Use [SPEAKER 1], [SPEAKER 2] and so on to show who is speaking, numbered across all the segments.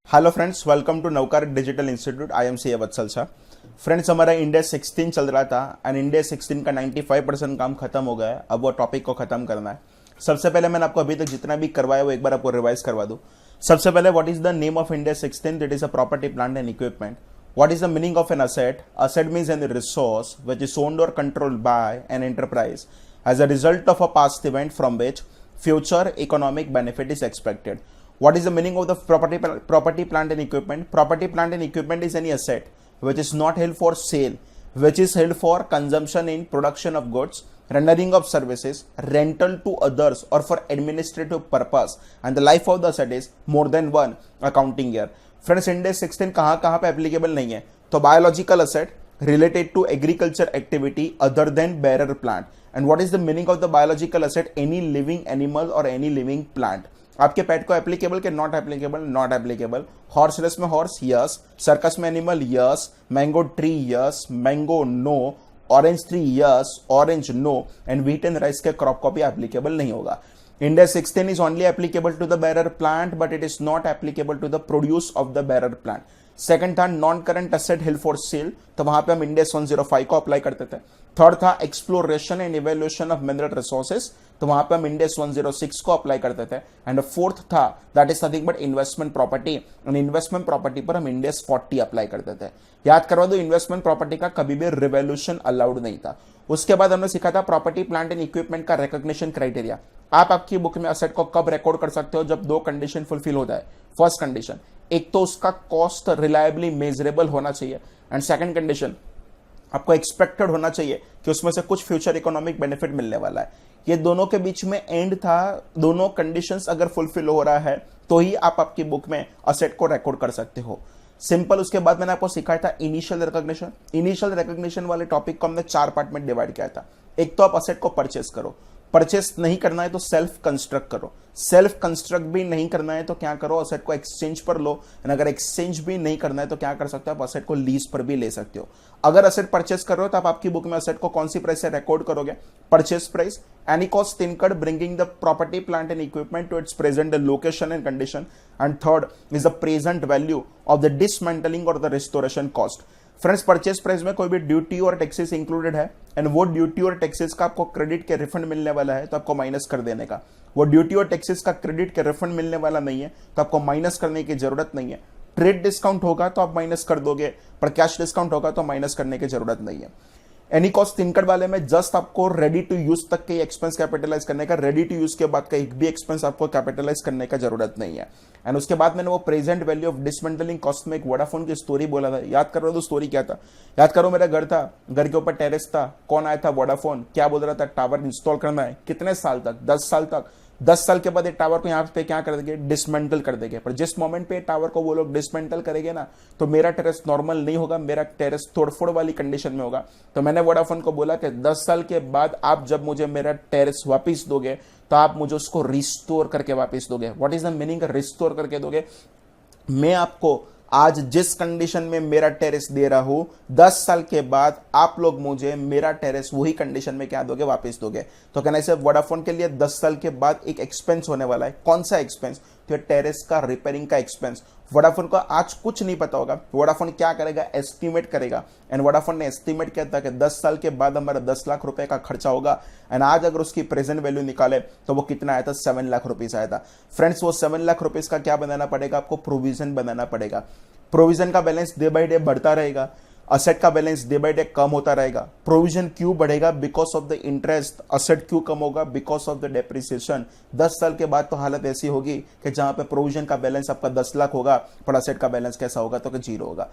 [SPEAKER 1] Hello friends, welcome to Navkar digital institute. I am C Vatsal Shah. Friends, हमारा India 16 चल रहा था एंड इंडिया 16 का 95% काम खत्म हो गया है। अब वो टॉपिक को खत्म करना है। सबसे पहले मैंने आपको अभी तक जितना भी करवाया वो एक बार आपको रिवाइज करवा दूं। सबसे पहले, what is the name of India 16? It is a property, plant and equipment. What is the meaning of an asset? Asset means any resource which is owned or controlled by an enterprise as a result of a past event from which future economic benefit is expected. What is the meaning of the property, plant and equipment? Property, plant and equipment is any asset which is not held for sale, which is held for consumption in production of goods, rendering of services, rental to others, or for administrative purpose, and the life of the asset is more than one accounting year. Friends, India 16 कहां पे applicable नहीं है? तो biological asset related to agriculture activity other than bearer plant. And what is the meaning of the biological asset? Any living animal और any living plant. आपके pet को applicable के not applicable? Not applicable. Horse race में horse, yes. Circus में animal, yes. Mango tree, yes. Mango, no. Orange tree, yes. Orange, no. And wheat and rice के crop को भी applicable नहीं होगा। India 16 is only applicable to the bearer plant, but it is not applicable to the produce of the bearer plant. Second था non current asset held for sale, तो वहां पे हम इंडेक्स 105 को अप्लाई करते थे। थर्ड था exploration and evaluation of mineral resources, तो वहां पे हम इंडेक्स 106 को अप्लाई करते थे। एंड फोर्थ था that is nothing but investment property, and investment property पर हम इंडेक्स 40 अप्लाई करते थे। याद करवा दो, इन्वेस्टमेंट प्रॉपर्टी का कभी भी रिवोल्यूशन अलाउड नहीं था। उसके बाद हमने सीखा था प्रॉपर्टी, प्लांट एंड इक्विपमेंट का रिकॉग्निशन क्राइटेरिया। आप आपकी बुक में असेट को कब रिकॉर्ड कर सकते हो? जब दो कंडीशन फुलफिल हो जाए। फर्स्ट कंडीशन, एक तो उसका कॉस्ट रिलायबली मेजरेबल होना चाहिए, एंड सेकंड कंडीशन, आपको एक्सपेक्टेड होना चाहिए कि उसमें से कुछ फ्यूचर इकोनॉमिक बेनिफिट मिलने वाला है। ये दोनों के बीच में एंड था, दोनों कंडीशंस अगर फुलफिल हो रहा है तो ही आप आपकी बुक में असेट को रिकॉर्ड कर सकते हो। सिंपल। उसके बाद मैंने आपको सिखाया था इनिशियल रिकॉग्निशन। इनिशियल रिकॉग्निशन वाले टॉपिक को हमने 4 पार्ट में डिवाइड किया था। एक तो आप असेट को परचेस करो, परचेस नहीं करना है तो सेल्फ कंस्ट्रक्ट करो, सेल्फ कंस्ट्रक्ट भी नहीं करना है तो क्या करो, असेट को एक्सचेंज पर लो, एंड अगर एक्सचेंज भी नहीं करना है तो क्या कर सकते हो, आप असेट को लीज पर भी ले सकते हो। अगर असेट परचेस कर रहे हो तो आप आपकी बुक में असेट को कौन सी प्राइस से रिकॉर्ड करोगे? Purchase price, any cost incurred bringing the property, plant and equipment to its present location and condition, and third is the present value of the dismantling और the restoration cost. Friends, purchase price में कोई भी duty और taxes included है, and वो duty और taxes का आपको क्रेडिट के रिफंड मिलने वाला है तो आपको माइनस कर देने का। वो ड्यूटी और टैक्सेस का क्रेडिट के रिफंड मिलने वाला नहीं है तो आपको माइनस करने की जरूरत नहीं है। ट्रेड डिस्काउंट होगा तो आप माइनस कर दोगे, पर कैश डिस्काउंट होगा तो माइनस करने की जरूरत नहीं है। एनी कॉस्ट इनकर्ड वाले में जस्ट आपको रेडी टू यूज तक के एक्सपेंस कैपिटलाइज करने का, रेडी टू यूज के बाद का एक भी एक्सपेंस आपको कैपिटलाइज करने का जरूरत नहीं है। एंड उसके बाद मैंने वो present value of dismantling cost में एक वोडाफोन की स्टोरी बोला था। याद करो तो स्टोरी क्या था? याद करो, मेरा घर था, घर के ऊपर टेरेस था, कौन आया था? वोडाफोन। क्या बोल रहा था? टावर इंस्टॉल करना है। कितने साल तक? 10 साल तक। 10 साल के बाद एक टावर को यहाँ पे क्या कर देंगे? डिसमेंटल कर देंगे। पर जिस मोमेंट पे टावर को वो लोग डिसमेंटल करेंगे ना, तो मेरा टेरेस नॉर्मल नहीं होगा, मेरा टेरेस तोड़फोड़ वाली कंडीशन में होगा। तो मैंने वोडाफोन को बोला कि 10 साल के बाद आप जब मुझे मेरा टेरेस वापिस दोगे तो आप मुझे उसको रिस्टोर करके वापिस दोगे। What is the meaning? Restore करके दोगे। मैं आपको आज जिस कंडीशन में मेरा टेरेस दे रहा हूं, 10 साल के बाद आप लोग मुझे मेरा टेरेस वही कंडीशन में क्या दोगे? वापस दोगे। तो कहना है वोडाफोन के लिए 10 साल के बाद एक एक्सपेंस होने वाला है। कौन सा एक्सपेंस? तो टेरेस का रिपेयरिंग का एक्सपेंस। वोडाफोन को आज कुछ नहीं पता होगा, वोडाफोन क्या करेगा? एस्टिमेट करेगा। एंड वोडाफोन ने एस्टिमेट किया था कि 10 साल के बाद हमारा 10 लाख रुपए का खर्चा होगा, एंड आज अगर उसकी प्रेजेंट वैल्यू निकाले तो वो कितना आया था? 7 लाख रुपीज आया था। फ्रेंड्स, वो 7 लाख रुपीज का क्या बनाना पड़ेगा? आपको प्रोविजन बनाना पड़ेगा। प्रोविजन का बैलेंस डे बाय डे बढ़ता रहेगा, असेट का बैलेंस डे बाय डे कम होता रहेगा। प्रोविजन क्यों बढ़ेगा? Because of the interest. Asset क्यों कम होगा? Because of the depreciation. 10 साल के बाद तो हालत ऐसी होगी कि जहां पे प्रोविजन का बैलेंस आपका 10 लाख होगा, पर असेट का बैलेंस कैसा होगा? तो 0 होगा।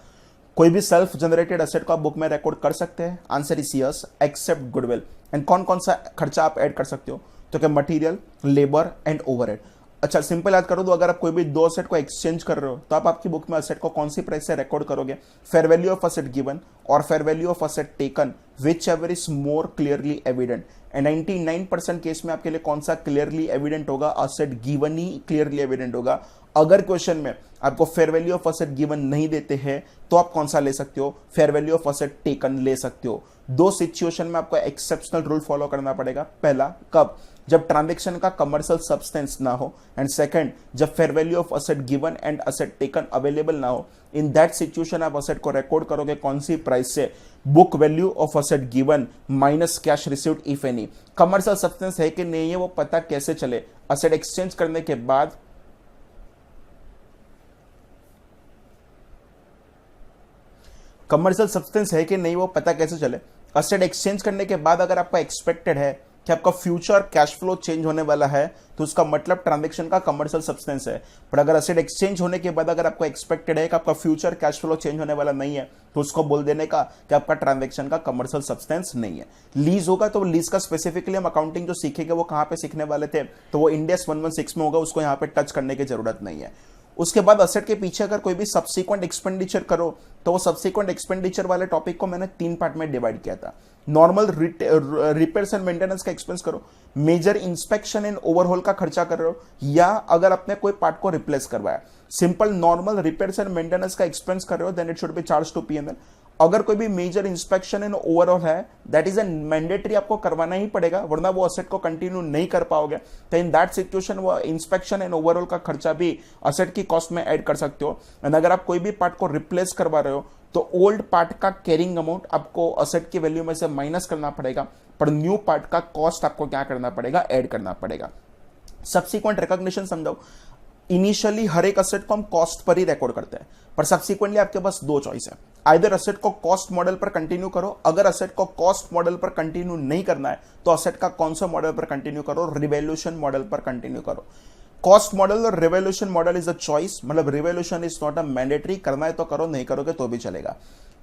[SPEAKER 1] कोई भी सेल्फ जनरेटेड असेट को आप बुक में रिकॉर्ड कर सकते हैं? Answer is yes, except goodwill. And कौन कौन सा खर्चा आप ऐड कर सकते हो? तो क्या? Material, labour and overhead. अच्छा, सिंपल याद करो तो अगर आप कोई भी दो असेट को एक्सचेंज कर रहे हो तो आप आपकी बुक में असेट को कौन सी प्राइस से रिकॉर्ड करोगे? Fair value of asset given और fair value of asset taken, whichever is more clearly evident. And 99% case में आपके लिए कौन सा क्लियरली एविडेंट होगा? असेट गिवन ही क्लियरली एविडेंट होगा। अगर क्वेश्चन में आपको fair value of asset given नहीं देते हैं तो आप कौन सा ले सकते हो, fair value of asset taken ले सकते हो। दो सिचुएशन में आपको एक्सेप्शनल रूल फॉलो करना पड़ेगा। पहला कब, जब ट्रांजैक्शन का कमर्शियल सब्सटेंस ना हो, एंड सेकंड जब fair value of asset given and asset taken available ना हो। इन दैट सिचुएशन आप असेट को रिकॉर्ड करोगे कौन सी प्राइस से, book value of asset given minus cash received if any. Commercial substance है कि नहीं है वो पता कैसे चले, असेट एक्सचेंज करने के बाद कमर्शियल सब्सटेंस है कि नहीं वो पता कैसे चले, असेट एक्सचेंज करने के बाद अगर आपका एक्सपेक्टेड है कि आपका फ्यूचर कैश फ्लो चेंज होने वाला है तो उसका मतलब ट्रांजैक्शन का कमर्शियल सब्सटेंस है। पर अगर असेट एक्सचेंज होने के बाद अगर आपको एक्सपेक्टेड है कि आपका फ्यूचर कैश फ्लो चेंज होने वाला नहीं है तो उसको बोल देने का कि आपका ट्रांजैक्शन का कमर्शियल सब्सटेंस नहीं है। लीज होगा तो लीज का स्पेसिफिकली हम अकाउंटिंग जो सीखेंगे वो कहां पे सीखने वाले थे, तो वो इंड AS 116 में होगा, उसको यहां पे टच करने की जरूरत नहीं है। उसके बाद असेट के पीछे अगर कोई भी सब्सिक्वेंट एक्सपेंडिचर करो तो वो सब्सिक्वेंट एक्सपेंडिचर वाले टॉपिक को मैंने 3 पार्ट में डिवाइड किया था। नॉर्मल रिपेयर्स एंड मेंटेनेंस का एक्सपेंस करो, मेजर इंस्पेक्शन एंड ओवरहॉल का खर्चा कर रहे हो, या अगर अपने कोई पार्ट को रिप्लेस करवाया। Simple normal repairs and maintenance का एक्सपेंस कर रहे हो then it should be charge to P&L। अगर कोई भी मेजर इंस्पेक्शन एंड ओवरऑल है दैट इज एन मैंडेटरी, आपको करवाना ही पड़ेगा वरना वो असेट को कंटिन्यू नहीं कर पाओगे। तो इन दैट सिचुएशन वो इंस्पेक्शन एंड ओवरऑल का खर्चा भी असेट की कॉस्ट में ऐड कर सकते हो। एंड अगर आप कोई भी पार्ट को रिप्लेस करवा रहे हो तो ओल्ड पार्ट का कैरिंग अमाउंट आपको असेट की वैल्यू में से माइनस करना पड़ेगा, पर न्यू पार्ट का कॉस्ट आपको क्या करना पड़ेगा, ऐड करना पड़ेगा। सब्सिक्वेंट रिकॉग्निशन समझाओ, इनिशियली हर एक असेट को हम कॉस्ट पर ही रिकॉर्ड करते हैं, पर सब्सिक्वेंटली आपके पास 2 चॉइस है। आइदर असेट को कॉस्ट मॉडल पर कंटिन्यू करो, अगर असेट को कॉस्ट मॉडल पर कंटिन्यू नहीं करना है तो असेट का कौन सा मॉडल पर कंटिन्यू करो, रिवैल्यूएशन मॉडल पर कंटिन्यू करो। कॉस्ट मॉडल और revaluation model is a choice, मतलब revaluation is not a mandatory, करना है तो करो, नहीं करोगे तो भी चलेगा।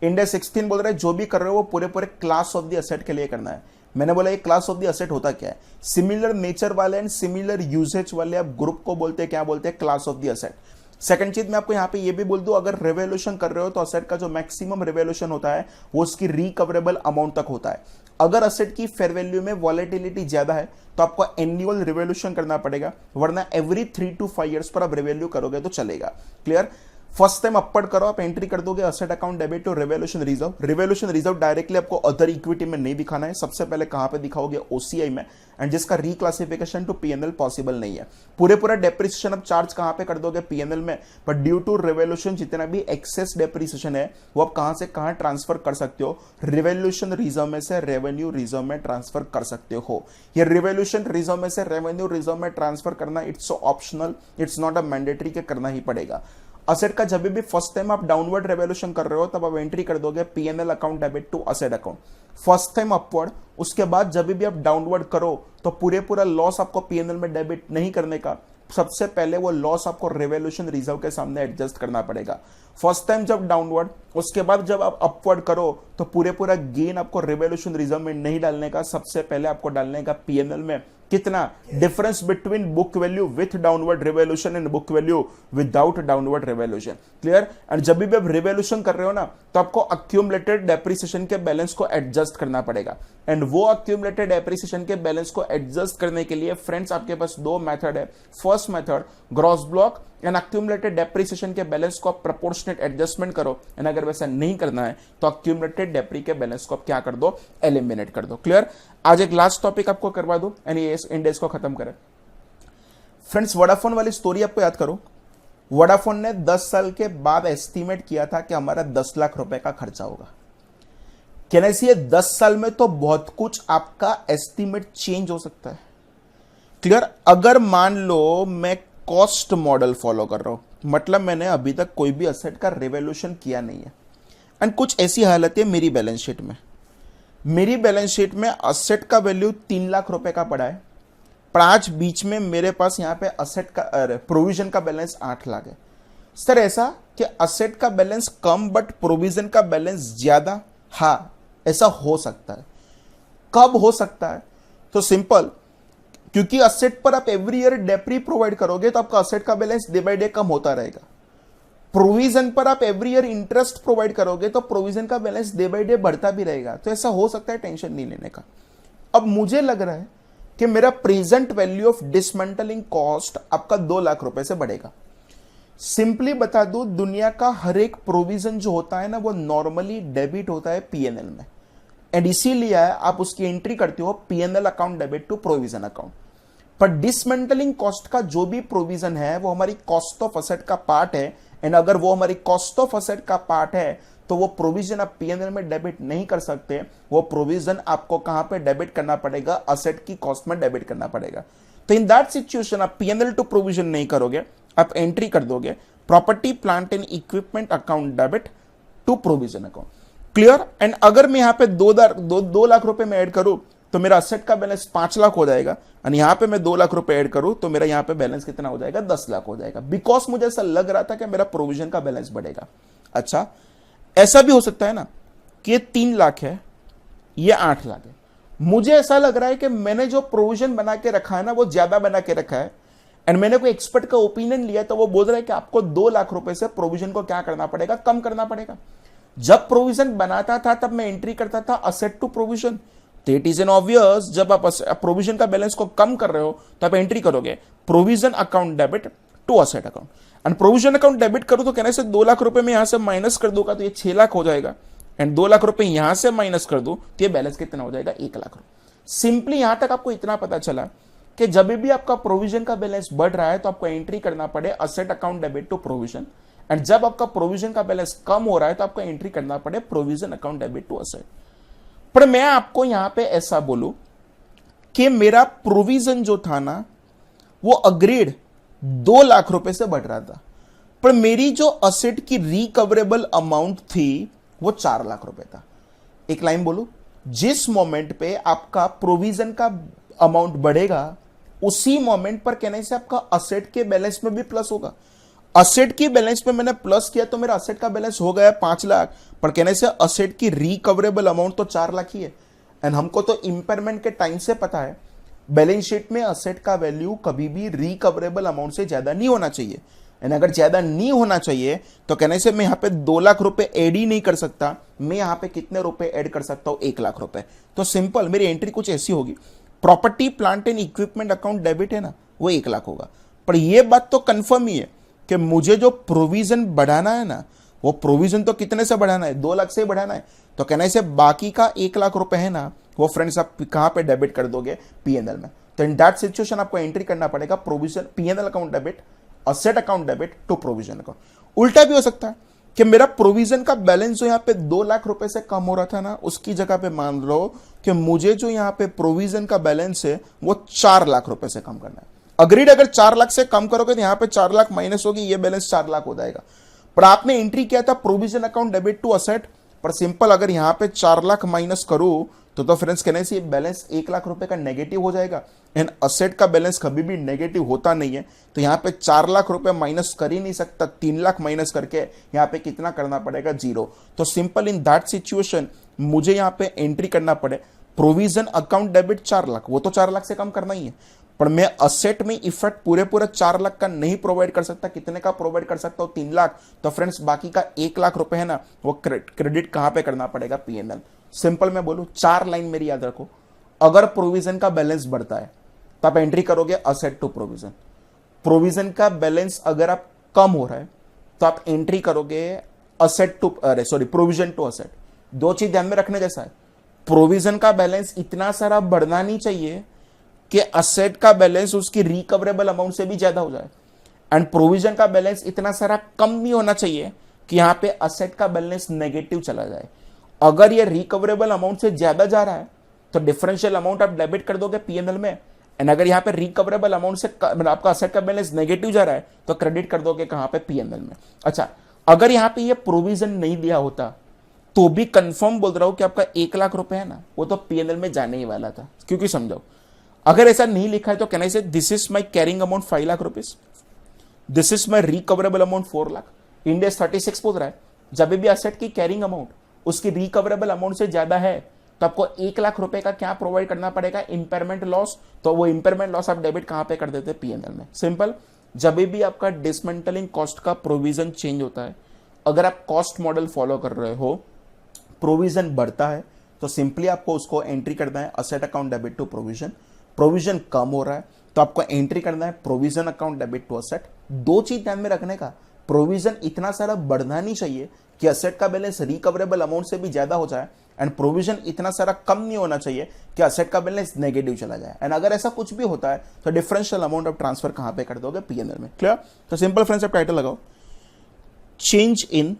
[SPEAKER 1] इंड AS 16 बोल रहे हैं जो भी कर रहे हो वो पूरे पूरे क्लास ऑफ द असेट के लिए करना है। मैंने बोला ये क्लास ऑफ द असेट होता क्या है, सिमिलर नेचर वाले एंड सिमिलर यूजेज वाले आप ग्रुप को बोलते हैं, क्या बोलते हैं, class of the asset. Second चीज मैं आपको यहां पे ये भी बोल दूं, अगर रिवैल्यूएशन कर रहे हो तो असेट का जो मैक्सिमम रिवैल्यूएशन होता है वो उसकी रिकवरेबल अमाउंट तक होता है। अगर असेट की फेयर वैल्यू में वॉलेटिलिटी ज्यादा है तो आपको एनुअल रिवैल्यूएशन करना पड़ेगा, वरना एवरी 3 to 5 years पर आप रिवैल्यू करोगे तो चलेगा। क्लियर। फर्स्ट टाइम अपवर्ड करो, आप एंट्री कर दोगे asset account debit to revaluation reserve. Revaluation reserve directly आपको अदर इक्विटी में नहीं दिखाना है, सबसे पहले कहां पे दिखाओगे, OCI में, एंड जिसका रिक्लासिफिकेशन टू P&L पॉसिबल नहीं है। पूरे पूरा डेप्रिसिएशन आप चार्ज कहां पे कर दोगे, P&L में, पर ड्यू टू रिवैल्यूएशन जितना भी एक्सेस डेप्रिसिएशन है वो आप कहां से कहां ट्रांसफर कर सकते हो, रिवैल्यूएशन रिजर्व में से रेवेन्यू रिजर्व में ट्रांसफर कर सकते हो। ये रिवैल्यूएशन रिजर्व में से रेवेन्यू रिजर्व में ट्रांसफर करना it's optional, it's not a mandatory के करना ही पड़ेगा। असेट का जब भी फर्स्ट टाइम आप डाउनवर्ड रिवैल्यूएशन कर रहे हो तब आप एंट्री कर दोगे P&L account debit to asset account, first time upward. उसके बाद जब भी आप डाउनवर्ड करो तो पूरे पूरा लॉस आपको P&L में डेबिट नहीं करने का, सबसे पहले वो लॉस आपको रिवैल्यूएशन रिजर्व के सामने एडजस्ट करना पड़ेगा। फर्स्ट टाइम जब डाउनवर्ड, उसके बाद जब आप अपवर्ड करो तो पूरे पूरा गेन आपको रिवैल्यूएशन रिजर्व में नहीं डालने का, सबसे पहले आपको डालने का P&L में। कितना difference between book value with downward revaluation and book value without downward revaluation. Clear. And जब भी आप रिवैल्यूएशन कर रहे हो ना तो आपको अक्यूमुलेटेड डेप्रिसिएशन के बैलेंस को एडजस्ट करना पड़ेगा, एंड वो अक्यूमुलेटेड डेप्रिसिएशन के बैलेंस को एडजस्ट करने के लिए फ्रेंड्स आपके पास 2 मेथड है। First method gross block and accumulated depreciation के बैलेंस को आप प्रोपोर्शनेट एडजस्टमेंट करो, एंड अगर वैसा नहीं करना है तो अक्यूमुलेटेड डेप्री के बैलेंस को आप क्या कर दो, एलिमिनेट कर दो। क्लियर। आज एक लास्ट टॉपिक आपको करवा दो एंड ये इंड AS को खत्म करें। फ्रेंड्स वोडाफोन वाली स्टोरी आपको याद करो, वोडाफोन ने 10 साल के बाद एस्टिमेट किया था कि हमारा 10 लाख रुपए का खर्चा होगा। कहने से 10 साल में तो बहुत कुछ आपका एस्टिमेट चेंज हो सकता है। क्लियर। अगर मान लो मैं कॉस्ट मॉडल फॉलो कर रहा हूं, मतलब मैंने अभी तक कोई भी असेट का रिवैल्यूएशन किया नहीं है, एंड कुछ ऐसी हालत है मेरी बैलेंस शीट में, मेरी बैलेंस शीट में असेट का वैल्यू 3 लाख रुपए का पड़ा है, पर आज बीच में मेरे पास यहां पे असेट का प्रोविजन का बैलेंस 8 लाख है। सर ऐसा कि असेट का बैलेंस कम बट प्रोविजन का बैलेंस ज्यादा, हाँ ऐसा हो सकता है। कब हो सकता है, तो सिंपल, क्योंकि असेट पर आप एवरी ईयर डेप्री प्रोवाइड करोगे तो आपका असेट का बैलेंस डे बाय डे कम होता रहेगा। प्रोविजन पर आप एवरी ईयर इंटरेस्ट प्रोवाइड करोगे तो प्रोविजन का बैलेंस डे बाय डे बढ़ता भी रहेगा। तो ऐसा हो सकता है, टेंशन नहीं लेने का। अब मुझे लग रहा है कि मेरा present value of dismantling cost आपका 2 लाख रुपए से बढ़ेगा। सिंपली बता दूं, दुनिया का हर एक प्रोविजन जो होता है ना वो नॉर्मली डेबिट होता है पीएनएल में, एंड इसीलिए आप उसकी एंट्री करते हो PNL account debit to provision account. पर डिसमेंटलिंग कॉस्ट का जो भी प्रोविजन है वो हमारी कॉस्ट ऑफ असेट का पार्ट है, एंड अगर वो हमारी कॉस्ट ऑफ असेट का पार्ट है तो वो प्रोविजन आप पीएनएल में डेबिट नहीं कर सकते। वो प्रोविजन आपको कहां पे डेबिट करना पड़ेगा, असेट की कॉस्ट में डेबिट करना पड़ेगा। तो इन दैट सिचुएशन आप पीएनएल टू प्रोविजन नहीं करोगे, आप एंट्री कर दोगे property plant and equipment account debit to provision account. Clear? And अगर मैं यहां पे 2 लाख रुपए में ऐड करूं तो मेरा असेट का बैलेंस 5 लाख हो जाएगा, और यहां पे मैं 2 लाख रुपए ऐड करूं तो मेरा यहां पे बैलेंस कितना हो जाएगा, 10 लाख हो जाएगा, बिकॉज मुझे ऐसा लग रहा था कि मेरा प्रोविजन का बैलेंस बढ़ेगा। अच्छा, ऐसा भी हो सकता है ना कि ये 3 लाख है, ये 8 लाख है, मुझे ऐसा लग रहा है कि मैंने जो प्रोविजन बना के रखा है ना वो ज्यादा बना के रखा है, एंड मैंने कोई एक्सपर्ट का ओपिनियन लिया तो वो बोल रहा है कि आपको 2 लाख रुपए से प्रोविजन को क्या करना पड़ेगा, कम करना पड़ेगा। जब प्रोविजन बनाता था तब मैं एंट्री करता था असेट टू प्रोविजन, तो इट इज एन ऑब्वियस जब आप प्रोविजन का बैलेंस को कम कर रहे हो तो आप एंट्री करोगे provision account debit to asset account. And provision account debit करो तो कहने से 2 लाख रुपए में यहां से माइनस कर दूंगा तो ये 6 लाख हो जाएगा, एंड 2 लाख रुपए यहां से माइनस कर दू तो ये बैलेंस कितना हो जाएगा, 1 लाख रुपए। सिंपली यहां तक आपको इतना पता चला कि जब भी आपका प्रोविजन का बैलेंस बढ़ रहा है तो आपको एंट्री करना पड़े asset account debit to provision, and जब आपका प्रोविजन का बैलेंस कम हो रहा है तो आपको एंट्री करना पड़े provision account debit to asset. पर मैं आपको यहां पे ऐसा बोलूं कि मेरा प्रोविजन जो था ना वो अग्रीड 2 लाख रुपए से बढ़ रहा था, पर मेरी जो असेट की रिकवरेबल अमाउंट थी वो 4 लाख रुपए था। एक लाइन बोलूं, जिस मोमेंट पे आपका प्रोविजन का अमाउंट बढ़ेगा उसी मोमेंट पर कहने से आपका असेट के बैलेंस में भी प्लस होगा। असेट की बैलेंस में मैंने प्लस किया तो मेरा असेट का बैलेंस हो गया 5 लाख, पर कहने से असेट की रिकवरेबल अमाउंट तो 4 लाख ही है। एंड हमको तो इंपेयरमेंट के टाइम से पता है बैलेंस शीट में असेट का वैल्यू कभी भी रिकवरेबल अमाउंट से ज्यादा नहीं होना चाहिए, एंड अगर ज्यादा नहीं होना चाहिए तो कहने से मैं यहां पे 2 लाख रुपए ऐड ही नहीं कर सकता, मैं यहां पे कितने रुपए ऐड कर सकता हूं, 1 लाख रुपए। तो सिंपल मेरी एंट्री कुछ ऐसी होगी, property plant and equipment account debit है ना वो 1 लाख होगा। पर यह बात तो कंफर्म ही है कि मुझे जो प्रोविजन बढ़ाना है ना वो प्रोविजन तो कितने से बढ़ाना है, 2 लाख से बढ़ाना है, तो कहने से बाकी का 1 लाख रुपए है ना वो फ्रेंड्स आप कहां पे डेबिट कर दोगे, पीएनएल में। तो इन दैट सिचुएशन आपको एंट्री करना पड़ेगा provision PNL account debit asset account debit to provision account. उल्टा भी हो सकता है कि मेरा प्रोविजन का बैलेंस जो यहां पे 2 लाख रुपए से कम हो रहा था ना उसकी जगह पे मान लो कि मुझे जो यहां पे प्रोविजन का बैलेंस है वो 4 लाख रुपए से कम करना है। अग्रीड, अगर 4 लाख से कम करोगे तो यहां पे 4 लाख माइनस होगी, ये बैलेंस 4 लाख हो जाएगा। पर आपने एंट्री किया था provision account debit to asset, पर सिंपल अगर यहां पे 4 लाख माइनस करूं तो फ्रेंड्स कहने से बैलेंस 1 लाख रुपए का नेगेटिव हो जाएगा, एंड असेट का बैलेंस कभी भी नेगेटिव होता नहीं है। तो यहां पे 4 लाख रुपए माइनस कर ही नहीं सकता, 3 लाख माइनस करके यहां पे कितना करना पड़ेगा, 0। तो सिंपल इन दैट सिचुएशन मुझे यहां पे एंट्री करना पड़े प्रोविजन अकाउंट डेबिट 4 लाख, वो तो 4 लाख से कम करना ही है, पर मैं असेट में इफेक्ट पूरे 4 लाख का नहीं प्रोवाइड कर सकता। कितने का प्रोवाइड कर सकता हूं, 3 लाख। तो फ्रेंड्स बाकी का 1 लाख रुपए है ना वो क्रेडिट कहां पे करना पड़ेगा, पीएनएल। सिंपल मैं बोलूं 4 लाइन मेरी याद रखो, अगर प्रोविजन का बैलेंस बढ़ता है तो आप एंट्री करोगे असेट टू प्रोविजन, प्रोविजन का बैलेंस अगर आप कम हो रहा है तो आप एंट्री करोगे asset to provision to asset. 2 चीज ध्यान में रखने जैसा है, प्रोविजन का बैलेंस इतना सारा बढ़ना नहीं चाहिए कि असेट का बैलेंस उसकी रिकवरेबल अमाउंट से भी ज्यादा हो जाए, एंड प्रोविजन का बैलेंस इतना सारा कम नहीं होना चाहिए कि यहां पे असेट का बैलेंस नेगेटिव चला जाए। अगर ये रिकवरेबल अमाउंट से ज्यादा जा रहा है तो डिफरेंशियल अमाउंट आप डेबिट कर दोगे पीएनएल में, एंड अगर यहां पे रिकवरेबल अमाउंट से आपका असेट का बैलेंस नेगेटिव जा रहा है तो क्रेडिट कर दोगे कहां पे, पीएनएल में। अच्छा, अगर यहां पे ये प्रोविजन नहीं दिया होता तो भी कंफर्म बोल रहा हूं कि आपका 1 लाख रुपए है ना वो तो पीएनएल में जाने ही वाला था। क्योंकि समझो अगर ऐसा नहीं लिखा है तो कहने से this is my carrying amount 5 lakh rupees, this is my recoverable amount 4 lakh. India 36 बोल रहा है जब भी असेट की कैरिंग अमाउंट उसकी रिकवरेबल अमाउंट से ज्यादा है तो आपको 1 लाख रुपए का क्या प्रोवाइड करना पड़ेगा, इंपेयरमेंट लॉस। तो वो इंपेयरमेंट लॉस आप डेबिट कहां पे कर देते हैं, पीएनएल में। सिंपल, जब भी आपका डिसमेंटलिंग कॉस्ट का प्रोविजन चेंज होता है, अगर आप कॉस्ट मॉडल फॉलो कर रहे हो, प्रोविजन बढ़ता है तो सिंपली आपको उसको एंट्री करना है asset account debit to provision. Provision कम हो रहा है तो आपको एंट्री करना है provision account debit to asset. 2 चीज ध्यान में रखने का, प्रोविजन इतना सारा बढ़ना नहीं चाहिए कि असेट का बैलेंस रिकवरेबल अमाउंट से भी ज्यादा हो जाए, एंड प्रोविजन इतना सारा कम नहीं होना चाहिए कि असेट का बैलेंस नेगेटिव चला जाए। एंड अगर ऐसा कुछ भी होता है तो डिफरेंशियल अमाउंट ऑफ ट्रांसफर कहां पे कर दोगे? पीएनएल में। क्लियर? तो सिंपल फ्रेंड्स, आप टाइटल लगाओ, change in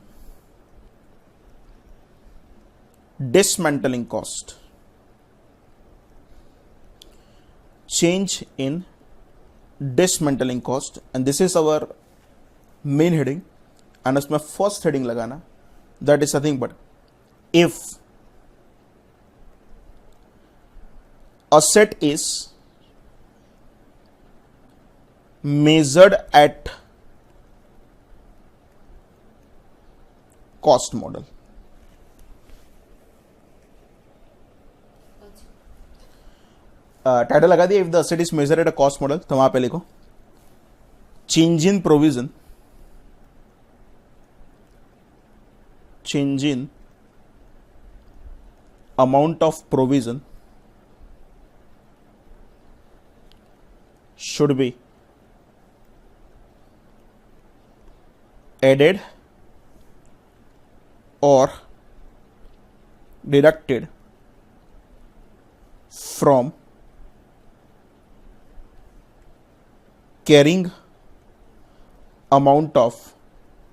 [SPEAKER 1] dismantling cost, change in dismantling cost, and this is our main heading, and उसमें first heading लगाना, that is nothing but if asset is measured at cost model, title लगा दिया, if the asset is measure at a cost model, तो वहां पे लिखो change in provision, change in amount of provision should be added और deducted from carrying amount of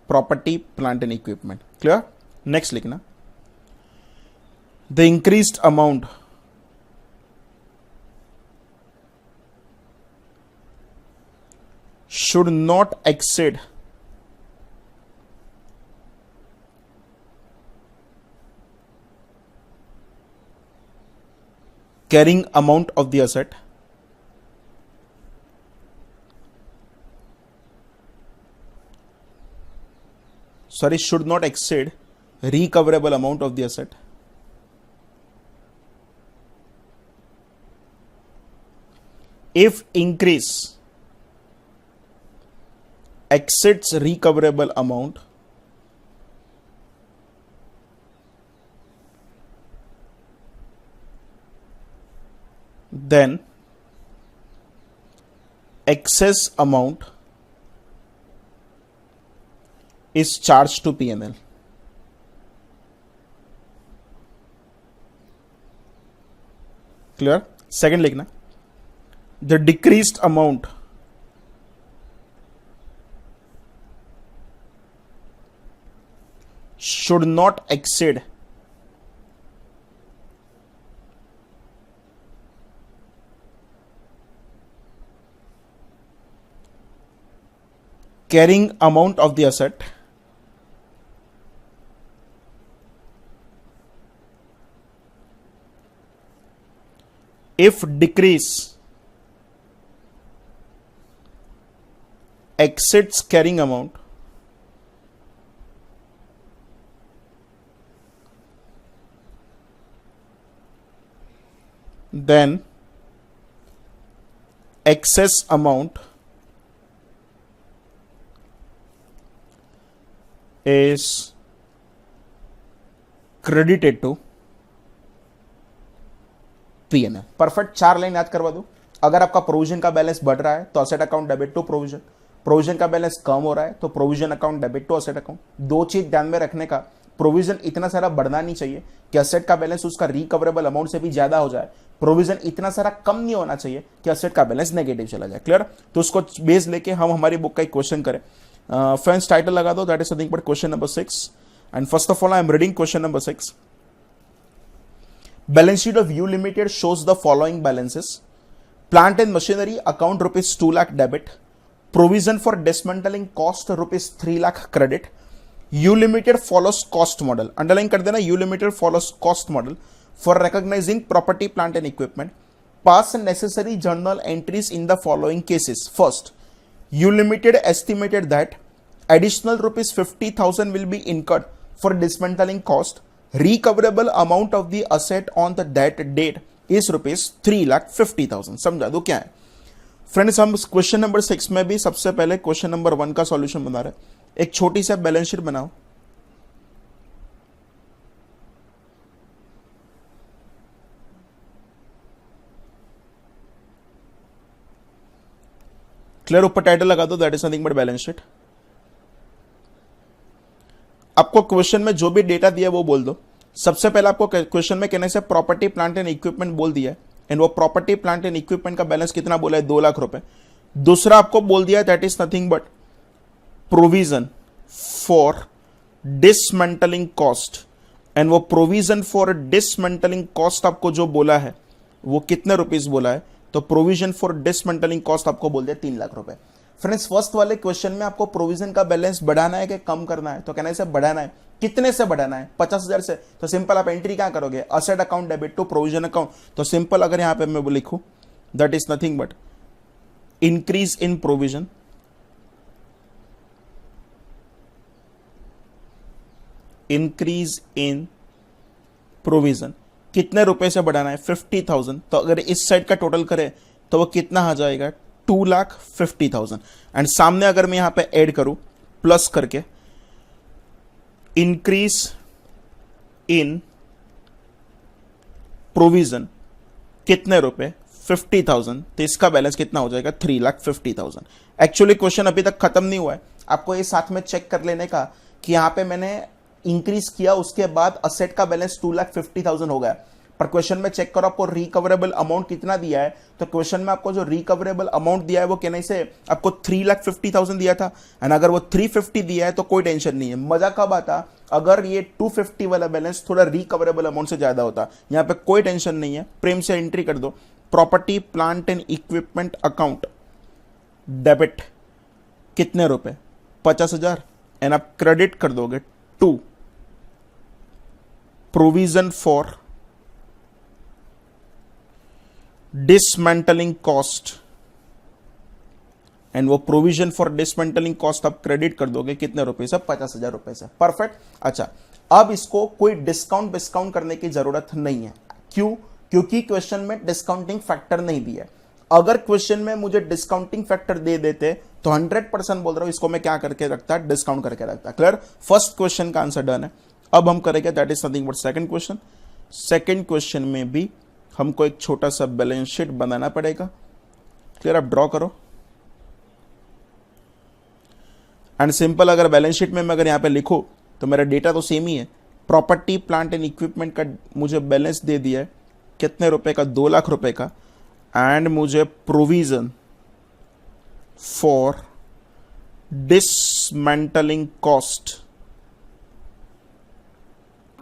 [SPEAKER 1] property, plant and equipment. Clear? Next लिखना, the increased amount should not exceed carrying amount of the asset should not exceed recoverable amount of the asset if increase exceeds recoverable amount, then excess amount is charged to P&L. Clear? Second लिखना, the decreased amount should not exceed carrying amount of the asset if decrease exceeds carrying amount, then excess amount is credited to P&L. Perfect 4 line याद करवा दो। अगर आपका provision का balance बढ़ रहा है तो asset account debit to provision, provision का बैलेंस कम हो रहा है तो provision account debit to asset account. दो चीज ध्यान में रखने का, प्रोविजन इतना सारा बढ़ना नहीं चाहिए कि असेट का बैलेंस उसका रिकवरेबल अमाउंट से भी ज्यादा हो जाए, प्रोविजन इतना सारा कम नहीं होना चाहिए कि असेट का बैलेंस नेगेटिव चला जाए। क्लियर? तो उसको बेस लेके हम हमारी बुक का एक क्वेश्चन करें। फ्रेंड्स टाइटल लगा दो, that is nothing but question number 6, and first of all I am reading question number 6. Balance sheet of U Limited shows the following balances: plant and machinery account rupees 2 lakh debit, provision for dismantling cost rupees 3 lakh credit. U Limited follows cost model. Underline कर देना, U Limited follows cost model for recognizing property, plant and equipment. Pass necessary journal entries in the following cases. First, U Limited estimated that additional rupees 50,000 will be incurred for dismantling cost. Recoverable amount of the asset on the that date is rupees 3,50,000. समझा दो क्या है friends. हम question number 6 में भी सबसे पहले question number 1 का सॉल्यूशन बना रहे हैं। एक छोटी सी बैलेंस शीट बनाओ, क्लियर? ऊपर टाइटल लगा दो, that is nothing but balance sheet. आपको क्वेश्चन में जो भी डेटा दिया है वो बोल दो। सबसे पहले आपको क्वेश्चन में कहने से प्रॉपर्टी प्लांट एंड इक्विपमेंट बोल दिया है, एंड वो प्रॉपर्टी प्लांट एंड इक्विपमेंट का बैलेंस कितना बोला है, 2 लाख रुपए। दूसरा आपको बोल दिया that is nothing but provision for dismantling cost, and वो प्रोविजन फॉर डिसमेंटलिंग कॉस्ट आपको जो बोला है वो कितने रुपीस बोला है, तो प्रोविजन फॉर डिसमेंटलिंग कॉस्ट आपको बोल दिया 3 लाख रुपए। फ्रेंड्स फर्स्ट वाले क्वेश्चन में आपको प्रोविजन का बैलेंस बढ़ाना है कि कम करना है, तो कहना है बढ़ाना है। कितने से बढ़ाना है, 50,000 से। तो सिंपल आप एंट्री क्या करोगे, asset account debit to provision account. तो सिंपल अगर यहां पे मैं वो लिखूं that is nothing but increase in provision, increase in provision कितने रुपए से बढ़ाना है, 50,000। तो अगर इस साइड का टोटल करें तो वो कितना आ जाएगा, 2,50,000। एंड सामने अगर मैं यहां पे ऐड करूं प्लस करके इंक्रीज इन प्रोविजन कितने रुपए, 50,000, तो इसका बैलेंस कितना हो जाएगा, 3,50,000। एक्चुअली क्वेश्चन अभी तक खत्म नहीं हुआ है, आपको ये साथ में चेक कर लेने का कि यहां पे मैंने इंक्रीज किया, उसके बाद असेट का बैलेंस 2,50,000 हो गया। पर क्वेश्चन में चेक करो आपको रिकवरेबल अमाउंट कितना दिया है, तो क्वेश्चन में आपको जो रिकवरेबल अमाउंट दिया है वो कहने से आपको 3,50,000 दिया था, एंड अगर वो 350 दिया है तो कोई टेंशन नहीं है। मजा कब आता, अगर ये 250 वाला बैलेंस थोड़ा रिकवरेबल अमाउंट से ज्यादा होता। यहां पे कोई टेंशन नहीं है, प्रेम से एंट्री कर दो, property plant and equipment account debit कितने रुपए, 50,000, एंड आप क्रेडिट कर दोगे to provision for dismantling cost, and वो प्रोविजन फॉर डिसमेंटलिंग कॉस्ट आप क्रेडिट कर दोगे कितने रुपए से, 50,000 रुपए से। परफेक्ट। अच्छा, अब इसको कोई डिस्काउंट करने की जरूरत नहीं है। क्यों, क्योंकि क्वेश्चन में डिस्काउंटिंग फैक्टर नहीं दिया है। अगर क्वेश्चन में मुझे डिस्काउंटिंग फैक्टर दे देते तो 100% बोल रहा हूं इसको मैं क्या करके रखता, डिस्काउंट करके रखता। क्लियर, फर्स्ट क्वेश्चन का आंसर डन है। अब हम करेंगे that is nothing but second question. Second question में भी हमको एक छोटा सा बैलेंस शीट बनाना पड़ेगा। क्लियर, आप ड्रॉ करो, एंड सिंपल अगर बैलेंस शीट में मैं अगर यहां पे लिखूं तो मेरा डेटा तो सेम ही है। प्रॉपर्टी प्लांट एंड इक्विपमेंट का मुझे बैलेंस दे दिया है कितने रुपए का, 2 लाख रुपए का, एंड मुझे प्रोविजन फॉर डिसमेंटलिंग कॉस्ट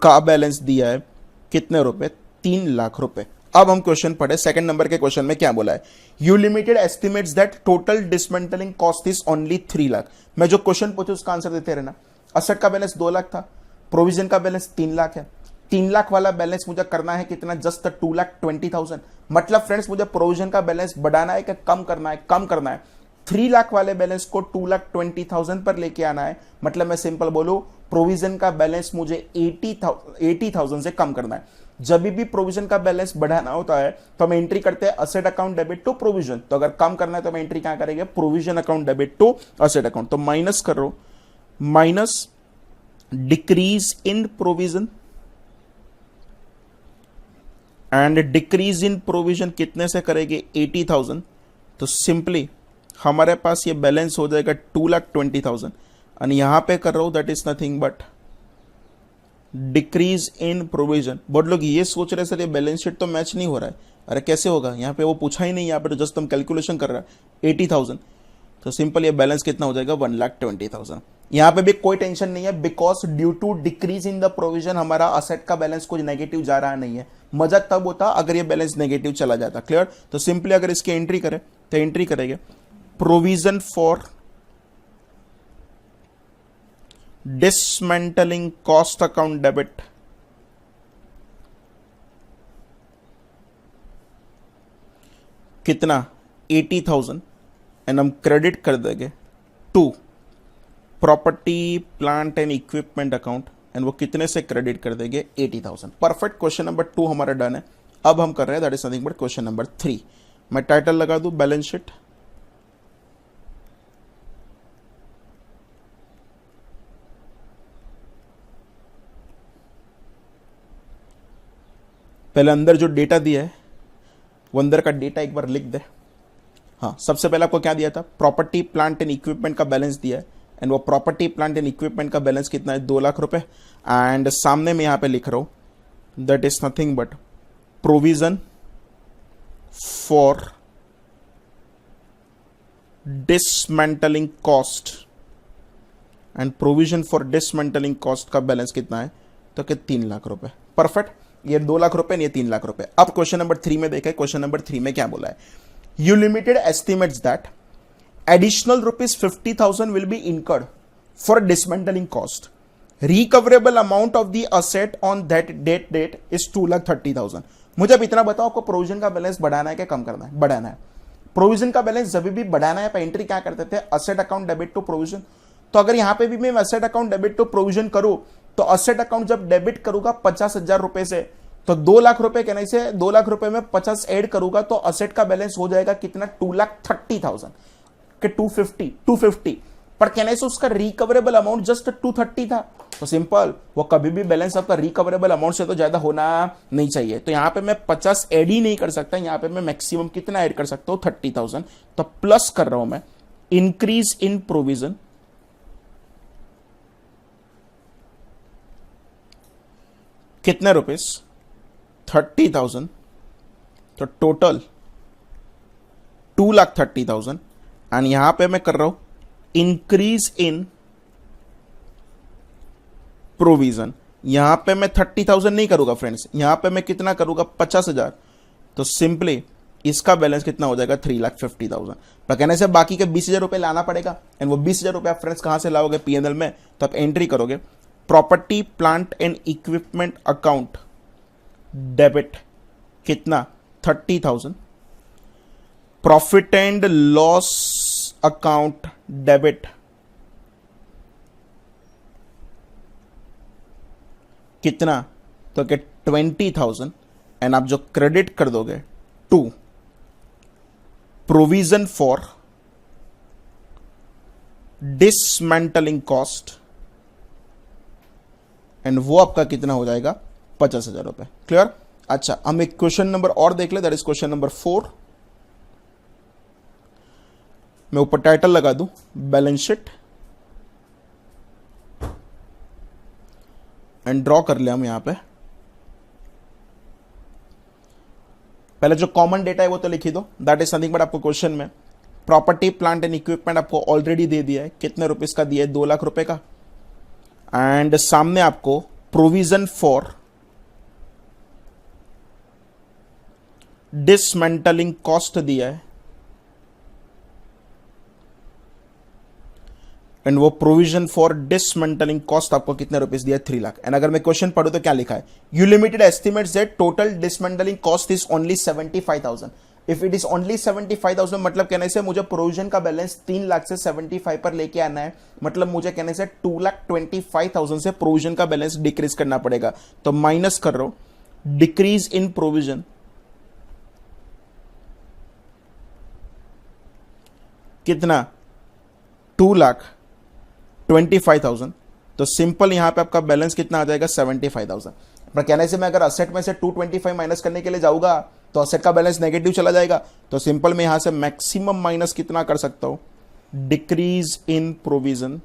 [SPEAKER 1] का बैलेंस दिया है कितने रुपए, 3 लाख रुपए। अब हम क्वेश्चन पढ़े, सेकंड नंबर के क्वेश्चन में क्या बोला है, you limited estimates that total dismantling cost is only 3 lakh. मैं जो क्वेश्चन पूछूं उसका आंसर देते रहना। असेट का बैलेंस 2 लाख था, प्रोविजन का बैलेंस 3 लाख है। 3 लाख वाला बैलेंस मुझे करना है कितना, जस्ट 2,20,000। मतलब फ्रेंड्स मुझे प्रोविजन का बैलेंस बढ़ाना है कि कम करना है, कम करना है। 3 लाख वाले बैलेंस को 2,20,000 पर लेके आना है। मतलब मैं सिंपल बोलूं, प्रोविजन का बैलेंस मुझे 80,000 से कम करना है। जब भी प्रोविजन का बैलेंस बढ़ाना होता है तो हम एंट्री करते हैं asset account debit to provision. तो अगर कम करना है तो हम एंट्री क्या करेंगे, provision account debit to asset account. तो माइनस कर रो, minus decrease in provision, and decrease in provision कितने से करेंगे, 80,000। तो सिंपली हमारे पास ये बैलेंस हो जाएगा 2,20,000, और यहां पे कर रहा हूं that is nothing but decrease in provision. बहुत लोग ये सोच रहे सर ये बैलेंस शीट तो मैच नहीं हो रहा है। अरे कैसे होगा, यहाँ पे वो पूछा ही नहीं, यहाँ पे तो जस्ट हम कैलकुलेशन कर रहा है 80,000। तो सिंपल ये बैलेंस कितना हो जाएगा, 1,20,000। यहाँ पे भी कोई टेंशन नहीं है, because due to decrease in the provision हमारा असेट का बैलेंस कुछ नेगेटिव जा रहा नहीं है। मजा तब होता अगर ये बैलेंस नेगेटिव चला जाता। क्लियर, तो सिंपली अगर इसकी एंट्री करें तो एंट्री करेंगे provision for dismantling cost account debit कितना, 80,000, एंड हम क्रेडिट कर देंगे to property plant and equipment account, and वो कितने से क्रेडिट कर देंगे, 80,000। परफेक्ट, क्वेश्चन नंबर 2 हमारा डन है। अब हम कर रहे हैं that is nothing but question number 3। मैं टाइटल लगा दूं बैलेंस शीट, पहले अंदर जो डेटा दिया है वो अंदर का डेटा एक बार लिख दे। हाँ, सबसे पहले आपको क्या दिया था, प्रॉपर्टी प्लांट एंड इक्विपमेंट का बैलेंस दिया है एंड वो प्रॉपर्टी प्लांट एंड इक्विपमेंट का बैलेंस कितना है, 2 लाख रुपए। एंड सामने में यहां पे लिख रहा हूं that is nothing but provision for dismantling cost, and provision for dismantling cost का बैलेंस कितना है, तो कि 3 लाख रुपए। परफेक्ट, ये 2 लाख रुपए, ये 3 लाख रुपए। अब क्वेश्चन नंबर 3 में देखें, क्वेश्चन नंबर 3 में क्या बोला है, you limited estimates that additional rupees 50,000 will be incurred for dismantling cost. Recoverable amount of the asset on that date is 2,30,000. मुझे अब इतना बताओ, आपको प्रोविजन का बैलेंस बढ़ाना है क्या कम करना है? बढ़ाना है। प्रोविजन का बैलेंस जब भी बढ़ाना है, एंट्री क्या करते थे, asset account debit to provision. तो अगर यहां पे भी मैं asset account debit to provision करूं, तो असेट अकाउंट जब डेबिट करूंगा 50,000 रुपए से, तो 2 लाख रुपए कहने से 2 लाख रुपए में 50 ऐड करूंगा, तो असेट का बैलेंस हो जाएगा कितना, 2,30,000 के 250 पर कहने से उसका रिकवरेबल अमाउंट जस्ट 230 था। तो सिंपल, वो कभी भी बैलेंस आपका रिकवरेबल अमाउंट से तो ज्यादा होना नहीं चाहिए। तो यहां पे मैं 50 ऐड ही नहीं कर सकता, यहां पे मैं मैक्सिमम कितना ऐड कर सकता हूं, 30,000। तो प्लस कर रहा हूं मैं इंक्रीज इन प्रोविजन, कितने रुपीस, 30,000। तो टोटल 2,30,000। एंड यहां पे मैं कर रहा हूं इंक्रीज इन प्रोविजन। यहां पे मैं 30,000 नहीं करूंगा फ्रेंड्स, यहां पे मैं कितना करूंगा, 50,000। तो सिंपली इसका बैलेंस कितना हो जाएगा, 3,50,000। पर कहने से बाकी के 20,000 रुपए लाना पड़ेगा। एंड वो 20,000 रुपए आप फ्रेंड्स कहां से लाओगे, पीएनएल में। तो आप एंट्री करोगे property plant and equipment account debit कितना, 30,000। Profit and loss account debit कितना, तो कि 20,000। एंड आप जो क्रेडिट कर दोगे to provision for dismantling cost, and वो आपका कितना हो जाएगा, 50,000 रुपए। क्लियर। अच्छा, हम एक क्वेश्चन नंबर और देख ले, दैट इज क्वेश्चन नंबर 4। मैं ऊपर टाइटल लगा दूं, बैलेंस शीट, एंड ड्रॉ कर लिया हम यहां पे। पहले जो कॉमन डेटा है वो तो लिख ही दो, दैट इज समथिंग बट आपको क्वेश्चन में प्रॉपर्टी प्लांट एंड इक्विपमेंट आपको ऑलरेडी दे दिया है, कितने रुपीस का दिया है, 2 लाख रुपए का। एंड सामने आपको प्रोविजन फॉर डिसमेंटलिंग कॉस्ट दिया है, एंड वो प्रोविजन फॉर डिसमेंटलिंग कॉस्ट आपको कितने रुपीस दिया, 3 लाख। एंड अगर मैं क्वेश्चन पढ़ू तो क्या लिखा है, you limited estimates that total dismantling cost is only 75,000। If it is only 75,000 मतलब कहने से मुझे प्रोविजन का बैलेंस 3 लाख से 75 पर लेके आना है। मतलब मुझे कहने से 2,25,000 से प्रोविजन का बैलेंस डिक्रीज करना पड़ेगा। तो माइनस कर रहा हूं डिक्रीज इन प्रोविजन, कितना, 2,25,000। तो सिंपल यहां पे आपका बैलेंस कितना आ जाएगा, 75,000। पर कहने से मैं अगर असेट में से 225 माइनस करने के लिए जाऊंगा तो असेट का बैलेंस नेगेटिव चला जाएगा। तो सिंपल मैं यहां से मैक्सिमम माइनस कितना कर सकता हूं, डिक्रीज इन प्रोविजन।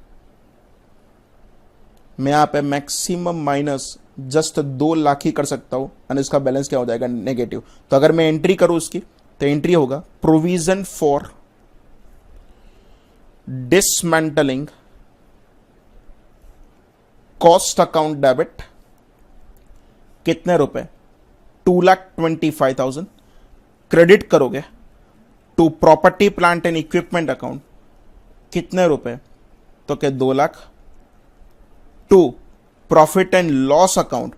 [SPEAKER 1] मैं यहां पे मैक्सिमम माइनस जस्ट 2 लाख ही कर सकता हूं, और इसका बैलेंस क्या हो जाएगा, नेगेटिव। तो अगर मैं एंट्री करूं उसकी, तो एंट्री होगा provision for dismantling cost account debit, कितने रुपए, 2,25,000। क्रेडिट करोगे to property plant and equipment account, कितने रुपए, तो क्या 2 lakh. To profit and loss account,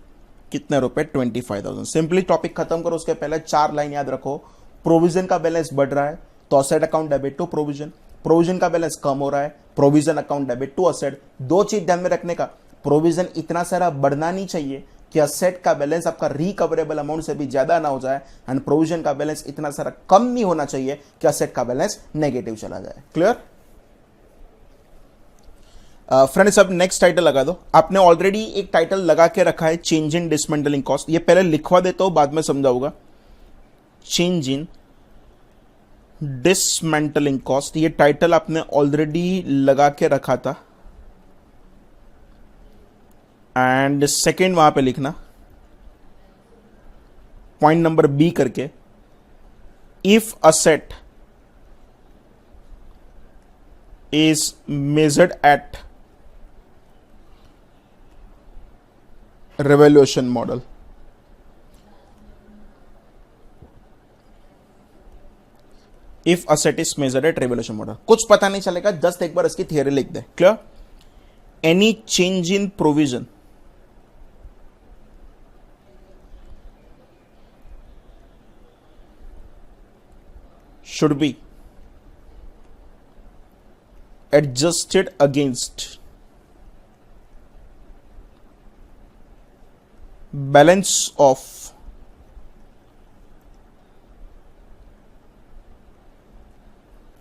[SPEAKER 1] कितने रुपए, 25,000। सिंपली टॉपिक खत्म करो, उसके पहले 4 लाइन याद रखो। प्रोविजन का बैलेंस बढ़ रहा है तो asset account debit to provision, provision का बैलेंस कम हो रहा है, provision account debit to asset. 2 चीज ध्यान में रखने का, प्रोविजन इतना सारा बढ़ना नहीं चाहिए कि असेट का बैलेंस आपका रिकवरेबल अमाउंट से भी ज्यादा ना हो जाए, एंड प्रोविजन का बैलेंस इतना सारा कम नहीं होना चाहिए कि असेट का बैलेंस नेगेटिव चला जाए। क्लियर। फ्रेंड्स अब नेक्स्ट टाइटल लगा दो। आपने ऑलरेडी एक टाइटल लगा के रखा है, चेंज इन डिसमेंटलिंग कॉस्ट। ये पहले लिखवा देता हूं, बाद में समझाऊंगा। चेंज इन डिसमेंटलिंग कॉस्ट, ये टाइटल आपने ऑलरेडी लगा के रखा था, एंड सेकेंड वहां पे लिखना पॉइंट नंबर बी करके, if asset is measured eight revolution model. If asset is measured eight revolution model, कुछ पता नहीं चलेगा, जस्ट एक बार इसकी थियरी लिख दे। Clear? Any change in provision should be adjusted against balance of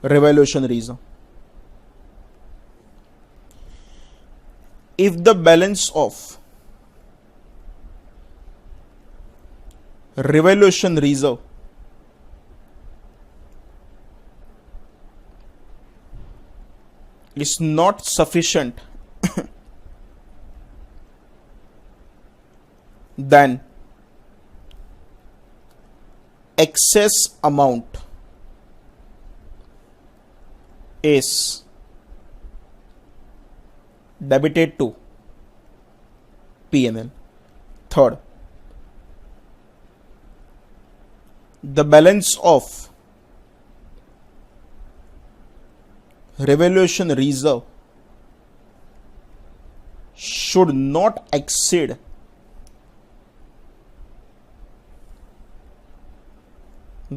[SPEAKER 1] revaluation reserve. If the balance of revaluation reserve is not sufficient, then excess amount is debited to P&L. Third, the balance of revaluation reserve should not exceed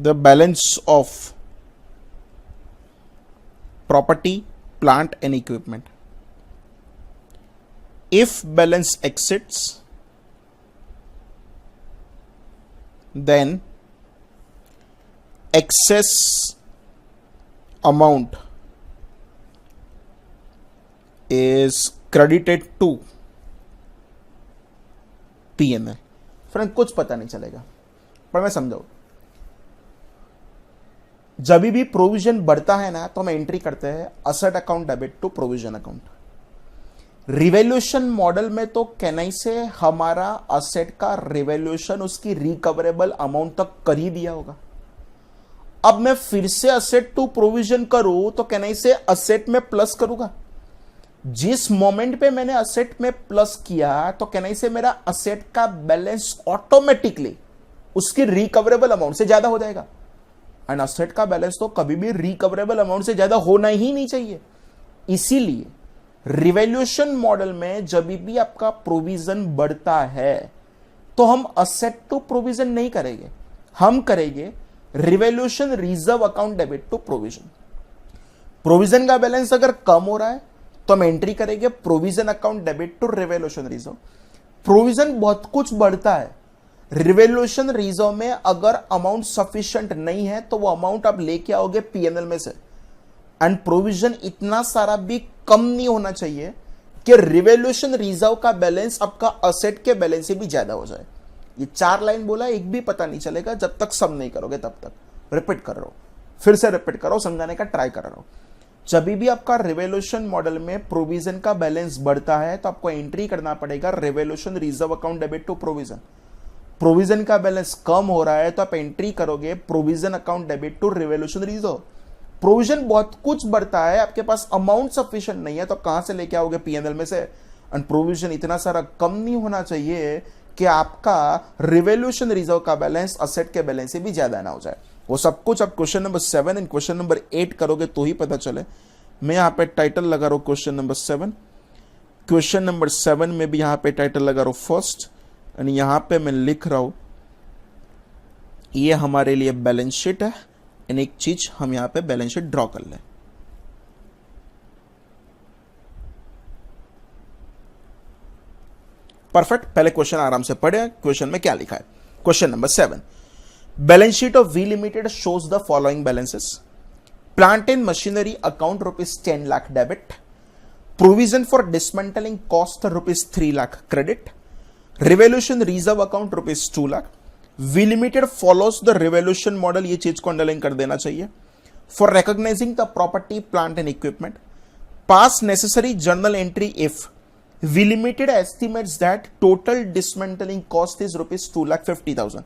[SPEAKER 1] the balance of property, plant and equipment. If balance exceeds, then excess amount is credited to P&L. Friend कुछ पता नहीं चलेगा, पर मैं समझाऊं। जब भी provision बढ़ता है ना, तो हम एंट्री करते हैं asset account debit to provision account. Revaluation model में तो कैनाई से हमारा असेट का रिवैल्यूएशन उसकी रिकवरेबल अमाउंट तक कर ही दिया होगा। अब मैं फिर से असेट टू प्रोविजन करूं तो कैनाई से असेट में प्लस करूंगा। जिस मोमेंट पे मैंने असेट में प्लस किया तो कैनाई से मेरा असेट का बैलेंस ऑटोमेटिकली उसकी रिकवरेबल अमाउंट से ज्यादा हो जाएगा। एंड असेट का बैलेंस तो कभी भी रिकवरेबल अमाउंट से ज्यादा होना ही नहीं चाहिए। इसीलिए रिवैल्यूएशन मॉडल में जब भी आपका प्रोविजन बढ़ता है तो हम असेट टू प्रोविजन नहीं करेंगे, हम करेंगे revaluation reserve account debit to provision. Provision का बैलेंस अगर कम हो रहा है तो हम एंट्री करेंगे provision account debit to revaluation reserve. Provision बहुत कुछ बढ़ता है, रिवैल्यूएशन रिजर्व में अगर अमाउंट सफिशिएंट नहीं है तो वो अमाउंट आप लेके आओगे पीएनएल में से। एंड प्रोविजन इतना सारा भी कम नहीं होना चाहिए कि रिवैल्यूएशन रिजर्व का बैलेंस आपका असेट के बैलेंस से भी ज्यादा हो जाए। ये 4 लाइन बोला, एक भी पता नहीं चलेगा जब तक सब नहीं करोगे तब तक। रिपीट कर रहा हूं, फिर से रिपीट करो, समझाने का ट्राई कर रहा हूं। जब भी आपका रिवैल्यूएशन मॉडल में प्रोविजन का बैलेंस बढ़ता है तो आपको एंट्री करना पड़ेगा revaluation reserve account debit to provision. Provision का बैलेंस कम हो रहा है तो आप एंट्री करोगे provision account debit to revaluation reserve. Provision बहुत कुछ बढ़ता है, आपके पास अमाउंट सफिशिएंट नहीं है तो कहां से लेके आओगे पीएनएल में से। एंड प्रोविजन इतना सारा कम नहीं होना चाहिए कि आपका रिवैल्यूएशन रिजर्व का बैलेंस असेट के बैलेंस से भी ज्यादा ना हो जाए। वो सब कुछ आप question number 7 and question number 8 करोगे तो ही पता चले। मैं यहां पे टाइटल लगा रहा हूं क्वेश्चन नंबर 7, क्वेश्चन नंबर 7 में भी यहां पे टाइटल लगा रहा हूं फर्स्ट, एंड यहां पे मैं लिख रहा हूं ये हमारे लिए बैलेंस शीट है। एंड एक चीज हम यहां पे बैलेंस शीट ड्रॉ कर लें। परफेक्ट, पहले क्वेश्चन आराम से पढ़े। क्वेश्चन में क्या लिखा है? Question number 7, balance sheet of V limited shows the following balances. Plant and machinery account ₹10 lakh debit, provision for dismantling cost ₹3 lakh credit, revaluation reserve account ₹2 lakh. V limited follows the revaluation model, ये चीज को underline कर देना चाहिए। For recognising the property plant and equipment, pass necessary journal entry if V limited estimates that total dismantling cost is ₹2,50,000।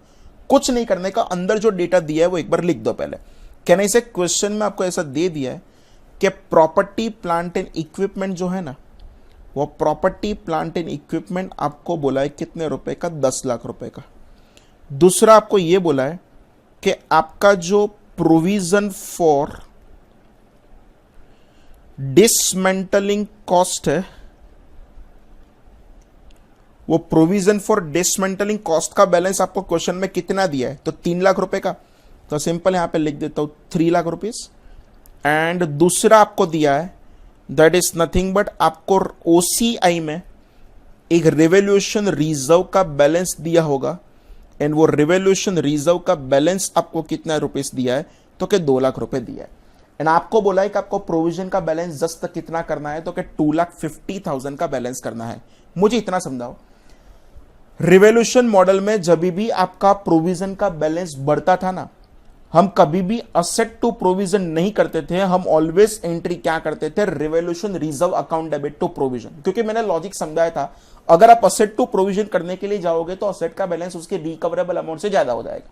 [SPEAKER 1] कुछ नहीं करने का, अंदर जो डेटा दिया है वो एक बार लिख दो पहले। कहना इसे क्वेश्चन में आपको ऐसा दे दिया है कि प्रॉपर्टी प्लांट एंड इक्विपमेंट जो है ना, वो प्रॉपर्टी प्लांट एंड इक्विपमेंट आपको बोला है कितने रुपए का, 10 लाख रुपए का। दूसरा आपको ये बोला है कि आपका जो प्रोविजन फॉर डिसमेंटलिंग कॉस्ट है, वो प्रोविजन फॉर डिसमेंटलिंग कॉस्ट का बैलेंस आपको क्वेश्चन में कितना दिया है, तो 3 लाख रुपए का। तो सिंपल यहां पे लिख देता हूं 3 लाख रुपीस। एंड दूसरा आपको दिया है दैट इज नथिंग बट आपको ओसीआई में एक रिवोल्यूशन रिजर्व का बैलेंस दिया होगा, एंड वो रिवोल्यूशन रिजर्व का बैलेंस आपको कितना रुपीस दिया है, तो कि 2 लाख रुपए दिया है। एंड आपको बोला है कि आपको प्रोविजन का बैलेंस जस्ट कितना करना है, तो कि 2,50,000 का बैलेंस करना है। मुझे इतना समझाओ, रिवोल्यूशन मॉडल में जब भी आपका प्रोविजन का बैलेंस बढ़ता था ना, हम कभी भी असेट टू प्रोविजन नहीं करते थे, हम ऑलवेज एंट्री क्या करते थे, revolution reserve account debit to provision. क्योंकि मैंने लॉजिक समझाया था, अगर आप असेट टू प्रोविजन करने के लिए जाओगे तो असेट का बैलेंस उसके रिकवरेबल अमाउंट से ज्यादा हो जाएगा।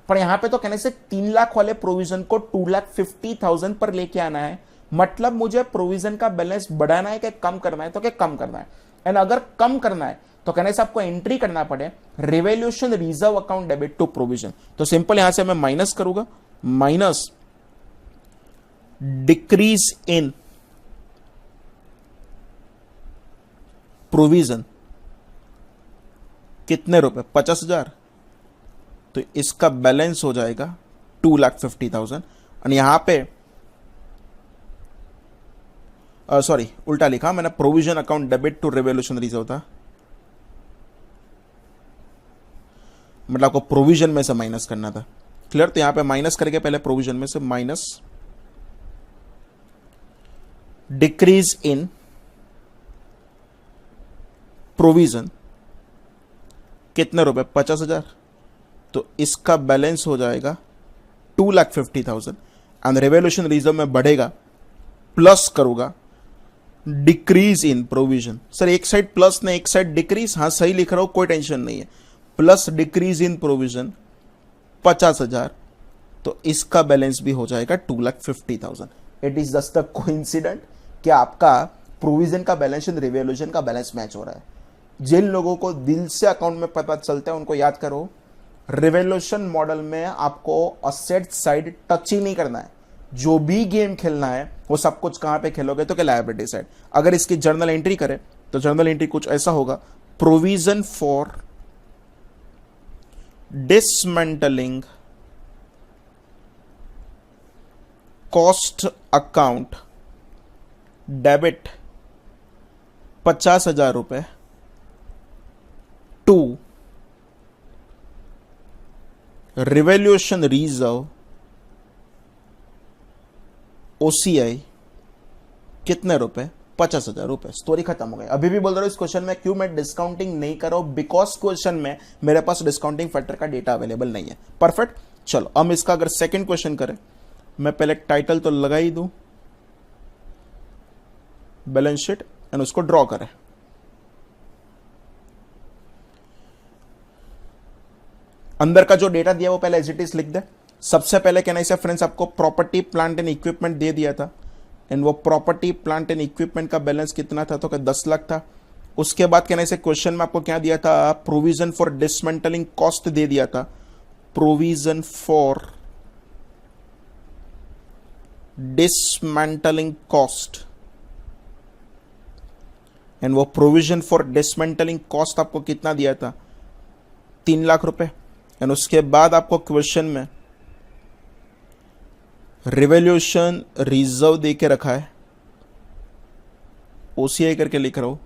[SPEAKER 1] पर यहां पे तो कहने से 3 लाख वाले प्रोविजन को 2,50,000 पर लेके आना है। मतलब मुझे प्रोविजन का बैलेंस बढ़ाना है कि कम करना है, तो क्या कम करना है। एंड अगर कम करना है तो कहने से आपको एंट्री करना पड़े revolution reserve account debit to provision. तो सिंपल यहां से मैं माइनस करूंगा, माइनस डिक्रीज इन प्रोविजन कितने रुपए, 50,000। तो इसका बैलेंस हो जाएगा 2,50,000। और यहां पे सॉरी उल्टा लिखा मैंने, provision account debit to revolution reserve था, मतलब आपको प्रोविजन में से माइनस करना था। क्लियर। तो यहां पे माइनस करके पहले प्रोविजन में से माइनस डिक्रीज इन प्रोविजन कितने रुपए, 50,000। तो इसका बैलेंस हो जाएगा 2,50,000। एंड रिवोल्यूशन रिजर्व में बढ़ेगा, प्लस करूंगा डिक्रीज इन प्रोविजन। सर एक साइड प्लस ने एक साइड डिक्रीज, हाँ सही लिख रहा हूं, कोई टेंशन नहीं है। प्लस डिक्रीज इन प्रोविजन 50,000, तो इसका बैलेंस भी हो जाएगा 2,50,000। It is just a coincident कि आपका प्रोविजन का बैलेंस एंड रिवोल्यूशन का बैलेंस मैच हो रहा है। जिन लोगों को दिल से अकाउंट में पता चलता है उनको याद करो, रिवोल्यूशन मॉडल में आपको असेट साइड टच ही नहीं करना है। जो भी गेम खेलना है वो सब कुछ कहां पे खेलोगे, तो क्या लायबिलिटी साइड। अगर इसकी जर्नल एंट्री करें तो जर्नल एंट्री कुछ ऐसा होगा, provision for dismantling cost account debit 50,000 रुपए टू रिवोल्यूशन रिजर्व ओसीआई कितने रुपए, 50,000 रुपए। स्टोरी खत्म हो गई। अभी भी बोल रहा हूं इस क्वेश्चन में क्यों मैं डिस्काउंटिंग नहीं कर रहा हूं, बिकॉज क्वेश्चन में मेरे पास डिस्काउंटिंग फैक्टर का डेटा अवेलेबल नहीं है। परफेक्ट। चलो हम इसका अगर सेकंड क्वेश्चन करें, मैं पहले टाइटल तो लगा ही दूं, बैलेंस शीट, एंड उसको ड्रॉ करें। अंदर का जो डेटा दिया वो पहले एज इट इज लिख दे। सबसे पहले कहना इसे फ्रेंड्स आपको प्रॉपर्टी प्लांट एंड इक्विपमेंट दे दिया था, एंड वो प्रॉपर्टी प्लांट एंड इक्विपमेंट का बैलेंस कितना था, तो 10 लाख था। उसके बाद कहना इसे क्वेश्चन में आपको क्या दिया था, प्रोविजन फॉर डिसमेंटलिंग कॉस्ट दे दिया था, provision for dismantling cost, and वो प्रोविजन फॉर डिसमेंटलिंग कॉस्ट आपको कितना दिया था, 3 लाख रुपए। एंड उसके बाद आपको क्वेश्चन में रिवोल्यूशन रिजर्व दे के रखा है, ओसीआई करके लिख रहा हूं,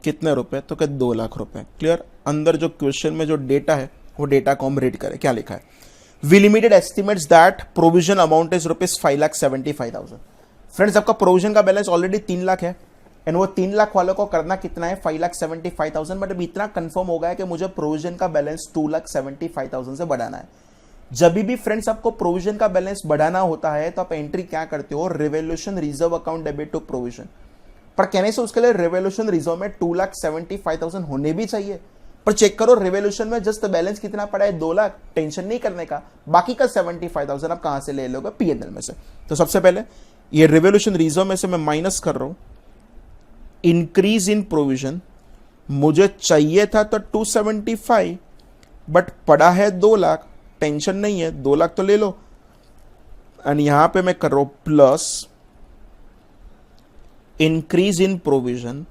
[SPEAKER 1] कितने रुपए, तो क्या 2 लाख रुपए। क्लियर। अंदर जो क्वेश्चन में जो डेटा है वो डेटा को हम रीड करें, क्या लिखा है, V limited estimates that provision amount is ₹5,75,000। Friends आपका प्रोविजन का बैलेंस ऑलरेडी 3 लाख है, एंड वो 3 लाख वालों को करना कितना है, 5,75,000। मतलब इतना कंफर्म हो गया है कि मुझे प्रोविजन का बैलेंस 2,75,000 से बढ़ाना है। जब भी फ्रेंड्स आपको प्रोविजन का बैलेंस बढ़ाना होता है तो आप एंट्री क्या करते हो, revolution reserve account debit to provision. पर कहने से उसके लिए रिवोल्यूशन रिजर्व में 2,75,000 होने भी चाहिए, पर चेक करो रिवोल्यूशन में जस्ट बैलेंस कितना पड़ा है, 2 लाख। टेंशन नहीं करने का, बाकी का 75,000 आप कहां से ले लोगे, पीएनएल में से। तो सबसे पहले ये रिवोल्यूशन रिजर्व में से मैं माइनस कर रहा हूं, इंक्रीज इन प्रोविजन मुझे चाहिए था तो 275, बट पड़ा है 2 लाख, टेंशन नहीं है, 2 लाख तो ले लो। एंड यहां पे मैं कर रहा हूं plus increase in provision,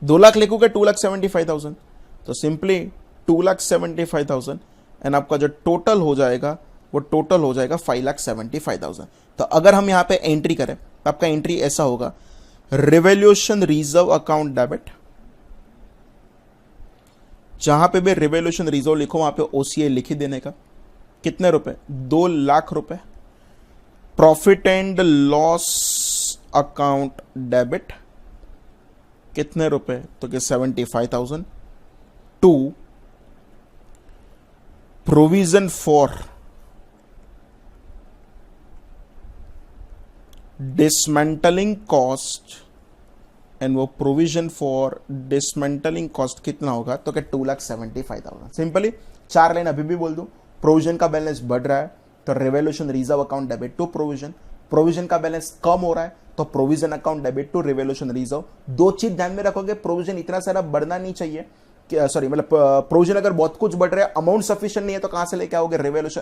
[SPEAKER 1] 2 lakh लिखोगे 2,75,000, तो सिंपली 2,75,000 एंड आपका जो टोटल हो जाएगा वो टोटल हो जाएगा 5,75,000। तो अगर हम यहां पे एंट्री करें तो आपका एंट्री ऐसा होगा, रिवोल्यूशन रिजर्व अकाउंट डेबिट, जहां पे भी रिवोल्यूशन रिजर्व लिखो वहां पे ओसीआई लिखी देने का, कितने रुपए, 2 लाख रुपए। Profit and loss account debit कितने रुपए, तो कि 75,000 to provision for dismantling cost, and वो प्रोविजन फॉर डिसमेंटलिंग कॉस्ट कितना होगा, तो कि 2,75,000। सिंपली 4 लाइन अभी भी बोल दूं, प्रोविजन का बैलेंस बढ़ रहा है तो revolution reserve account debit to provision, provision का बैलेंस कम हो रहा है तो provision account debit to revolution reserve. 2 चीज ध्यान में रखोगे, प्रोविजन इतना सारा बढ़ना नहीं चाहिए, सॉरी मतलब प्रोविजन अगर बहुत कुछ बढ़ रहा है, अमाउंट सफिशिएंट नहीं है तो कहां से लेके आओगे, रिवोल्यूशन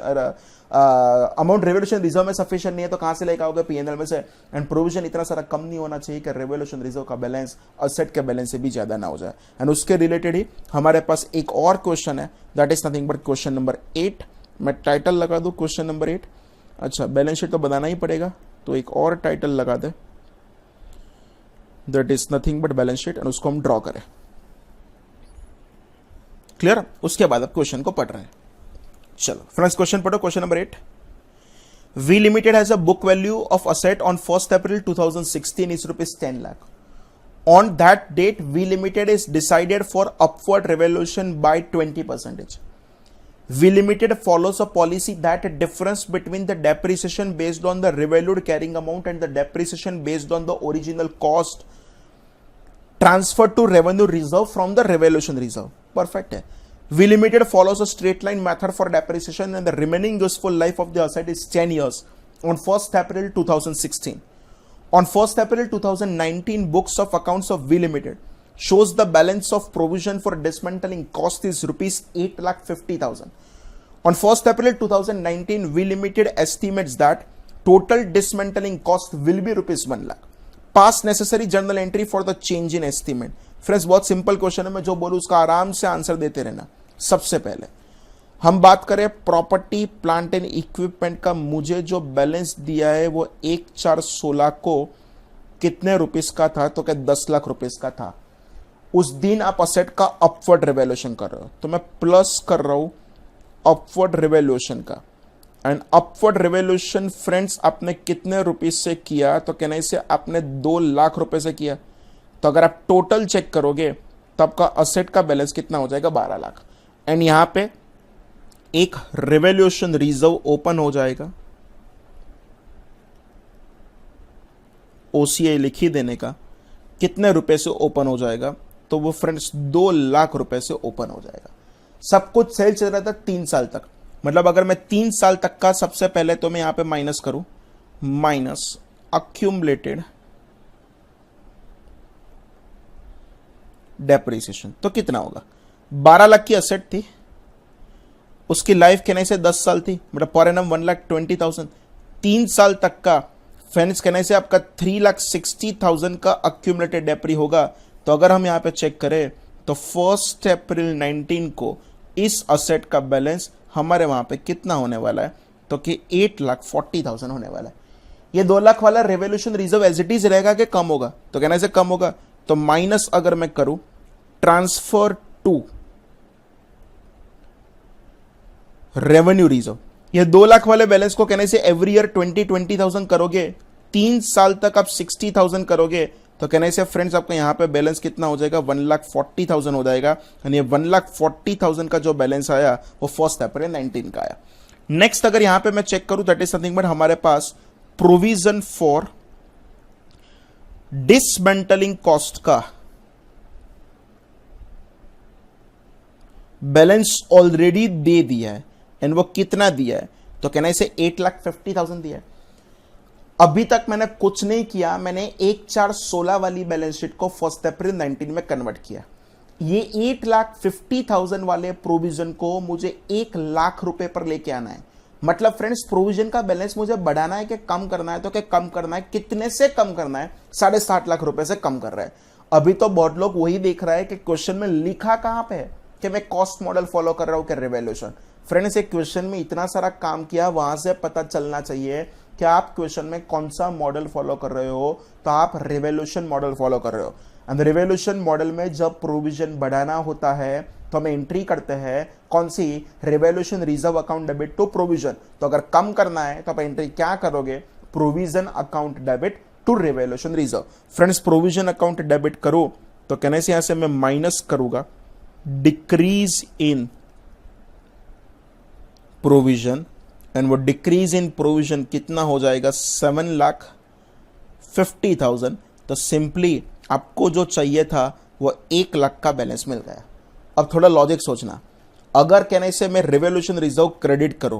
[SPEAKER 1] अमाउंट रिवोल्यूशन रिजर्व में सफिशिएंट नहीं है तो कहां से लेके आओगे, पीएनएल में से। एंड प्रोविजन इतना सारा कम नहीं होना चाहिए कि रिवोल्यूशन रिजर्व का बैलेंस असेट के बैलेंस से भी ज्यादा ना हो जाए। एंड उसके रिलेटेड ही हमारे पास एक और क्वेश्चन है, that is nothing but question number 8। मैं टाइटल लगा दूं क्वेश्चन नंबर 8। अच्छा, बैलेंस शीट तो बनाना ही पड़ेगा तो एक और टाइटल लगा दे, that is nothing but balance sheet, and उसको हम ड्रॉ करें। क्लियर? उसके बाद आप क्वेश्चन को पढ़ रहे हैं। चलो फ्रेंड्स, क्वेश्चन पढ़ो, question number 8। V limited has a book value of asset on 1st April 2016 is ₹10 lakh. On that date, V Limited is decided for upward revaluation by 20%. V Limited follows a policy that difference between the depreciation based on the revalued carrying amount and the depreciation based on the original cost transferred to revenue reserve from the revaluation reserve. Perfect है. V Limited follows a straight line method for depreciation and the remaining useful life of the asset is 10 years on 1st April 2016. On 1st April 2019, books of accounts of V Limited shows the balance of provision for dismantling cost is ₹8,50,000. On 1st April 2019, V Limited estimates that total dismantling cost will be ₹1 lakh. Pass necessary journal entry for the change in estimate. Friends, बहुत simple question है, मैं जो बोलूं उसका आराम से answer देते रहना। सबसे पहले हम बात करें प्रॉपर्टी प्लांट एंड इक्विपमेंट का, मुझे जो बैलेंस दिया है वो 1/4/16 को कितने रुपीस का था, तो क्या 10 लाख रुपीस का था। उस दिन आप असेट का अपवर्ड रिवैल्यूएशन कर रहे हो, तो मैं प्लस कर रहा हूं अपवर्ड रिवैल्यूएशन का। एंड अपवर्ड रिवैल्यूएशन फ्रेंड्स आपने कितने रुपीस से किया, तो कहने से आपने 2 लाख रुपए से किया। तो अगर आप टोटल चेक करोगे तो आपका असेट का बैलेंस कितना हो जाएगा, 12 लाख। एंड यहां पे एक रिवैल्यूएशन रिजर्व ओपन हो जाएगा, ओसीआई लिखी देने का, कितने रुपए से ओपन हो जाएगा, तो वो फ्रेंड्स 2 लाख रुपए से ओपन हो जाएगा। सब कुछ सेल चल रहा था 3 साल तक, मतलब अगर मैं 3 साल तक का सबसे पहले तो मैं यहां पे माइनस करूं, माइनस अक्यूमुलेटेड डेप्रिसिएशन, तो कितना होगा, 12 लाख की असेट थी, उसकी लाइफ कहने से 10 साल थी, मतलब पर एनम 1,20,000। 3 साल तक का फ्रेंड्स कहने से आपका 3,60,000 का अक्यूमुलेटेड डेप्री होगा। तो अगर हम यहां पे चेक करें तो 1 अप्रैल 19 को इस असेट का बैलेंस हमारे वहां पे कितना होने वाला है, तो कि 8,40,000 होने वाला है। ये 2 लाख वाला revolution reserve as it is रहेगा कि कम होगा, तो कहने से कम होगा। तो माइनस अगर मैं करूं ट्रांसफर टू रेवेन्यू रिजर्व, ये 2 लाख वाले बैलेंस को कहने से एवरी ईयर 20,000 करोगे, 3 साल तक आप 60,000 करोगे, तो कहने से फ्रेंड्स आपको यहाँ पे बैलेंस कितना हो जाएगा, 1,40,000 हो जाएगा। यानी ये 1,40,000 का जो बैलेंस आया वो 1 अप्रैल 19 का आया। नेक्स्ट अगर यहाँ पे मैं चेक करूं दैट इज समथिंग बट हमारे पास प्रोविजन फॉर डिसमेंटलिंग कॉस्ट का बैलेंस ऑलरेडी दे दिया है एंड वो कितना दिया है, तो कहना इसे 8,50,000 दिया है। अभी तक मैंने कुछ नहीं किया, मैंने 1/4/16 वाली बैलेंस शीट को 1 अप्रैल 19 में कन्वर्ट किया। ये 8,50,000 वाले प्रोविजन को मुझे 1,00,000 रुपए पर लेके आना है। मतलब फ्रेंड्स प्रोविजन का बैलेंस मुझे बढ़ाना है कि कम करना है, तो क्या कम करना है, कितने से कम करना है, 7.5 लाख रुपए से कम कर रहा है। अभी तो बहुत लोग वही देख रहा है कि क्वेश्चन में लिखा कहां पे है कि मैं कॉस्ट मॉडल फॉलो कर रहा हूं कि रिवैल्यूएशन। फ्रेंड्स एक क्वेश्चन में इतना सारा काम किया, वहां से पता चलना चाहिए कि आप क्वेश्चन में कौन सा मॉडल फॉलो कर रहे हो, तो आप रिवैल्यूएशन मॉडल फॉलो कर रहे हो। एंड रिवैल्यूएशन मॉडल में जब प्रोविजन बढ़ाना होता है तो हम एंट्री करते हैं कौन सी, revaluation reserve account debit to provision. तो अगर कम करना है तो आप एंट्री क्या करोगे, provision account debit to revaluation reserve. Friends provision account debit करो तो कहने से यहां से मैं माइनस करूंगा डिक्रीज इन प्रोविजन एंड वो डिक्रीज इन प्रोविजन कितना हो जाएगा, 7,50,000। तो सिंपली आपको जो चाहिए था वो 1,00,000 का बैलेंस मिल गया। अब थोड़ा लॉजिक सोचना, अगर कहने से मैं रिवैल्यूएशन रिजर्व क्रेडिट करूं,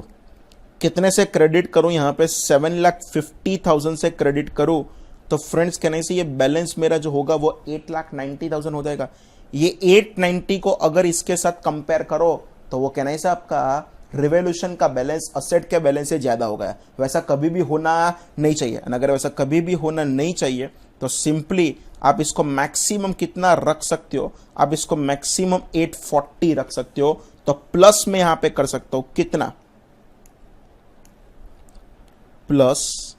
[SPEAKER 1] कितने से क्रेडिट करूं, यहां पे 7,50,000 से क्रेडिट करूं, तो फ्रेंड्स कहने से ये बैलेंस मेरा जो होगा वो 8,90,000 हो जाएगा। ये 890 को अगर इसके साथ कंपेयर करो तो वो कहने से आपका रिवैल्यूएशन का बैलेंस असेट के बैलेंस से ज्यादा हो गया। वैसा कभी भी होना नहीं चाहिए। अगर वैसा कभी भी होना नहीं चाहिए तो सिंपली आप इसको मैक्सिमम कितना रख सकते हो, आप इसको मैक्सिमम 840 रख सकते हो। तो प्लस में यहां पे कर सकता हूं कितना, प्लस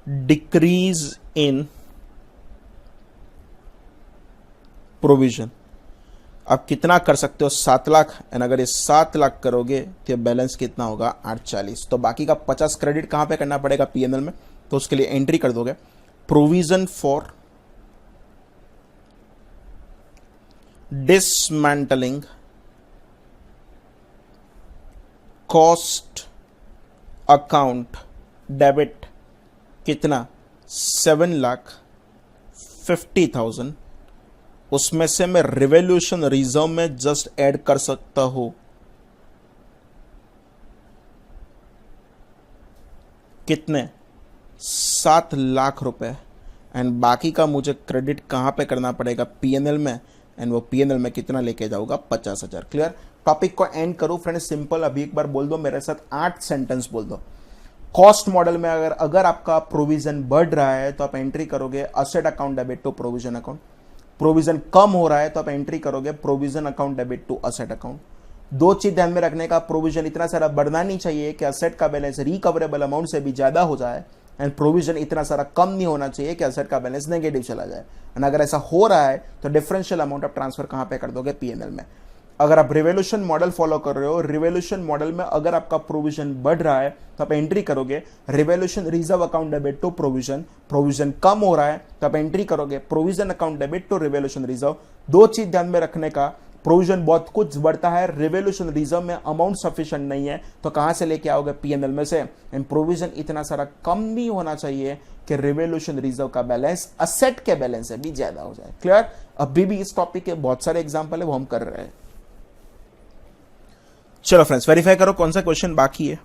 [SPEAKER 1] डिक्रीज इन प्रोविजन। आप कितना कर सकते हो, 7 लाख। एंड अगर ये 7 लाख करोगे तो बैलेंस कितना होगा, 840। तो बाकी का 50 क्रेडिट कहां पे करना पड़ेगा, पीएनएल में। तो उसके लिए एंट्री कर दोगे provision for dismantling cost account debit कितना, 7,50,000। उसमें से मैं रिवैल्यूएशन रिजर्व में जस्ट ऐड कर सकता हूं कितने, 7 लाख रुपए। एंड बाकी का मुझे क्रेडिट कहां पे करना पड़ेगा, पीएनएल में। एंड वो पीएनएल में कितना लेके जाऊंगा, 50,000। क्लियर। टॉपिक को एंड करूं फ्रेंड्स, सिंपल। अभी एक बार बोल दो मेरे साथ, 8 सेंटेंस बोल दो। कॉस्ट मॉडल में अगर आपका प्रोविजन बढ़ रहा है तो आप एंट्री करोगे asset account debit to provision account. Provision कम हो रहा है तो आप एंट्री करोगे provision account debit to asset account. दो चीज ध्यान में रखने का, प्रोविजन इतना सारा बढ़ना नहीं चाहिए कि असेट का बैलेंस रिकवरेबल अमाउंट से भी ज्यादा हो जाए, एंड प्रोविजन इतना सारा कम नहीं होना चाहिए कि असेट का बैलेंस नेगेटिव चला जाए। एंड अगर ऐसा हो रहा है तो डिफरेंशियल अमाउंट ऑफ ट्रांसफर कहां पे कर दोगे, पीएनएल में। अगर आप रिवैल्यूएशन मॉडल फॉलो कर रहे हो, रिवैल्यूएशन मॉडल में अगर आपका प्रोविजन बढ़ रहा है तो आप एंट्री करोगे revaluation reserve account debit to provision. Provision कम हो रहा है तो आप एंट्री करोगे provision account debit to revaluation reserve. दो चीज ध्यान में रखने का, प्रोविजन बहुत कुछ बढ़ता है, रिवैल्यूएशन रिजर्व में अमाउंट सफिशिएंट नहीं है, तो कहां से लेके आओगे, पीएनएल में से। एंड प्रोविजन इतना सारा कम नहीं होना चाहिए कि रिवैल्यूएशन रिजर्व का बैलेंस असेट के बैलेंस से भी ज्यादा हो जाए। क्लियर। अभी भी इस टॉपिक के बहुत सारे एग्जांपल है वो हम कर रहे हैं। चलो फ्रेंड्स वेरीफाई करो कौन सा क्वेश्चन बाकी है।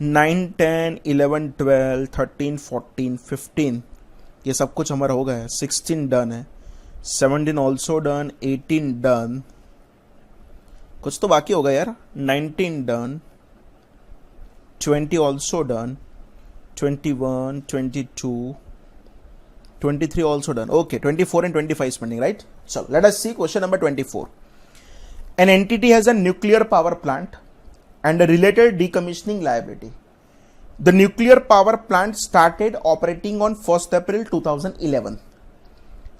[SPEAKER 1] 9, 10, 11, 12, 13, 14, 15 ये सब कुछ हमारा हो गया है। 16 डन है, 17 ऑल्सो डन, 18 डन, कुछ तो बाकी होगा यार। 19 done, 20 also done, 21, 22, 23 also done. Okay, 24 and 25 is pending, right? So let us see question number 24. An entity has a nuclear power plant and a related decommissioning liability. The nuclear power plant started operating on 1st April 2011.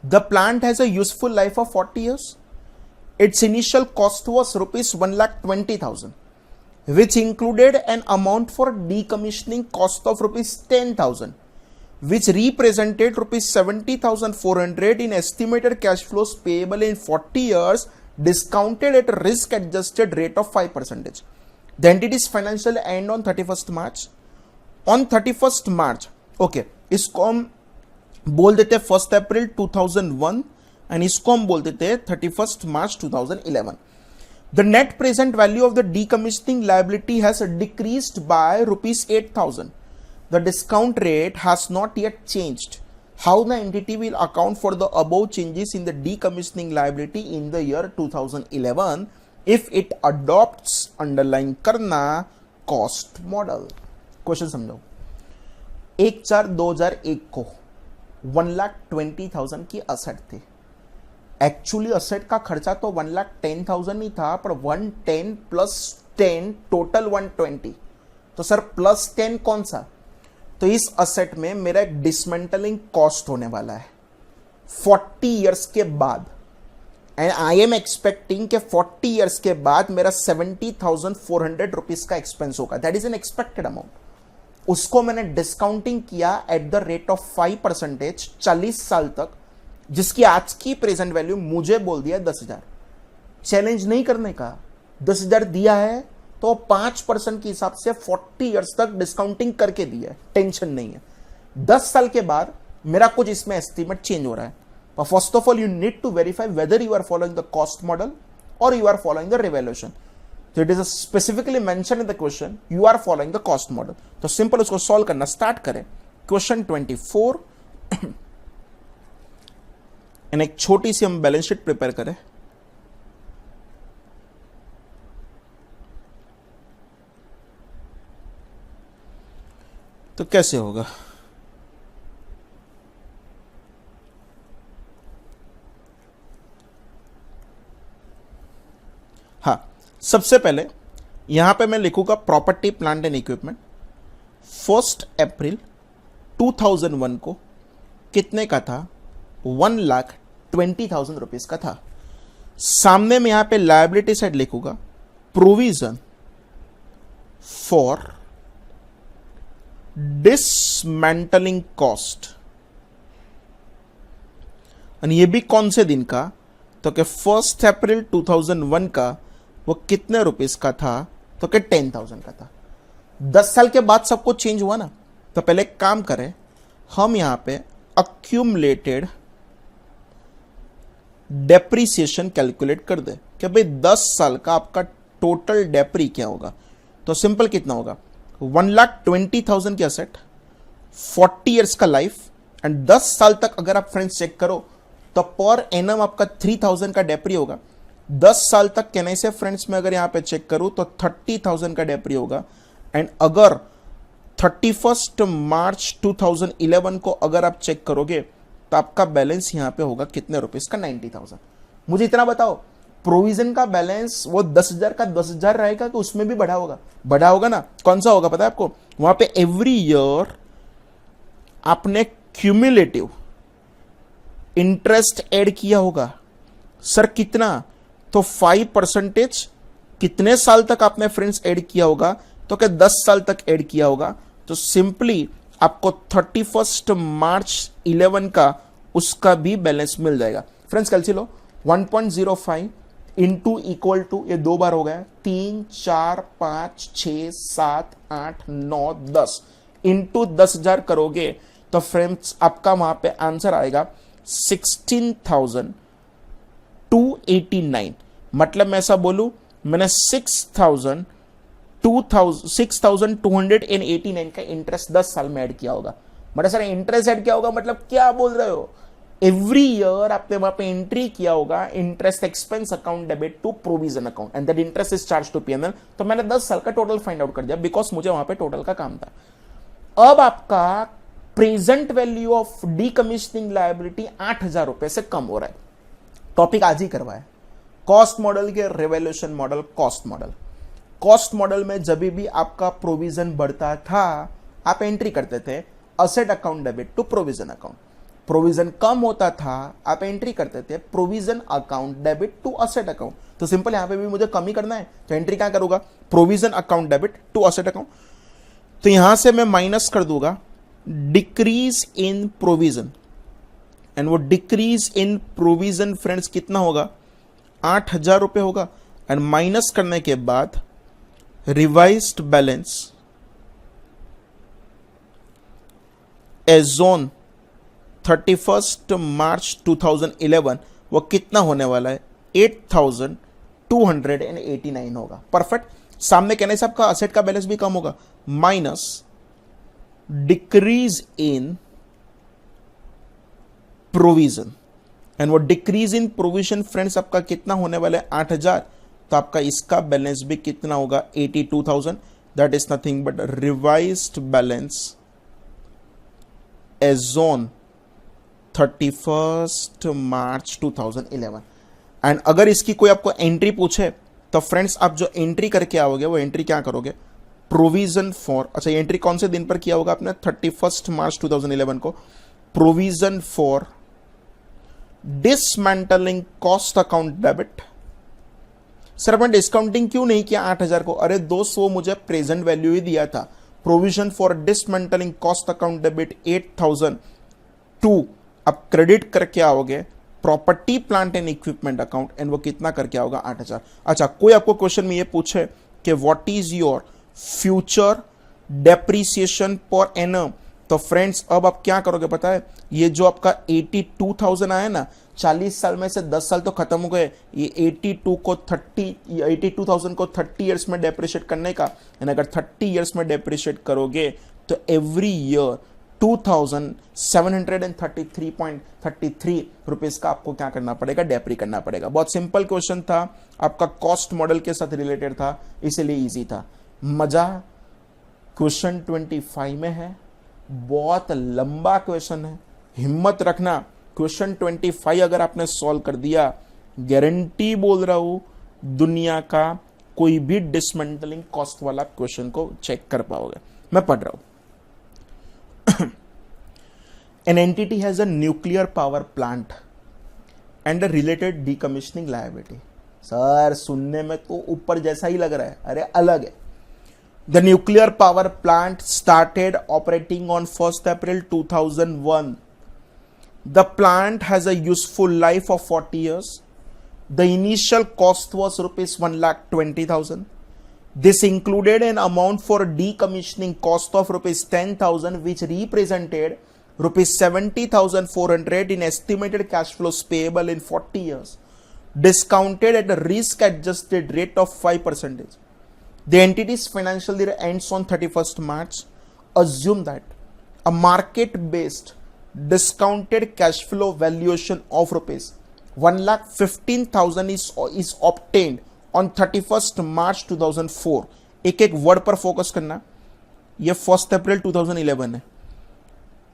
[SPEAKER 1] The plant has a useful life of 40 years. Its initial cost was rupees 1,20,000, which included an amount for decommissioning cost of rupees 10,000. which represented rupees 70,400 in estimated cash flows payable in 40 years, discounted at a risk adjusted rate of 5%. The entity's financial end on 31st March. On 31st March, okay, इसको हम बोल देते 1 अप्रैल 2001 and इसको हम बोल देते 31st March 2011. The net present value of the decommissioning liability has decreased by rupees 8,000. The discount rate has not yet changed. How the entity will account for the above changes in the decommissioning liability in the year 2011 if it adopts underlying करना cost model. Question समझो. 1/4/2001 को 1,20,000 की asset थी. Actually asset का खर्चा तो 1,10,000 ही था, पर 110 प्लस 10 टोटल 120. तो सर प्लस 10 कौन सा? तो इस असेट में मेरा एक डिसमेंटलिंग कॉस्ट होने वाला है 40 इयर्स के बाद, एंड आई एम एक्सपेक्टिंग कि 40 इयर्स के बाद मेरा 70,400 रुपीज का एक्सपेंस होगा. That is N expected amount. उसको मैंने डिस्काउंटिंग किया एट द रेट ऑफ 5% 40 साल तक, जिसकी आज की प्रेजेंट वैल्यू मुझे बोल दिया 10,000. चैलेंज नहीं करने का, 10,000 दिया है तो 5% के हिसाब से 40 इयर्स तक डिस्काउंटिंग करके दिया है, टेंशन नहीं है. 10 साल के बाद मेरा कुछ इसमें एस्टिमेट चेंज हो रहा है. First of all you need to verify whether you are following the cost model और you are following the revaluation. तो it is specifically mention in the question you are following the cost model. तो simple उसको सॉल्व करना start करें. Question 24 एक छोटी सी हम बैलेंस शीट प्रिपेयर करें. तो कैसे होगा? हाँ, सबसे पहले यहां पे मैं लिखूंगा प्रॉपर्टी प्लांट एंड इक्विपमेंट. 1 अप्रैल 2001 को कितने का था? 1,20,000 रुपीज का था. सामने में यहां पे लायबिलिटी साइड लिखूंगा प्रोविजन फॉर डिसमेंटलिंग कॉस्ट. और ये भी कौन से दिन का? तो कि 1 अप्रैल 2001 का वो कितने रुपीस का था? तो कि 10,000 का था. 10 साल के बाद सब कुछ चेंज हुआ ना. तो पहले एक काम करें, हम यहां पे अक्यूमुलेटेड डेप्रीसिएशन कैलकुलेट कर दे कि भाई 10 साल का आपका टोटल डेप्री क्या होगा. तो सिंपल कितना होगा? 1,20,000 की असेट, 40 इयर्स का लाइफ, एंड 10 साल तक अगर आप फ्रेंड्स चेक करो तो पर एनम आपका 3,000 का डेप्री होगा. 10 साल तक कहने से फ्रेंड्स में अगर यहां पे चेक करूं तो 30,000 का डेप्री होगा. एंड अगर 31 मार्च 2011 को अगर आप चेक करोगे तो आपका बैलेंस यहां पे होगा कितने रुपीस का? 90,000. मुझे इतना बताओ, प्रोविजन का बैलेंस वो 10,000 का 10,000 रहेगा कि उसमें भी बढ़ा होगा? बढ़ा होगा ना. कौन सा होगा पता है आपको? वहां पे एवरी ईयर आपने क्यूमुलेटिव इंटरेस्ट ऐड किया होगा. सर कितना? तो 5% कितने साल तक आपने फ्रेंड्स ऐड किया होगा? तो क्या 10 साल तक ऐड किया होगा. तो सिंपली आपको 31 मार्च 11 का उसका भी बैलेंस मिल जाएगा. फ्रेंड्स कैलसी लो, 1.05 इंटू इक्वल टू, ये 2 बार हो गया, 3 4 5 6 7 8 9 10 इंटू 10,000 करोगे तो फ्रेंड्स आपका वहां पे आंसर आएगा 16,289. मतलब मैं ऐसा बोलूं, मैंने 6,289 का इंटरेस्ट 10 साल में ऐड किया होगा. मतलब सर इंटरेस्ट ऐड किया होगा मतलब क्या बोल रहे हो? एवरी ईयर आपने वहां पे एंट्री किया होगा interest expense account debit to provision account and that interest is charge to PNL. तो मैंने 10 साल का टोटल फाइंड आउट कर दिया बिकॉज मुझे वहां पे टोटल का काम था. अब आपका present value of decommissioning liability 8,000 रुपए से कम हो रहा है. टॉपिक आज ही करवाया, कॉस्ट मॉडल के रिवैल्यूएशन मॉडल. कॉस्ट मॉडल में जब भी आपका प्रोविजन बढ़ता था आप एंट्री करते थे asset account debit to provision account. Provision कम होता था आप एंट्री करते थे provision account debit to asset account. तो सिंपल यहां पे भी मुझे कम ही करना है तो एंट्री क्या करूंगा? Provision account debit to asset account. तो यहां से मैं माइनस कर दूंगा डिक्रीज इन प्रोविजन, एंड वो डिक्रीज इन प्रोविजन फ्रेंड्स कितना होगा, 8,000 रुपये होगा, एंड माइनस करने के बाद revised balance as on 31 March 2011 वो कितना होने वाला है, 8,289 होगा। परफेक्ट। सामने कहने से आपका असेट का बैलेंस भी कम होगा, minus decrease in provision, and वो डिक्रीज इन प्रोविजन फ्रेंड्स आपका कितना होने वाला है, 8,000, तो आपका इसका बैलेंस भी कितना होगा, 82,000। That is nothing but revised balance as on 31 March 2011। एंड अगर इसकी कोई आपको एंट्री पूछे तो फ्रेंड्स आप जो एंट्री करके आओगे वो एंट्री क्या करोगे, प्रोविजन फॉर, अच्छा ये एंट्री कौन से दिन पर किया होगा आपने, 31 मार्च 2011 को, provision for dismantling cost account debit. Sir आपने डिस्काउंटिंग क्यों नहीं किया 8,000 को, अरे दोस्त वो मुझे प्रेजेंट वैल्यू ही दिया था। Provision for dismantling cost account debit 8,002 अब क्रेडिट करके आओगे property plant and equipment account, and वो कितना करके आओगा, 8,000। अच्छा कोई आपको क्वेश्चन में ये पूछे कि what is your future depreciation per annum, तो फ्रेंड्स अब आप क्या करोगे पता है, ये जो आपका 82,000 आया ना, 40 साल में से 10 साल तो खत्म हो गए, ये 82,000 को 30 ईयर्स में डेप्रिशिएट करने का, एंड अगर 30 ईयर्स में डेप्रिशिएट करोगे तो एवरी ईयर 2,733.33 रुपीज का आपको क्या करना पड़ेगा, डेप्री करना पड़ेगा। बहुत सिंपल क्वेश्चन था, आपका कॉस्ट मॉडल के साथ रिलेटेड था, इसीलिए इजी था। मजा क्वेश्चन 25 में है, बहुत लंबा क्वेश्चन है, हिम्मत रखना। क्वेश्चन 25 अगर आपने सॉल्व कर दिया, गारंटी बोल रहा हूं, दुनिया का कोई भी डिसमेंटलिंग कॉस्ट वाला क्वेश्चन को चेक कर पाओगे। मैं पढ़ रहा हूं। An entity has a nuclear power plant and a related decommissioning liability. Sir सुनने में तो ऊपर जैसा ही लग रहा है, अरे अलग है। The nuclear power plant started operating on 1st April 2001. The plant has a useful life of 40 years. The initial cost was rupees 1,20,000. This included an amount for decommissioning cost of rupees 10,000, which represented rupees 70,400 in estimated cash flows payable in 40 years, discounted at a risk adjusted rate of 5%. The entity's financial year ends on 31st March. Assume that a market based discounted cash flow valuation of rupees 1,15,000 is obtained on 31st March 2004. एक एक word पर focus करना, ये 1st अप्रैल 2011 है,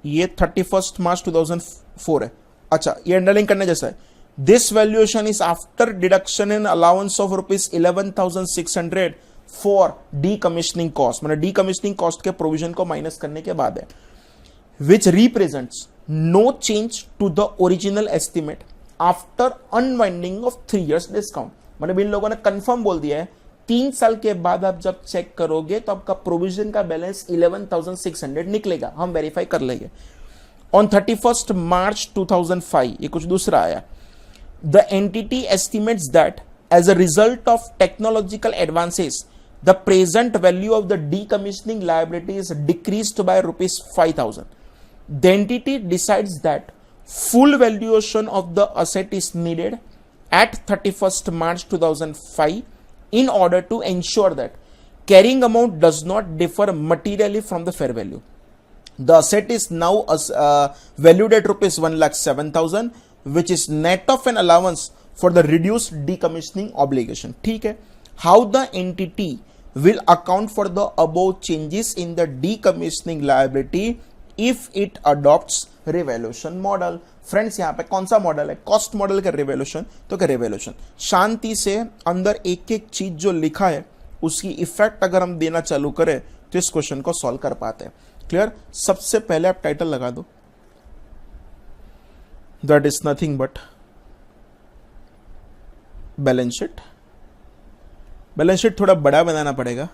[SPEAKER 1] ये 31st मार्च 2004 है। अच्छा ये अंडरलाइन करने जैसा है। This valuation is after deduction in allowance of rupees 11,600 for decommissioning cost, मतलब डीकमिशनिंग कॉस्ट के प्रोविजन को माइनस करने के बाद है, which represents no change to the original estimate after unwinding of 3 years discount. मतलब इन लोगों ने कंफर्म बोल दिया है 3 साल के बाद आप जब चेक करोगे तो आपका प्रोविजन का बैलेंस 11,600 निकलेगा, हम वेरीफाई कर लेंगे। ऑन 31st मार्च 2005 ये कुछ दूसरा आया। The entity estimates that as a result of technological advances the present value of the decommissioning liability is decreased by rupees 5,000. The entity decides that full valuation of the asset is needed at 31st March 2005 in order to ensure that carrying amount does not differ materially from the fair value. The asset is now valued at rupees 1,07,000, which is net of an allowance for the reduced decommissioning obligation. ठीक है, how the entity will account for the above changes in the decommissioning liability if it adopts revaluation model. Friends यहाँ पे कौन सा model है, cost model का revaluation, तो क्या रिवैल्यूएशन शांति से अंदर एक एक चीज जो लिखा है उसकी इफेक्ट अगर हम देना चालू करें तो इस क्वेश्चन को सॉल्व कर पाते हैं। क्लियर। सबसे पहले आप टाइटल लगा दो, that is nothing but balance sheet. Balance sheet थोड़ा बड़ा बनाना पड़ेगा,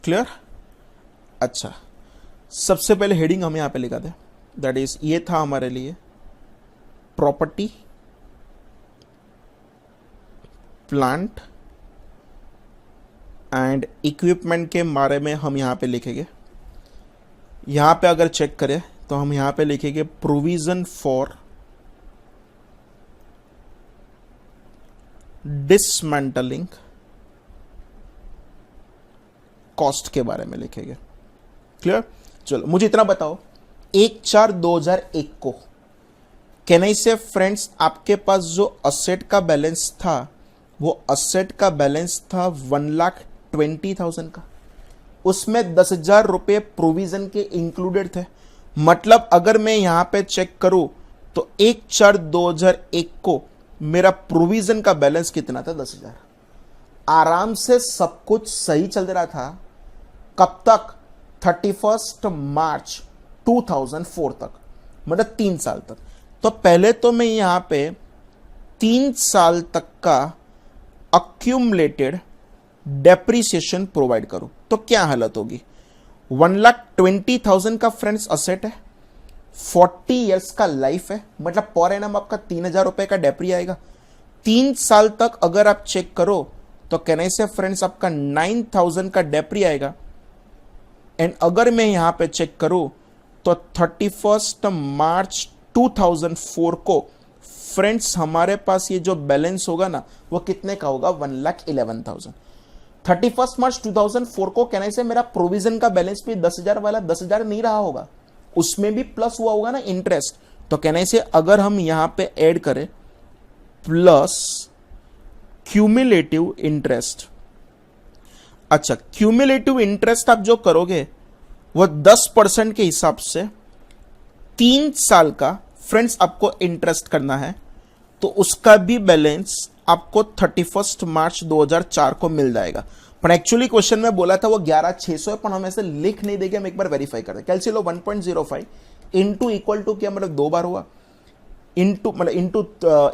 [SPEAKER 1] क्लियर? अच्छा, सबसे पहले हेडिंग हम यहां पे लिखा दे, दैट इज ये था हमारे लिए प्रॉपर्टी, प्लांट एंड इक्विपमेंट के बारे में हम यहां पे लिखेंगे। यहां पे अगर चेक करें तो हम यहां पे लिखेंगे प्रोविजन फॉर डिसमेंटलिंग कॉस्ट के बारे में लिखेंगे। क्लियर? चलो मुझे इतना बताओ, 1/4/2001 को कैन आई से फ्रेंड्स आपके पास जो असेट का बैलेंस था वो असेट का बैलेंस था 1,20,000 का, उसमें 10,000 रुपये प्रोविजन के इंक्लूडेड थे। मतलब अगर मैं यहां पे चेक करूं तो 1/4/2001 को मेरा प्रोविजन का बैलेंस कितना था? 10,000। आराम से सब कुछ सही चल रहा था। कब तक? 31 मार्च 2004 तक, मतलब 3 साल तक। तो पहले तो मैं यहां पे 3 साल तक का अक्यूमुलेटेड डेप्रीसिएशन प्रोवाइड करूं तो क्या हालत होगी? 1,20,000 का फ्रेंड्स असेट है, 40 इयर्स का लाइफ है, मतलब पर एनम आपका 3,000 रुपए का डेप्री आएगा। 3 साल तक अगर आप चेक करो तो कैन आई से फ्रेंड्स आपका 9,000 का डेप्री आएगा। एंड अगर मैं यहां पे चेक करूं तो 31 मार्च 2004 को फ्रेंड्स हमारे पास ये जो बैलेंस होगा ना वो कितने का होगा? 1,11,000। 31 मार्च 2004 को कहने से मेरा प्रोविजन का बैलेंस भी 10,000 वाला 10,000 नहीं रहा होगा, उसमें भी प्लस हुआ होगा ना इंटरेस्ट। तो कहने से अगर हम यहां पे ऐड करें प्लस क्यूमुलेटिव इंटरेस्ट, अच्छा क्यूमुलेटिव इंटरेस्ट आप जो करोगे वो 10% के हिसाब से 3 साल का फ्रेंड्स आपको इंटरेस्ट करना है, तो उसका भी बैलेंस आपको 31 मार्च 2004 को मिल जाएगा। पर एक्चुअली क्वेश्चन में बोला था वो 11,600 है, पर हम ऐसे लिख नहीं देंगे, हम एक बार वेरीफाई करते हैं। कैलकुलेट 1.05 इंटू इक्वल टू किया मतलब 2 बार हुआ, इंटू मतलब इंटू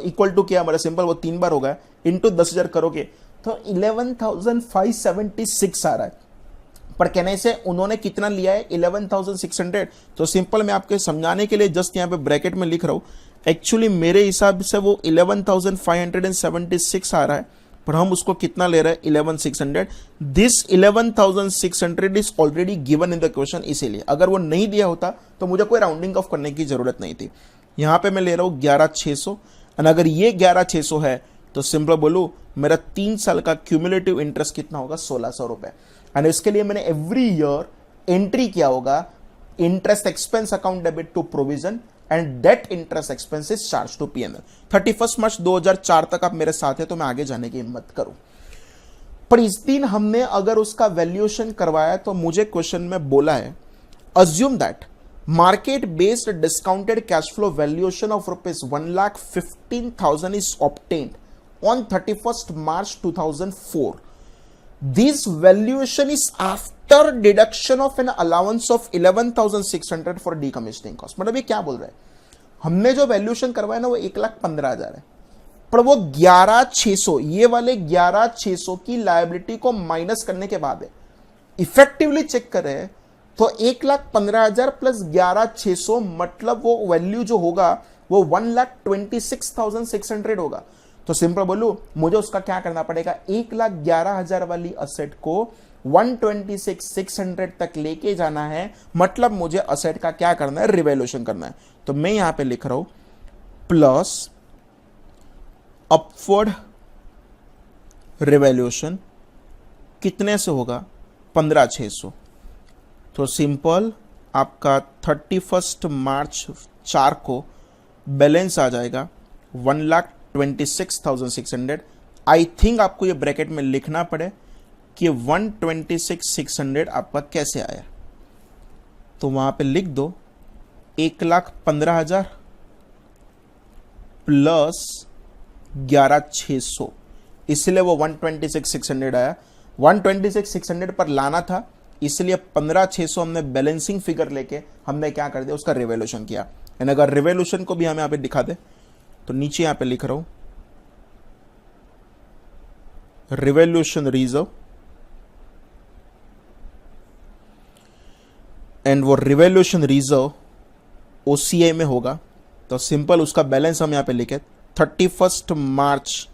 [SPEAKER 1] इक्वल टू किया मतलब सिंपल वो 3 बार होगा, इंटू 10,000 करोगे तो 11,576 आ रहा है। पर कहने से उन्होंने कितना लिया है? 11,600। तो सिंपल मैं आपके समझाने के लिए जस्ट यहां पे ब्रैकेट में लिख रहा हूं, एक्चुअली मेरे हिसाब से वो 11,576 आ रहा है, पर हम उसको कितना ले रहे हैं? 11,600। This 11,600 is already given in the question, इसीलिए अगर वो नहीं दिया होता तो मुझे कोई राउंडिंग ऑफ करने की जरूरत नहीं थी। यहां पे मैं ले रहा हूं 11,600, और अगर ये 11,600 है तो सिंपल बोलू मेरा 3 साल का क्यूमुलेटिव इंटरेस्ट कितना होगा? 1,600 रुपए। एंड इसके लिए मैंने एवरी ईयर एंट्री किया होगा interest expense account debit to provision and that interest expense is charge to PNL. 31 March 2004 तक आप मेरे साथ है तो मैं आगे जाने की हिम्मत करूं। पर इस दिन हमने अगर उसका वैल्यूएशन करवाया तो मुझे क्वेश्चन में बोला है assume that market based discounted cash flow valuation of ₹1,15,000 is obtained on 31st March 2004. This valuation is after deduction of an allowance of 11,600 for decommissioning cost. मतलब ये क्या बोल रहा है? हमने जो वैल्यूएशन करवाया ना वो 1,15,000 है, पर वो 11,600 ये वाले 11,600 की लायबिलिटी को माइनस करने के बाद है। इफेक्टिवली चेक करें तो 1,15,000 प्लस 11,600 मतलब वो वैल्यू जो होगा वो 1,26,600 होगा। तो सिंपल बोलू मुझे उसका क्या करना पड़ेगा? 1,11,000 वाली असेट को 126,600 तक लेके जाना है, मतलब मुझे असेट का क्या करना है? रिवैल्यूएशन करना है। तो मैं यहां पे लिख रहा हूं प्लस अपवर्ड रिवैल्यूएशन कितने से होगा? 15,600। तो सिंपल आपका 31 मार्च 4 को बैलेंस आ जाएगा 1,26,600। आई थिंक आपको ये ब्रैकेट में लिखना पड़े कि 126,600 आपका कैसे आया, तो वहां पे लिख दो 1,15,000 प्लस 11,600, इसलिए वो 126,600 आया। 126,600 पर लाना था, इसलिए 15,600 हमने बैलेंसिंग फिगर लेके हमने क्या कर दिया? उसका रिवैल्यूएशन किया। एंड अगर रिवैल्यूएशन को भी हम यहां पे दिखा दे तो नीचे यहां पे लिख रहा हूं रिवैल्यूएशन रिजर्व एंड वो रिवॉल्यूशन रिजर्व OCI में होगा। तो सिंपल उसका बैलेंस हम यहाँ पे लिखे 31 मार्च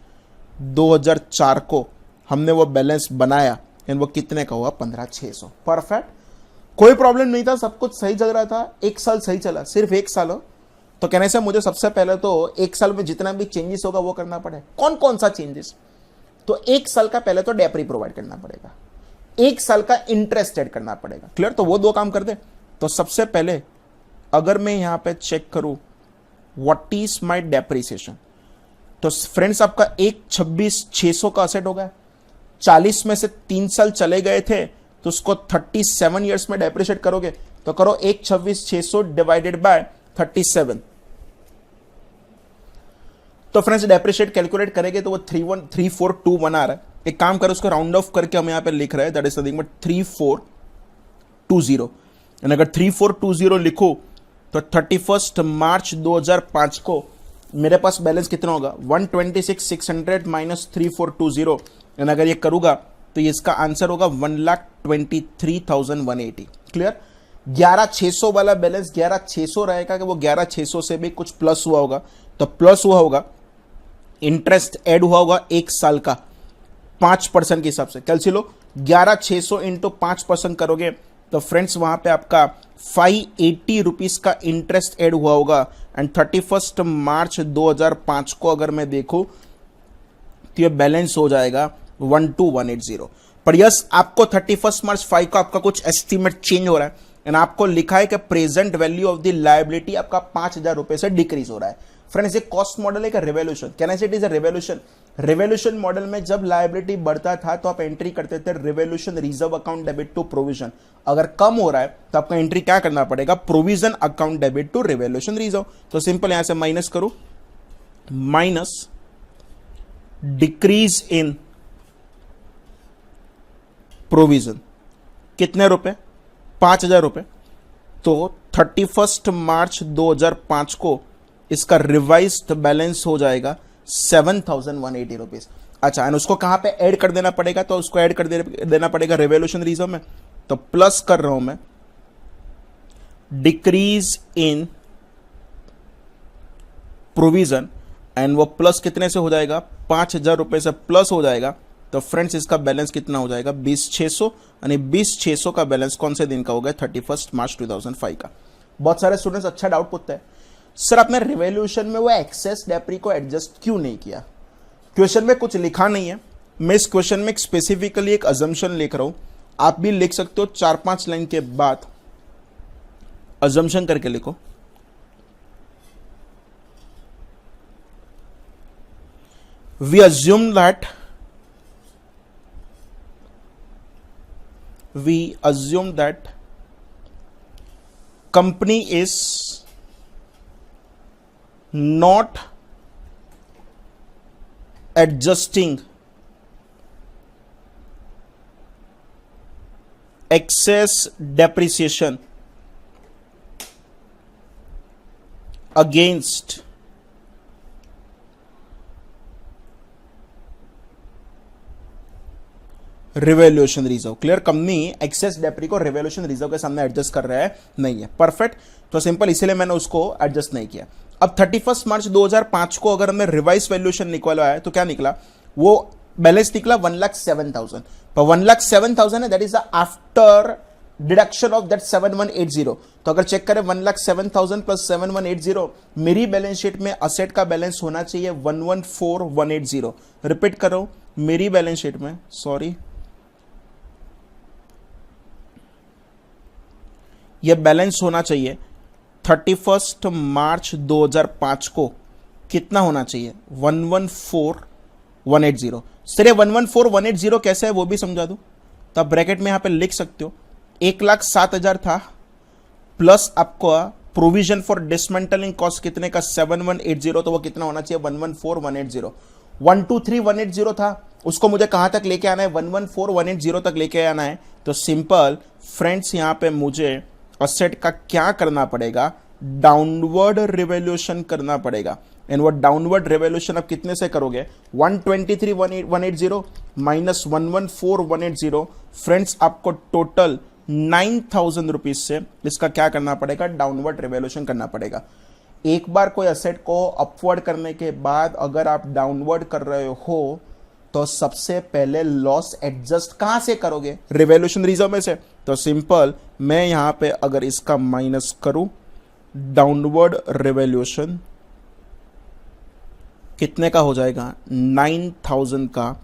[SPEAKER 1] 2004 को हमने वो बैलेंस बनाया एंड वो कितने का हुआ 15,600। परफेक्ट, कोई प्रॉब्लम नहीं था, सब कुछ सही चल रहा था, एक साल सही चला, सिर्फ एक साल हो। तो कहने से मुझे सबसे पहले तो एक साल में जितना भी चेंजेस होगा वो करना पड़े। कौन कौन सा चेंजेस? तो एक साल का पहले तो डेप्री प्रोवाइड करना पड़ेगा, एक साल का इंटरेस्ट ऐड करना पड़ेगा। क्लियर? तो वो दो काम कर दे। तो सबसे पहले अगर मैं यहां पे चेक करूं व्हाट इज माय डेप्रिसिएशन, तो फ्रेंड्स आपका 1,26,600 का असेट होगा। 40 में से 3 साल चले गए थे तो उसको 37 ईयर्स में डेप्रिशिएट करोगे तो करो 1,26,600 डिवाइडेड बाय 37। तो फ्रेंड्स डेप्रिशिएट कैलकुलेट करेंगे तो वो 3,421 आ रहा है। एक काम करो, उसको राउंड ऑफ करके हम यहां पे लिख रहे हैं, that is nothing but 3,420। And अगर 3,420 लिखो तो 31 मार्च 2005 को मेरे पास बैलेंस कितना होगा 126,600 माइनस 3,420। एंड अगर ये करूंगा तो ये इसका आंसर होगा 1,23,180। क्लियर? 11,600 वाला बैलेंस 11,600 रहेगा कि वो 11,600 से भी कुछ प्लस हुआ होगा। तो प्लस हुआ होगा, इंटरेस्ट ऐड हुआ होगा एक साल का 5% के हिसाब से। कैलसी लो, 11,600 इंटू 5% करोगे तो फ्रेंड्स वहां पे आपका 580 रुपीज का इंटरेस्ट ऐड हुआ होगा। एंड 31 मार्च 2005 को अगर मैं देखूं तो ये बैलेंस हो जाएगा 12,180। पर यस, आपको 31 मार्च 5 को आपका कुछ एस्टीमेट चेंज हो रहा है एंड आपको लिखा है कि present value of the liability आपका 5,000 रुपए से डिक्रीज हो रहा है। फ्रेंड्स ये कॉस्ट मॉडल है का revolution, can say it is a revolution. Revolution model में जब लायबिलिटी बढ़ता था तो आप एंट्री करते थे revolution reserve account debit to provision. अगर कम हो रहा है तो आपका एंट्री क्या करना पड़ेगा, provision account debit to revolution reserve. तो सिंपल यहां से माइनस करो, माइनस डिक्रीज इन प्रोविजन कितने रुपए, 5,000 रुपए। तो 31 मार्च 2005 को इसका रिवाइज्ड बैलेंस हो जाएगा 7,180 रुपीज। अच्छा, एंड उसको कहां पे ऐड कर देना पड़ेगा, तो उसको ऐड कर देना पड़ेगा रिवॉल्यूशन रिजर्व में। तो प्लस कर रहा हूं मैं, डिक्रीज इन प्रोविजन, एंड वो प्लस कितने से हो जाएगा, 5,000 रुपए से प्लस हो जाएगा। तो फ्रेंड्स इसका बैलेंस कितना हो जाएगा 20,600, यानी 20,600 का बैलेंस कौन से दिन का हो गया 31 मार्च 2005 का। बहुत सारे स्टूडेंट्स अच्छा डाउट पूछते हैं, सर आपने रिवॉल्यूशन में वो एक्सेस डेप्री को एडजस्ट क्यों नहीं किया? क्वेश्चन में कुछ लिखा नहीं है, मैं इस क्वेश्चन में स्पेसिफिकली एक अजम्पशन लिख रहा हूं, आप भी लिख सकते हो 4-5 लाइन के बाद अजम्पशन करके लिखो। We assume that company is not adjusting excess depreciation against revaluation reserve. Clear? Company excess depre को रिवॉल्यूशन रिजर्व के सामने एडजस्ट कर रहा है नहीं है। परफेक्ट, तो सिंपल इसीलिए मैंने उसको एडजस्ट नहीं किया। अब 31 मार्च 2005 को अगर हमने रिवाइज वैल्यूएशन निकाला है तो क्या निकला, वो बैलेंस निकला 1,07,000। पर 1,07,000 है, that is after deduction of that 7,180। तो अगर चेक करें 1,07,000 प्लस 7,180, मेरी बैलेंस शीट में असेट का बैलेंस होना चाहिए 1,14,180। रिपीट करो, मेरी बैलेंस शीट में, सॉरी, यह बैलेंस होना चाहिए 31 मार्च 2005 को कितना होना चाहिए 1,14,180। सर ये 1,14,180 कैसे है वो भी समझा दूं, तो आप ब्रैकेट में यहां पे लिख सकते हो 1,07,000 था प्लस आपको प्रोविजन फॉर डिसमेंटलिंग कॉस्ट कितने का 7,180, तो वो कितना होना चाहिए 1,14,180। 1,23,180 था, उसको मुझे कहां तक लेके आना है 1,14,180 तक लेके आना है। तो सिंपल फ्रेंड्स यहां पे मुझे असेट का क्या करना पड़ेगा, डाउनवर्ड रिवॉल्यूशन करना पड़ेगा। एंड वो डाउनवर्ड रिवॉल्यूशन आप कितने से करोगे 123,180 माइनस 1,14,180, फ्रेंड्स आपको टोटल 9,000 रुपीज से इसका क्या करना पड़ेगा, डाउनवर्ड रिवैल्यूएशन करना पड़ेगा। एक बार कोई एसेट को अपवर्ड करने के बाद अगर आप डाउनवर्ड कर रहे हो तो सबसे पहले लॉस एडजस्ट कहां से करोगे, रिवैल्यूएशन रिजर्व में से। तो सिंपल, मैं यहां पे अगर इसका माइनस करूं, डाउनवर्ड रिवैल्यूएशन कितने का हो जाएगा, 9,000 का।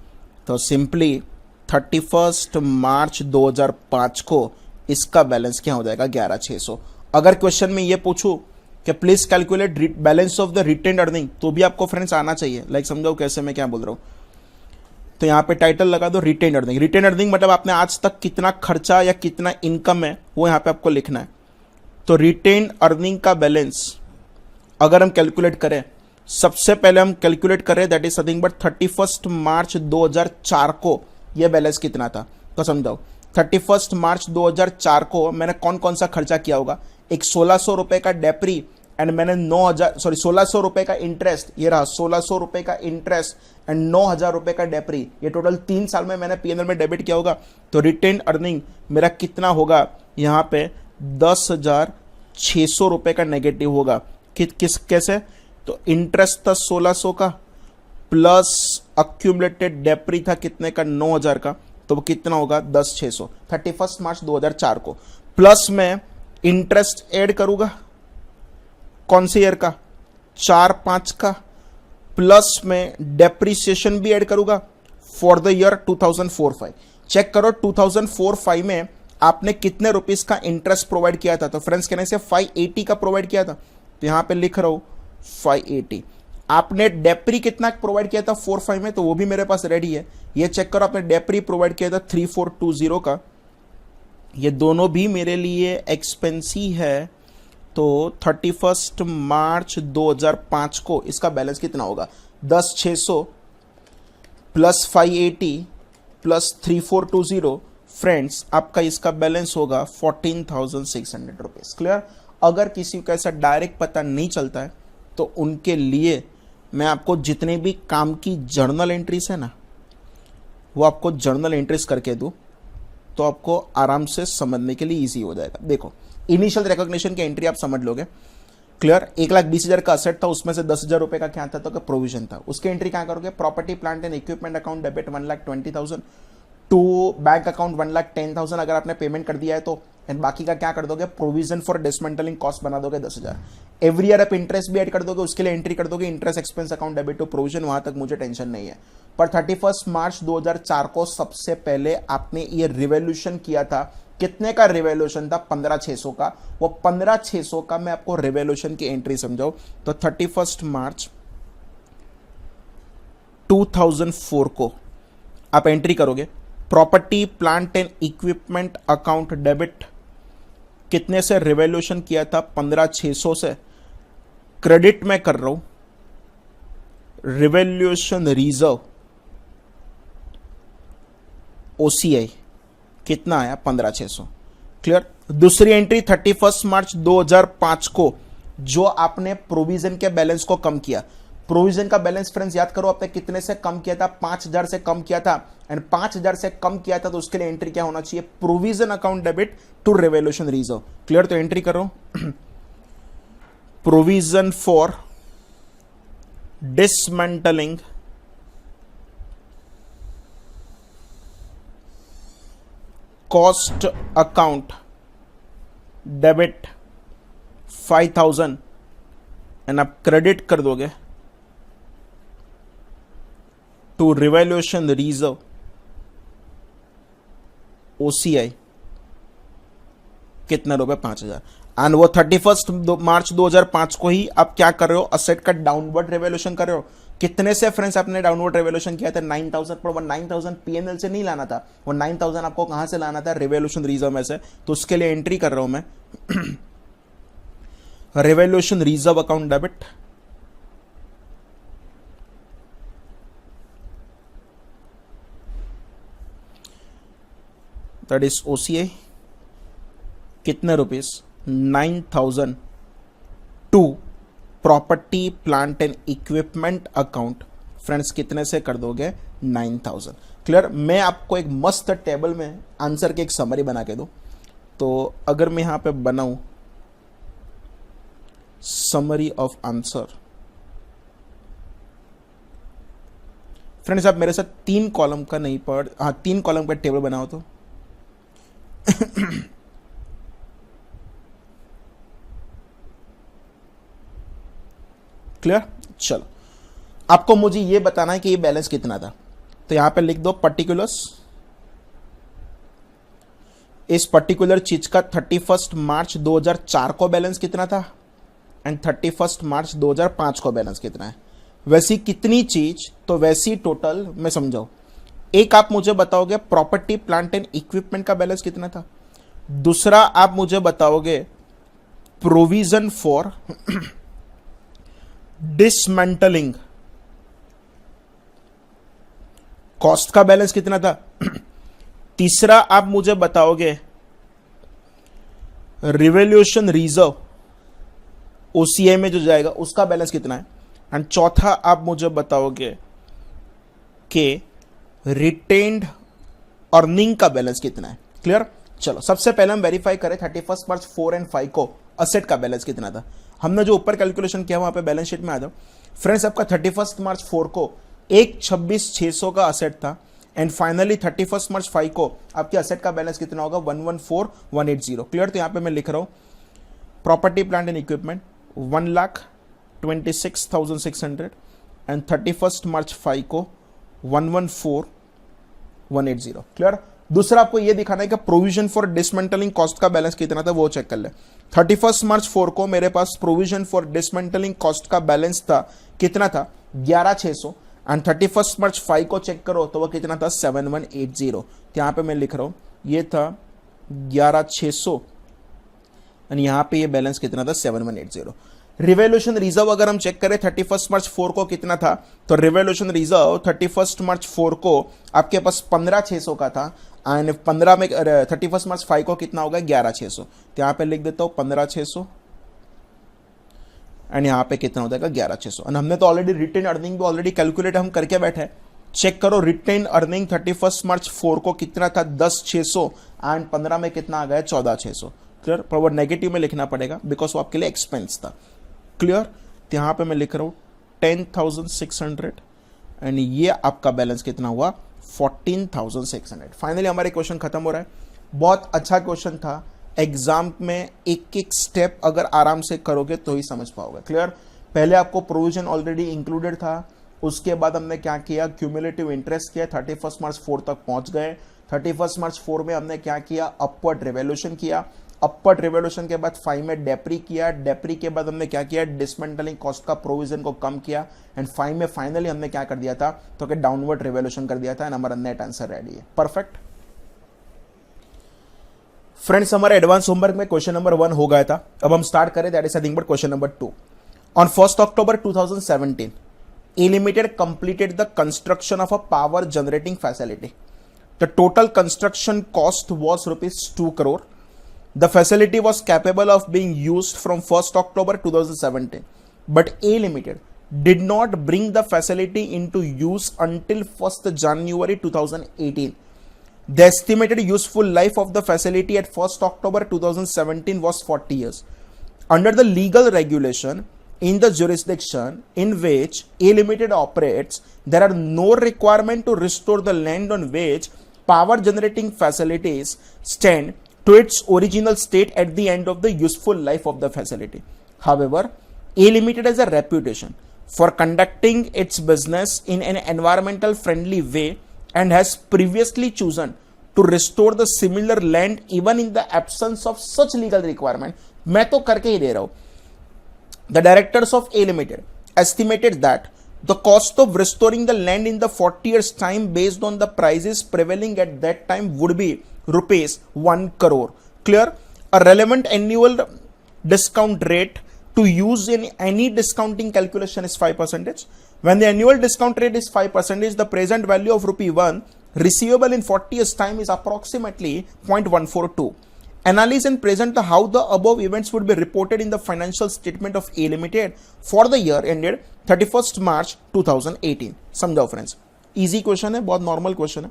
[SPEAKER 1] तो सिंपली 31 मार्च 2005 को इसका बैलेंस क्या हो जाएगा, 11,600। अगर क्वेश्चन में ये पूछूं कि please calculate balance of the retained earning, तो भी आपको फ्रेंड्स आना चाहिए। लाइक समझाओ कैसे मैं क्या बोल रहा हूं। तो यहां पे टाइटल लगा दो रिटेन्ड अर्निंग। रिटेन्ड अर्निंग मतलब आपने आज तक कितना खर्चा या कितना इनकम है वो यहां पे आपको लिखना है। तो रिटेन्ड अर्निंग का बैलेंस अगर हम कैलकुलेट करें, सबसे पहले हम कैलकुलेट करें that is nothing but 31 March 2004 को यह बैलेंस कितना था। तो समझाओ 31 मार्च 2004 को मैंने कौन कौन सा खर्चा किया होगा, एक 1600 रुपए का डेप्री एंड मैंने 1600 रुपए का इंटरेस्ट, ये रहा 1600 रुपए का इंटरेस्ट एंड 9,000 रुपए का डेप्री, ये टोटल 3 साल में मैंने पीएनएल में डेबिट किया होगा। तो रिटेन अर्निंग मेरा कितना होगा, यहाँ पे 10,600 रुपए का नेगेटिव होगा। कैसे, तो इंटरेस्ट था 1600 का प्लस अक्यूमुलेटेड डेप्री था कितने का, 9,000 का, तो वो कितना होगा 10,600 31 मार्च 2004 को। प्लस में इंटरेस्ट ऐड करूंगा कौन से ईयर का, 4-5 का, प्लस में डेप्रीसिएशन भी ऐड करूंगा फॉर द ईयर 2004-5। चेक करो 2004-5 में आपने कितने रुपीस का इंटरेस्ट प्रोवाइड किया था। तो फ्रेंड्स कहने से 580 का प्रोवाइड किया था, तो यहां पे लिख रहा हूं 580। आपने डेप्री कितना प्रोवाइड किया था 4-5 में, तो वो भी मेरे पास रेडी है। ये चेक करो आपने डेप्री प्रोवाइड किया था 3420 का, ये दोनों भी मेरे लिए एक्सपेंसिव है। तो 31 मार्च 2005 को इसका बैलेंस कितना होगा, 10,600 प्लस 580 प्लस 3420। फ्रेंड्स आपका इसका बैलेंस होगा 14,600 रुपीज। क्लियर। अगर किसी को ऐसा डायरेक्ट पता नहीं चलता है तो उनके लिए मैं आपको जितने भी काम की जर्नल एंट्रीज है ना, वो आपको जर्नल एंट्रीज करके दूं तो आपको आराम से समझने के लिए इजी हो जाएगा। देखो इनिशियल रिकॉग्निशन की एंट्री आप समझ लोगे। क्लियर। 1,20,000 का असेट था, उसमें से 10,000 रुपए का क्या था, तो प्रोविजन था। उसकी एंट्री क्या करोगे, property plant and equipment account debit 1,20,000 to bank account 1,10,000 अगर आपने पेमेंट कर दिया है तो, एंड बाकी का क्या कर दोगे, प्रोविजन फॉर डिसमेंटलिंग कॉस्ट बना दोगे 10,000। एवरी ईयर आप इंटरेस्ट भी ऐड कर दोगे, उसके लिए एंट्री कर दोगे interest expense account debit to provision, वहां तक मुझे टेंशन नहीं है। पर 31 मार्च 2004 को सबसे पहले आपने ये रिवॉल्यूशन किया था, कितने का रिवॉल्यूशन था, 15,600 का। वो 15,600 का मैं आपको रिवॉल्यूशन की एंट्री समझाऊं तो 31 मार्च 2004 को आप एंट्री करोगे property plant and equipment account debit कितने से रिवॉल्यूशन किया था, 15,600 से। क्रेडिट में कर रहा हूं रिवॉल्यूशन रिजर्व ओसीआई कितना आया, 15,600। क्लियर। दूसरी एंट्री 31 मार्च 2005 को जो आपने प्रोविजन के बैलेंस को कम किया। प्रोविजन का बैलेंस फ्रेंड्स याद करो आपने कितने से कम किया था, 5,000 से कम किया था, एंड 5,000 से कम किया था तो उसके लिए एंट्री क्या होना चाहिए, provision account debit to revolution reserve. Clear. तो एंट्री करो provision for dismantling cost account debit 5,000 and आप क्रेडिट कर दोगे टू रिवॉल्यूशन रिजर्व ओसीआई कितना रुपए, 5,000। एंड वो 31 मार्च 2005 को ही आप क्या कर रहे हो, असेट का डाउनवर्ड रिवॉल्यूशन कर रहे हो। कितने से फ्रेंड्स आपने डाउनवर्ड रिवॉल्यूशन किया था, 9,000। पर वो 9,000 पीएनएल से नहीं लाना था, वो 9,000 आपको कहां से लाना था, रिवॉल्यूशन रिजर्व में से। तो उसके लिए एंट्री कर रहा हूं मैं revaluation reserve account debit that is OCI कितने rupees, 9,000 to property plant and equipment account. Friends कितने से कर दोगे, 9,000। क्लियर। मैं आपको एक मस्त टेबल में आंसर की एक समरी बना के दूं। तो अगर मैं यहां पे बनाऊं समरी ऑफ आंसर, फ्रेंड्स आप मेरे साथ 3 कॉलम का नहीं पढ़, हाँ 3 कॉलम का टेबल बनाओ तो क्लियर। चलो आपको मुझे ये बताना है कि ये बैलेंस कितना था, तो यहां पे लिख दो पर्टिकुलर्स। इस पर्टिकुलर चीज का 31 मार्च 2004 को बैलेंस कितना था एंड 31 मार्च 2005 को बैलेंस कितना है। वैसी कितनी चीज तो वैसी टोटल मैं समझाऊं। एक आप मुझे बताओगे प्रॉपर्टी प्लांट एंड इक्विपमेंट का बैलेंस कितना था, दूसरा आप मुझे बताओगे प्रोविजन फॉर डिसमेंटलिंग कॉस्ट का बैलेंस कितना था, तीसरा आप मुझे बताओगे रिवोल्यूशन रिजर्व ओसीआई में जो जाएगा उसका बैलेंस कितना है, एंड चौथा आप मुझे बताओगे कि रिटेन्ड अर्निंग का बैलेंस कितना है। क्लियर। चलो सबसे पहले हम वेरीफाई करें 31 मार्च 4 एंड 5 को असेट का बैलेंस कितना था। हमने जो ऊपर कैलकुलेशन किया वहां पे बैलेंस शीट में आ जाओ। फ्रेंड्स आपका 31 मार्च 4 को 126,600 का असेट था एंड फाइनली 31 मार्च 5 को आपके असेट का बैलेंस कितना होगा 114,180। क्लियर। तो यहां पे मैं लिख रहा हूं property plant and equipment 1,26,600 and 31 मार्च 5 को 114,180। क्लियर। दूसरा आपको यह दिखाना है कि प्रोविजन फॉर डिसमेंटलिंग कॉस्ट का बैलेंस कितना था, वो चेक कर ले। 31 मार्च 4 को मेरे पास प्रोविजन फॉर डिसमेंटलिंग कॉस्ट का बैलेंस था कितना था 11,600 एंड 31 मार्च 5 को चेक करो तो वो कितना था 7,180। तो यहां पे मैं लिख रहा हूं ये था 11,600 एंड यहां पे ये बैलेंस कितना था 7,180। रिवोल्यूशन रिजर्व अगर हम चेक करें 31 मार्च 4 को कितना था, तो रिवोल्यूशन रिजर्व 31 मार्च 4 को आपके पास 15,600 का था एंड 15 में 31 मार्च 5 को कितना होगा 11,600। तो यहां पे लिख देता हूं 15,600 एंड यहां पे कितना हो जाएगा 11,600। एंड हमने तो ऑलरेडी रिटेन अर्निंग भी ऑलरेडी कैलकुलेट हम करके बैठे हैं। चेक करो रिटेन अर्निंग 31 मार्च 4 को कितना था 10,600 एंड 15 में कितना आ गया 14,600। क्लियर। पर वो नेगेटिव में लिखना पड़ेगा बिकॉज वो आपके लिए एक्सपेंस था। क्लियर। तो यहां पे मैं लिख रहा हूं 10,600 एंड ये आपका बैलेंस कितना हुआ 14,600। फाइनली हमारे क्वेश्चन खत्म हो रहा है। बहुत अच्छा क्वेश्चन था। एग्जाम में एक एक स्टेप अगर आराम से करोगे तो ही समझ पाओगे। क्लियर। पहले आपको प्रोविजन ऑलरेडी इंक्लूडेड था, उसके बाद हमने क्या किया क्यूमुलेटिव इंटरेस्ट किया 31 मार्च 4 तक पहुंच गए। 31 मार्च 4 में हमने क्या किया अपवर्ड रिवोल्यूशन किया। अपवर्ड रिवोल्यूशन के बाद 5 में डेप्री किया। डेप्री के बाद हमने क्या किया डिसमेंटलिंग कॉस्ट का प्रोविजन को कम किया एंड 5 में फाइनली हमने क्या कर दिया था तो कि डाउनवर्ड रिवोल्यूशन कर दिया था एंड हमारा नेट आंसर रेडी है। परफेक्ट। फ्रेंड्स हमारे एडवांस होमवर्क में क्वेश्चन नंबर 1 हो गया था। अब हम स्टार्ट करें that is nothing but question number 2। On 1 October 2017 A Limited completed the construction of a power generating facility. The total construction cost was rupees 2 crore. The facility was capable of being used from 1 October 2017, but A Limited did not bring the facility into use until 1st January 2018. The estimated useful life of the facility at 1st October 2017 was 40 years. Under the legal regulation in the jurisdiction in which A Limited operates, there are no requirement to restore the land on which power generating facilities stand to its original state at the end of the useful life of the facility. However, A Limited has a reputation for conducting its business in an environmental friendly way and has previously chosen to restore the similar land even in the absence of such legal requirement. मैं तो करके ही दे रहा हूं। The directors of A Limited estimated that the cost of restoring the land in the 40 years time based on the prices prevailing at that time would be rupees 1 crore. Clear. A relevant annual discount rate to use in any discounting calculation is 5%. When the annual discount rate is 5%, the present value of rupee 1 receivable in 40 years time is approximately 0.142. Analyze and present how the above events would be reported in the financial statement of A Limited for the year ended 31st March 2018. समझाओ friends. Easy question है, बहुत normal question है।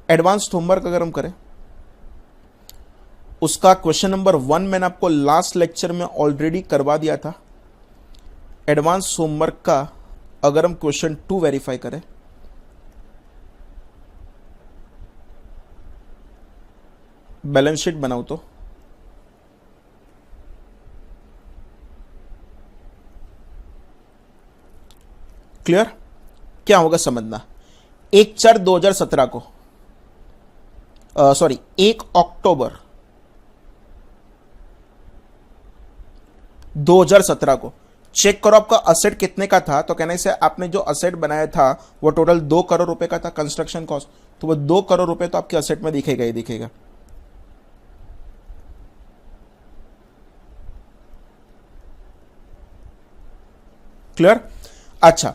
[SPEAKER 1] Advanced homework अगर हम करें उसका question number 1 मैंने आपको लास्ट लेक्चर में ऑलरेडी करवा दिया था। एडवांस होमवर्क का अगर हम क्वेश्चन 2 वेरीफाई करें, बैलेंस शीट बनाओ तो क्लियर क्या होगा समझना। 1/4/2017 को सॉरी 1 अक्टूबर 2017 को चेक करो आपका असेट कितने का था। तो कहने से आपने जो असेट बनाया था वो टोटल 2 करोड़ रुपए का था कंस्ट्रक्शन कॉस्ट, तो वो 2 करोड़ रुपए तो आपके असेट में दिखेगा ही दिखेगा। क्लियर। अच्छा,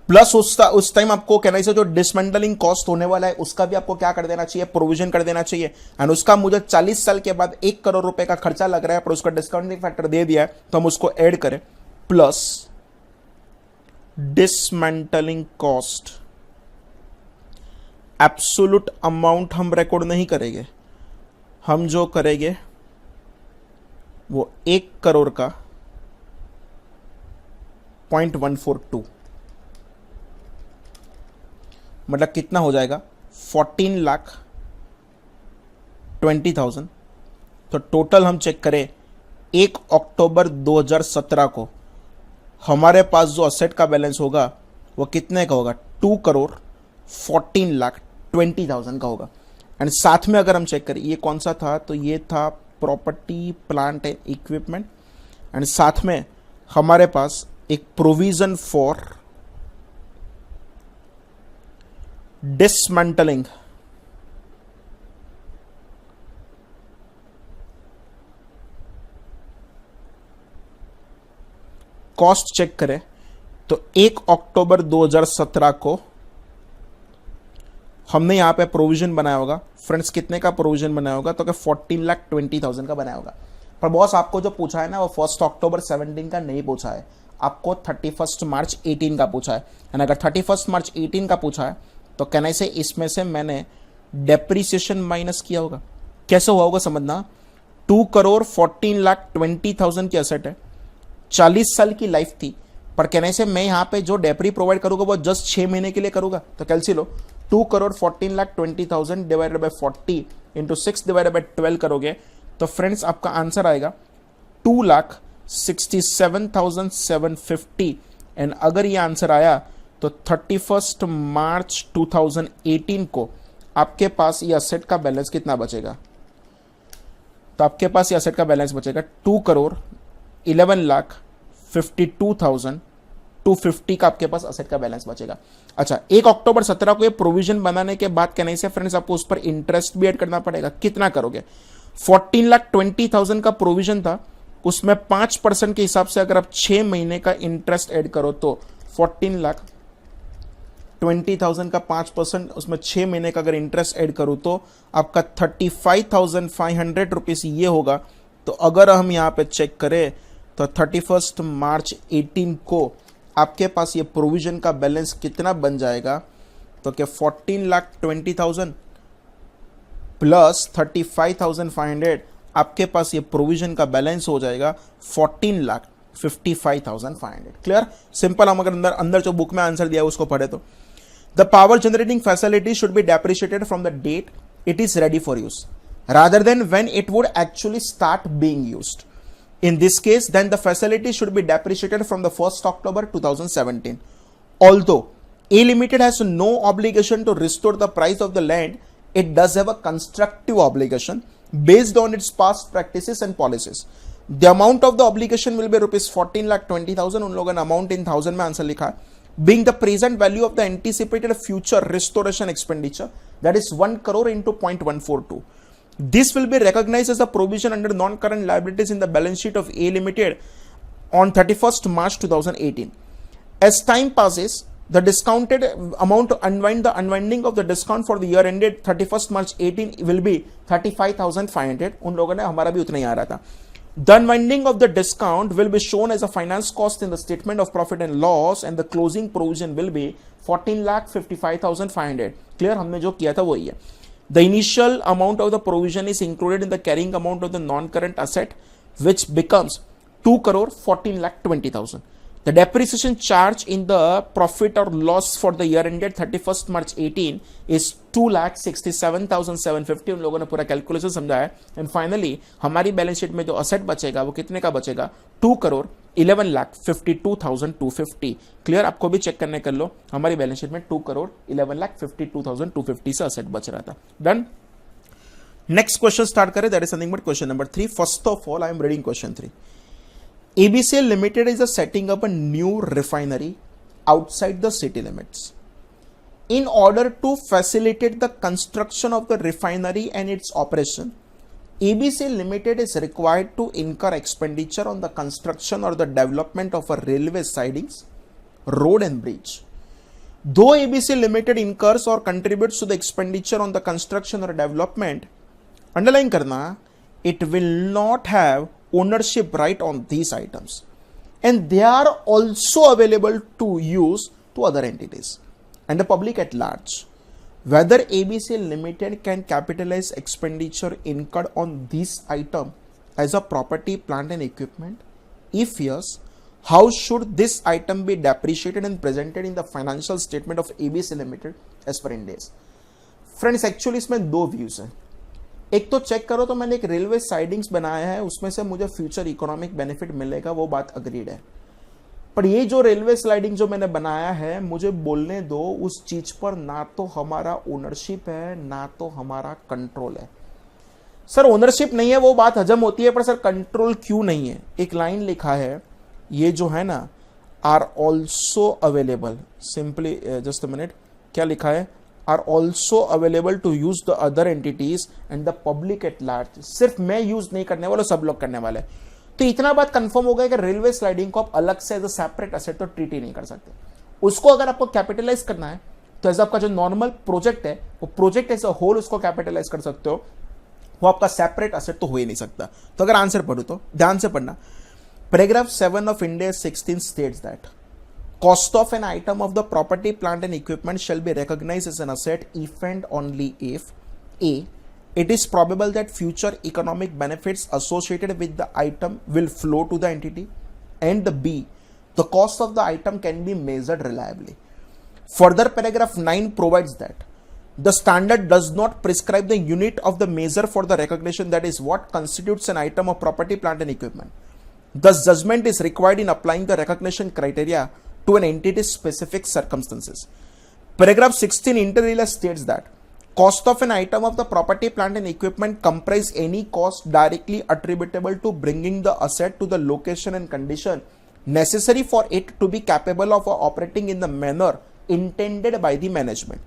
[SPEAKER 1] प्लस उस टाइम आपको कहना से जो डिसमेंटलिंग कॉस्ट होने वाला है उसका भी आपको क्या कर देना चाहिए, प्रोविजन कर देना चाहिए। एंड उसका मुझे 40 साल के बाद 1 करोड़ रुपए का खर्चा लग रहा है, पर उसका डिस्काउंटिंग फैक्टर दे दिया है तो हम उसको ऐड करें। Plus dismantling cost, absolute amount हम रिकॉर्ड नहीं करेंगे, हम जो करेंगे वो 1 करोड़ का 0.142, मतलब कितना हो जाएगा 14,20,000। तो टोटल हम चेक करें 1 अक्टूबर 2017 को हमारे पास जो असेट का बैलेंस होगा वो कितने का होगा, 2,14,20,000 का होगा। एंड साथ में अगर हम चेक करें ये कौन सा था, तो ये था property plant and equipment. And साथ में हमारे पास एक provision for dismantling cost check करें तो 1 अक्टूबर 2017 को हमने यहां पे प्रोविजन बनाया होगा। फ्रेंड्स कितने का प्रोविजन बनाया होगा, तो 14,20,000 का बनाया होगा। पर बॉस आपको जो पूछा है ना वो 1 अक्टूबर 17 का नहीं पूछा है, आपको 31 मार्च 18 का पूछा है। एंड अगर 31 मार्च 18 का पूछा है तो कहने से इसमें से मैंने डेप्रीसिएशन माइनस किया होगा। कैसे हुआ होगा समझना, 2,14,20,000 की एसेट है, 40 साल की लाइफ थी, पर कहने से मैं यहां पे जो डेप्री प्रोवाइड करूंगा वो जस्ट 6 महीने के लिए करूंगा। तो कैलसी लो, 2,14,20,000 divided by 40 into 6 divided by 12 करोगे तो फ्रेंड्स आपका आंसर आएगा 2,67,750। एंड अगर ये आंसर आया तो 31 मार्च 2018 को आपके पास ये असेट का बैलेंस कितना बचेगा, तो आपके पास ये असेट का बैलेंस बचेगा 2,11,52,250 का आपके पास असेट का बैलेंस बचेगा। अच्छा, 1 अक्टूबर 17 को ये प्रोविजन बनाने के बाद कहने से फ्रेंड्स आपको उस पर इंटरेस्ट भी ऐड करना पड़ेगा। कितना करोगे, 14,20,000 का प्रोविजन था, उसमें 5% के हिसाब से अगर आप 6 महीने का इंटरेस्ट ऐड करो तो 14,20,000 का 5%, उसमें 6 महीने का अगर इंटरेस्ट ऐड करूं तो आपका 35,500 रुपीज ये होगा। तो अगर हम यहां पे चेक करें तो 31 मार्च 18 को आपके पास ये प्रोविजन का बैलेंस कितना बन जाएगा, तो क्या 14,20,000 प्लस 35,500 आपके पास ये प्रोविजन का बैलेंस हो जाएगा 14,55,500। Clear, simple. हम अगर अंदर जो बुक में आंसर दिया है उसको पढ़े तो the power generating facility should be depreciated from the date it is ready for use rather than when it would actually start being used. In this case, then the facility should be depreciated from the 1st October 2017. Although A Limited has no obligation to restore the price of the land, it does have a constructive obligation based on its past practices and policies. The amount of the obligation will be rupees 14,20,000. उन लोगों ने amount in thousand में answer लिखा है, being the present value of the anticipated future restoration expenditure, that is 1 crore into 0.142. This will be recognized as a provision under non-current liabilities in the balance sheet of A Limited on 31st March 2018. As time passes, the discounted amount to unwind the unwinding of the discount for the year ended 31st March 18 will be 35,500. उन लोगों ने हमारा भी उतना ही आ रहा था। The unwinding of the discount will be shown as a finance cost in the statement of profit and loss, and the closing provision will be 14,55,500. Clear, हमने जो किया था वही है। The initial amount of the provision is included in the carrying amount of the non-current asset, which becomes 2 crore 14 lakh 20,000. The depreciation charge in the profit or loss for the year ended 31st March 18 is 2,67,750. उन लोगों ने पूरा calculation समझाया. And finally हमारी balance sheet में जो asset बचेगा वो कितने का बचेगा? 2 करोड़ 11,52,250. क्लियर? आपको भी चेक करने कर लो. हमारी बैलेंस शीट में 2 करोड़ 11,52,250 से असेट बच रहा था. डन. नेक्स्ट क्वेश्चन स्टार्ट करें. That is something but question number 3. First of all I am reading question 3. ABCL Limited is setting up a new refinery outside the city limits. In order to facilitate the construction of the refinery and its operation, ABCL Limited is required to incur expenditure on the construction or the development of a railway sidings, road and bridge. Though ABCL Limited incurs or contributes to the expenditure on the construction or development, underline karna, it will not have ownership right on these items, and they are also available to use to other entities and the public at large. Whether ABCL Limited can capitalize expenditure incurred on this item as a property, plant and equipment? If yes, how should this item be depreciated and presented in the financial statement of ABCL Limited as per Ind AS? Friends, actually इसमें दो views हैं. एक तो check करो तो मैंने एक railway sidings बनाया है, उसमें से मुझे फ्यूचर इकोनॉमिक बेनिफिट मिलेगा, वो बात अग्रीड है. पर ये जो रेलवे स्लाइडिंग जो मैंने बनाया है, मुझे बोलने दो उस चीज पर ना तो हमारा ओनरशिप है ना तो हमारा कंट्रोल है. सर ओनरशिप नहीं है वो बात हजम होती है, पर सर कंट्रोल क्यों नहीं है? एक लाइन लिखा है, ये जो है ना, are also available, simply just a minute, क्या लिखा है? Are also available to use the other entities and the public at large. सिर्फ मैं यूज नहीं करने वाला, सब लोग करने वाले. तो इतना बात कंफर्म हो गया कि रेलवे स्लाइडिंग को आप अलग से एज अ सेपरेट एसेट तो ट्रीट ही नहीं कर सकते. उसको अगर आपको कैपिटलाइज करना है तो एज आपका जो नॉर्मल प्रोजेक्ट है वो प्रोजेक्ट एज अ होल उसको कैपिटलाइज कर सकते हो, वो आपका सेपरेट एसेट तो हो ही नहीं सकता. तो अगर आंसर पढ़ो तो ध्यान से पढ़ना. Paragraph 7 of India 16 states that cost of an item of the property, plant and equipment shall be recognized as an asset if and only if A. It is probable that future economic benefits associated with the item will flow to the entity, and B. The cost of the item can be measured reliably. Further, paragraph 9 provides that the standard does not prescribe the unit of the measure for the recognition, that is what constitutes an item of property, plant and equipment. Thus, judgment is required in applying the recognition criteria to an entity's specific circumstances. Paragraph 16 inter alia states that cost of an item of the property, plant and equipment comprise any cost directly attributable to bringing the asset to the location and condition necessary for it to be capable of operating in the manner intended by the management.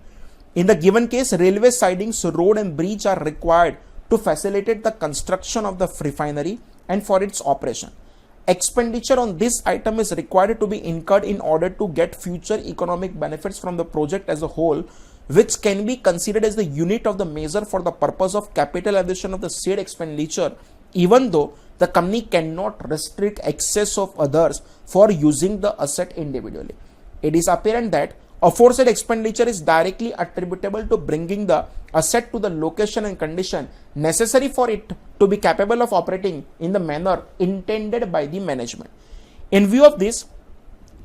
[SPEAKER 1] In the given case, railway sidings, road and bridge are required to facilitate the construction of the refinery and for its operation. Expenditure on this item is required to be incurred in order to get future economic benefits from the project as a whole, which can be considered as the unit of the measure for the purpose of capitalization of the said expenditure, even though the company cannot restrict access of others for using the asset individually. It is apparent that aforesaid expenditure is directly attributable to bringing the asset to the location and condition necessary for it to be capable of operating in the manner intended by the management. In view of this,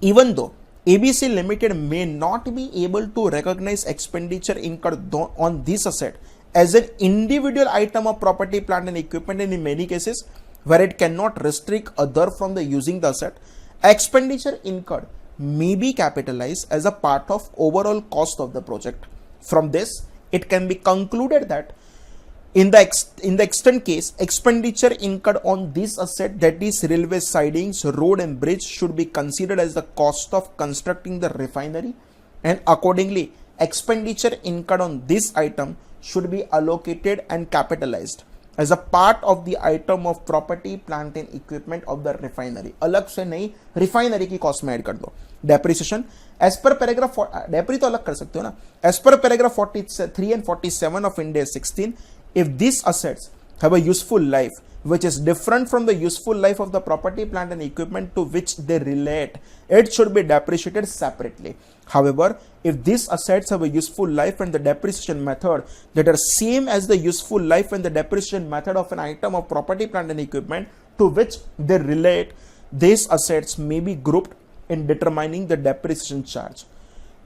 [SPEAKER 1] even though ABC Limited may not be able to recognize expenditure incurred on this asset as an individual item of property, plant and equipment, and in many cases where it cannot restrict other from the using the asset, expenditure incurred may be capitalized as a part of overall cost of the project. From this, it can be concluded that in the extent case, expenditure incurred on this asset, that is railway sidings, road and bridge, should be considered as the cost of constructing the refinery, and accordingly expenditure incurred on this item should be allocated and capitalized as a part of the item of property, plant and equipment of the refinery. अलग से नहीं, refinery की cost में add कर दो. Depreciation as per paragraph, डेप्री तो अलग कर सकते हो ना. As per paragraph 43 and 47 of Ind AS 16, if these assets have a useful life which is different from the useful life of the property, plant and equipment to which they relate, it should be depreciated separately. However, if these assets have a useful life and the depreciation method that are same as the useful life and the depreciation method of an item of property, plant and equipment to which they relate, these assets may be grouped in determining the depreciation charge.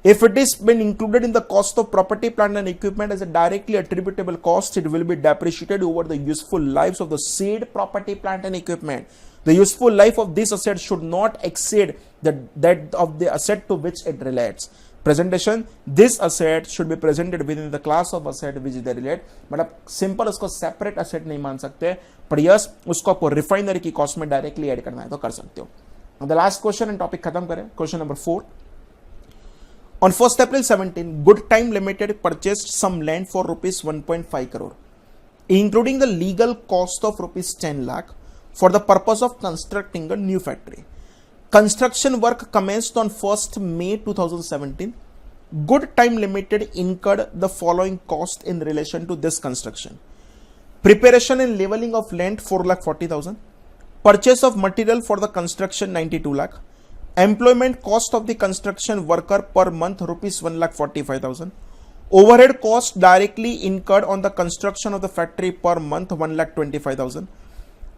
[SPEAKER 1] If it is been included in the cost of property, plant and equipment as a directly attributable cost, it will be depreciated over the useful lives of the said property, plant and equipment. The useful life of this asset should not exceed that of the asset to which it relates. Presentation, this asset should be presented within the class of asset which they relate. मतलब simple उसको separate asset नहीं मान सकते, पर yes उसको आपको refinery की cost में डायरेक्टली ऐड करना है तो कर सकते हो. The last question and topic खत्म करें. Question number 4. On 1st April 17, Good Time Limited purchased some land for rupees 1.5 crore, including the legal cost of rupees 10 lakh for the purpose of constructing a new factory. Construction work commenced on 1st May 2017. Good Time Limited incurred the following cost in relation to this construction. Preparation and leveling of land 4,40,000. Purchase of material for the construction 92 lakh. Employment cost of the construction worker per month rupees 1,45,000. Overhead cost directly incurred on the construction of the factory per month 1,25,000.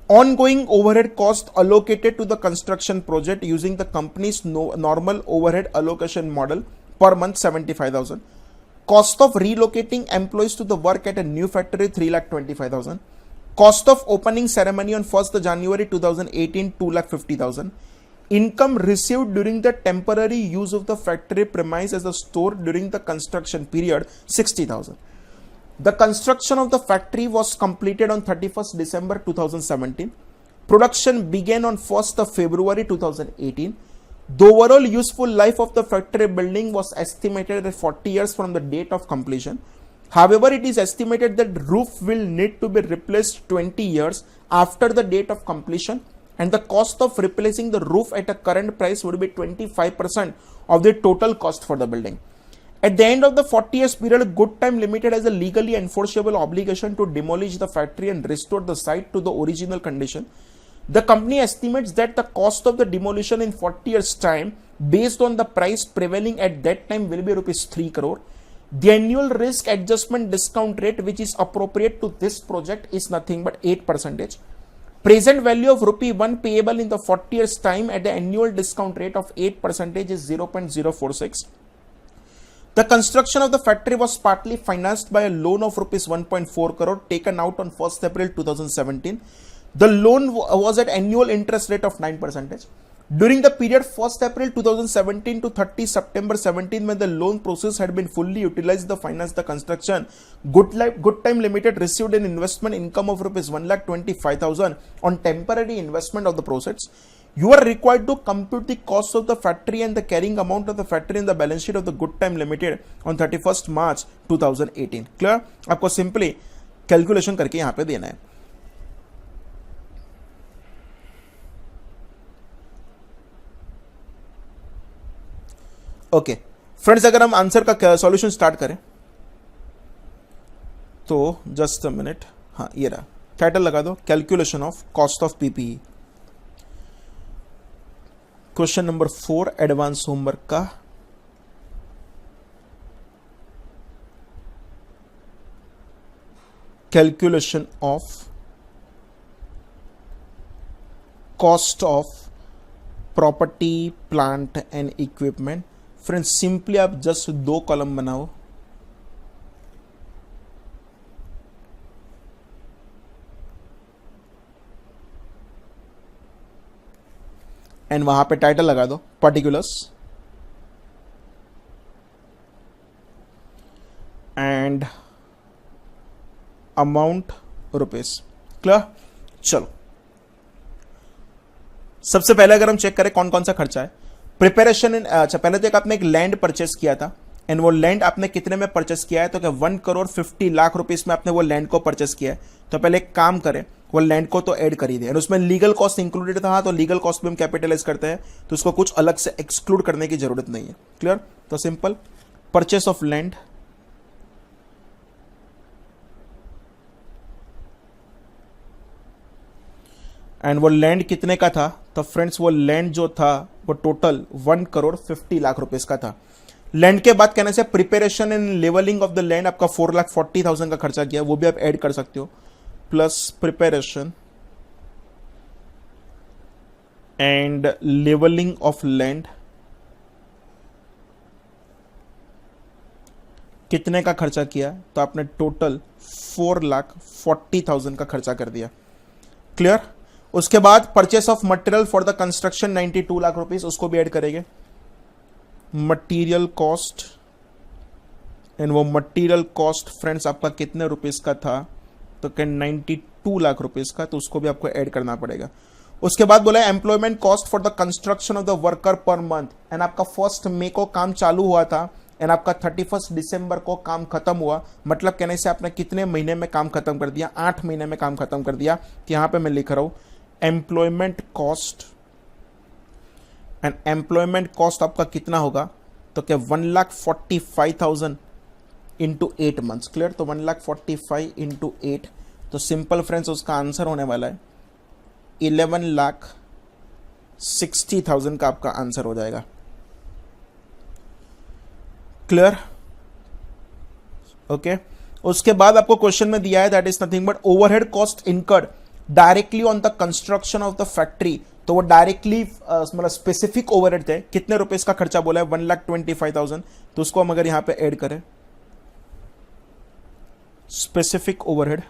[SPEAKER 1] Ongoing overhead cost allocated to the construction project using the company's normal overhead allocation model per month 75,000. Cost of relocating employees to the work at a new factory 3,25,000. Cost of opening ceremony on 1st January 2018 2,50,000. Income received during the temporary use of the factory premise as a store during the construction period 60,000. The construction of the factory was completed on 31st December 2017. Production began on 1st of February 2018. The overall useful life of the factory building was estimated at 40 years from the date of completion. However, it is estimated that the roof will need to be replaced 20 years after the date of completion, and the cost of replacing the roof at a current price would be 25% of the total cost for the building. At the end of the 40 years period, Good Time Limited has a legally enforceable obligation to demolish the factory and restore the site to the original condition. The company estimates that the cost of the demolition in 40 years time based on the price prevailing at that time will be rupees 3 crore. The annual risk adjustment discount rate which is appropriate to this project is nothing but 8%. Present value of rupee 1 payable in the 40 years time at the annual discount rate of 8% is 0.046. The construction of the factory was partly financed by a loan of rupees 1.4 crore taken out on 1st April 2017. The loan was at annual interest rate of 9%. During the period 1st April 2017 to 30 September 17, when the loan process had been fully utilized to finance the construction, Good Time Limited received an investment income of rupees 1,25,000 on temporary investment of the projects. You are required to compute the cost of the factory and the carrying amount of the factory in the balance sheet of the Good Time Limited on 31st March 2018. Clear? आपको simply calculation करके यहाँ पे देना है. Okay friends, अगर हम answer का solution start करें तो जस्ट अ मिनट. हाँ, ये रहा. टाइटल लगा दो, calculation of cost of PPE. Question number 4 advance homework का. Calculation of cost of property, plant and equipment. Friends, simply आप जस्ट 2 कॉलम बनाओ. एंड वहां पे टाइटल लगा दो, particulars and amount rupees. Clear? चलो, सबसे पहले अगर हम चेक करें कौन कौन सा खर्चा है. प्रिपरेशन. अच्छा, पहले तो आपने एक लैंड परचेस किया था, एंड वो लैंड आपने कितने में परचेस किया है? तो क्या 1,50,00,000 रुपीस में आपने वो लैंड को परचेस किया है. तो पहले एक काम करें, वो लैंड को तो ऐड कर ही दे. उसमें लीगल कॉस्ट इंक्लूडेड था, तो लीगल कॉस्ट भी हम कैपिटलाइज करते हैं, तो उसको कुछ अलग से एक्सक्लूड करने की जरूरत नहीं है. क्लियर? तो simple purchase of land and वो लैंड कितने का था? तो फ्रेंड्स वो लैंड जो था वो टोटल 1,50,00,000 रुपीस का था। लैंड के बाद कहने से preparation and levelling of the land आपका 4,40,000 का खर्चा किया, वो भी आप ऐड कर सकते हो, plus preparation and levelling of land कितने का खर्चा किया? तो आपने टोटल 4,40,000 का खर्चा कर दिया। क्लियर? उसके बाद purchase of material for the construction 92 lakh rupees, उसको भी ऐड करेंगे। मटीरियल कॉस्ट, एंड वो मटीरियल कॉस्ट फ्रेंड्स आपका कितने रुपीस का था? तो क्या 92 लाख रुपीस का, तो उसको भी आपको ऐड करना पड़ेगा। उसके बाद बोला employment cost for the construction of the worker per month, and आपका 1 मई को काम चालू हुआ था एंड आपका 31 दिसंबर को काम खत्म हुआ, मतलब कहने से आपने कितने महीने में काम खत्म कर दिया? 8 महीने में काम खत्म कर दिया। तो यहां पे मैं लिख रहा हूं employment cost, and employment cost आपका कितना होगा? तो क्या 1,45,000 इंटू 8 मंथ्स। क्लियर? तो 1,45,000 इंटू 8, तो सिंपल फ्रेंड्स उसका आंसर होने वाला है 11,60,000 का आपका आंसर हो जाएगा। क्लियर? ओके। उसके बाद आपको क्वेश्चन में दिया है that is nothing but overhead cost incurred directly on the construction of the factory, तो वो डायरेक्टली मतलब स्पेसिफिक ओवरहेड थे, कितने रुपए का खर्चा बोला है? 1,25,000, तो उसको हम अगर यहां पे ऐड करें स्पेसिफिक ओवरहेड,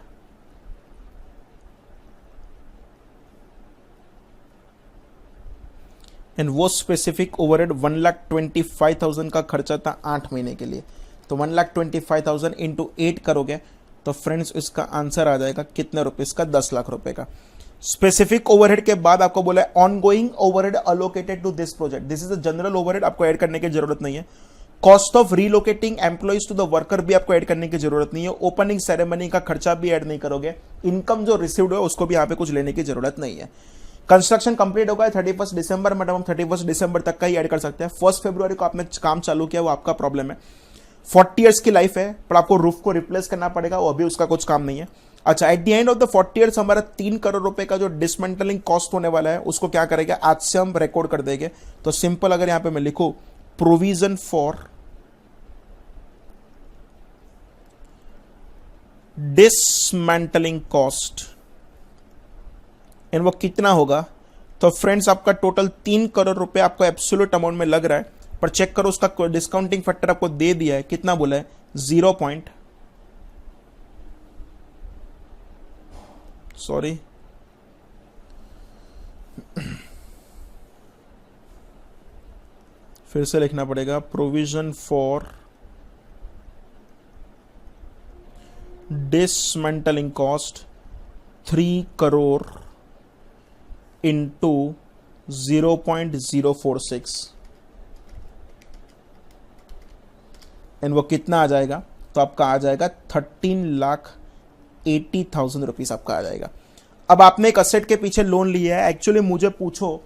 [SPEAKER 1] एंड वो स्पेसिफिक ओवरहेड 1,25,000 का खर्चा था 8 महीने के लिए, तो 1,25,000 इंटू 8 करोगे तो फ्रेंड्स इसका आंसर आ जाएगा कितने रुपीस का? 10 लाख रुपए का। स्पेसिफिक ओवरहेड के बाद आपको बोला है ongoing overhead allocated to this project, this is the general overhead, आपको ऐड करने की जरूरत नहीं है। Cost of relocating employees to the worker भी आपको ऐड करने की जरूरत नहीं है। ओपनिंग सेरेमनी का खर्चा भी ऐड नहीं करोगे। इनकम जो रिसीव्ड है उसको भी यहां पे कुछ लेने की जरूरत नहीं है। कंस्ट्रक्शन कंप्लीट होगा 31 दिसंबर, मैडम हम 31 दिसंबर तक का ही ऐड कर सकते हैं। 1 फरवरी को आपने काम चालू किया, वो आपका प्रॉब्लम है। 40 इयर्स की लाइफ है, पर आपको रूफ को रिप्लेस करना पड़ेगा, वो अभी उसका कुछ काम नहीं है। अच्छा, at the end of the 40 years हमारा 3 करोड़ रुपए का जो डिसमेंटलिंग कॉस्ट होने वाला है उसको क्या करेंगे? आज से हम रिकॉर्ड कर देंगे। तो सिंपल अगर यहां पे मैं लिखूं provision for dismantling cost, and वो कितना होगा? तो फ्रेंड्स आपका टोटल 3 करोड़ रुपए आपको एब्सोल्यूट अमाउंट में लग रहा है, पर चेक करो उसका डिस्काउंटिंग फैक्टर आपको दे दिया है, कितना बोला है? 0 पॉइंट, सॉरी फिर से लिखना पड़ेगा provision for dismantling cost 3 crore into 0.046, and वो कितना आ जाएगा? तो आपका आ जाएगा 13,80,000 रुपीस आपका आ जाएगा। अब आपने एक असेट के पीछे लोन लिया है, एक्चुअली मुझे पूछो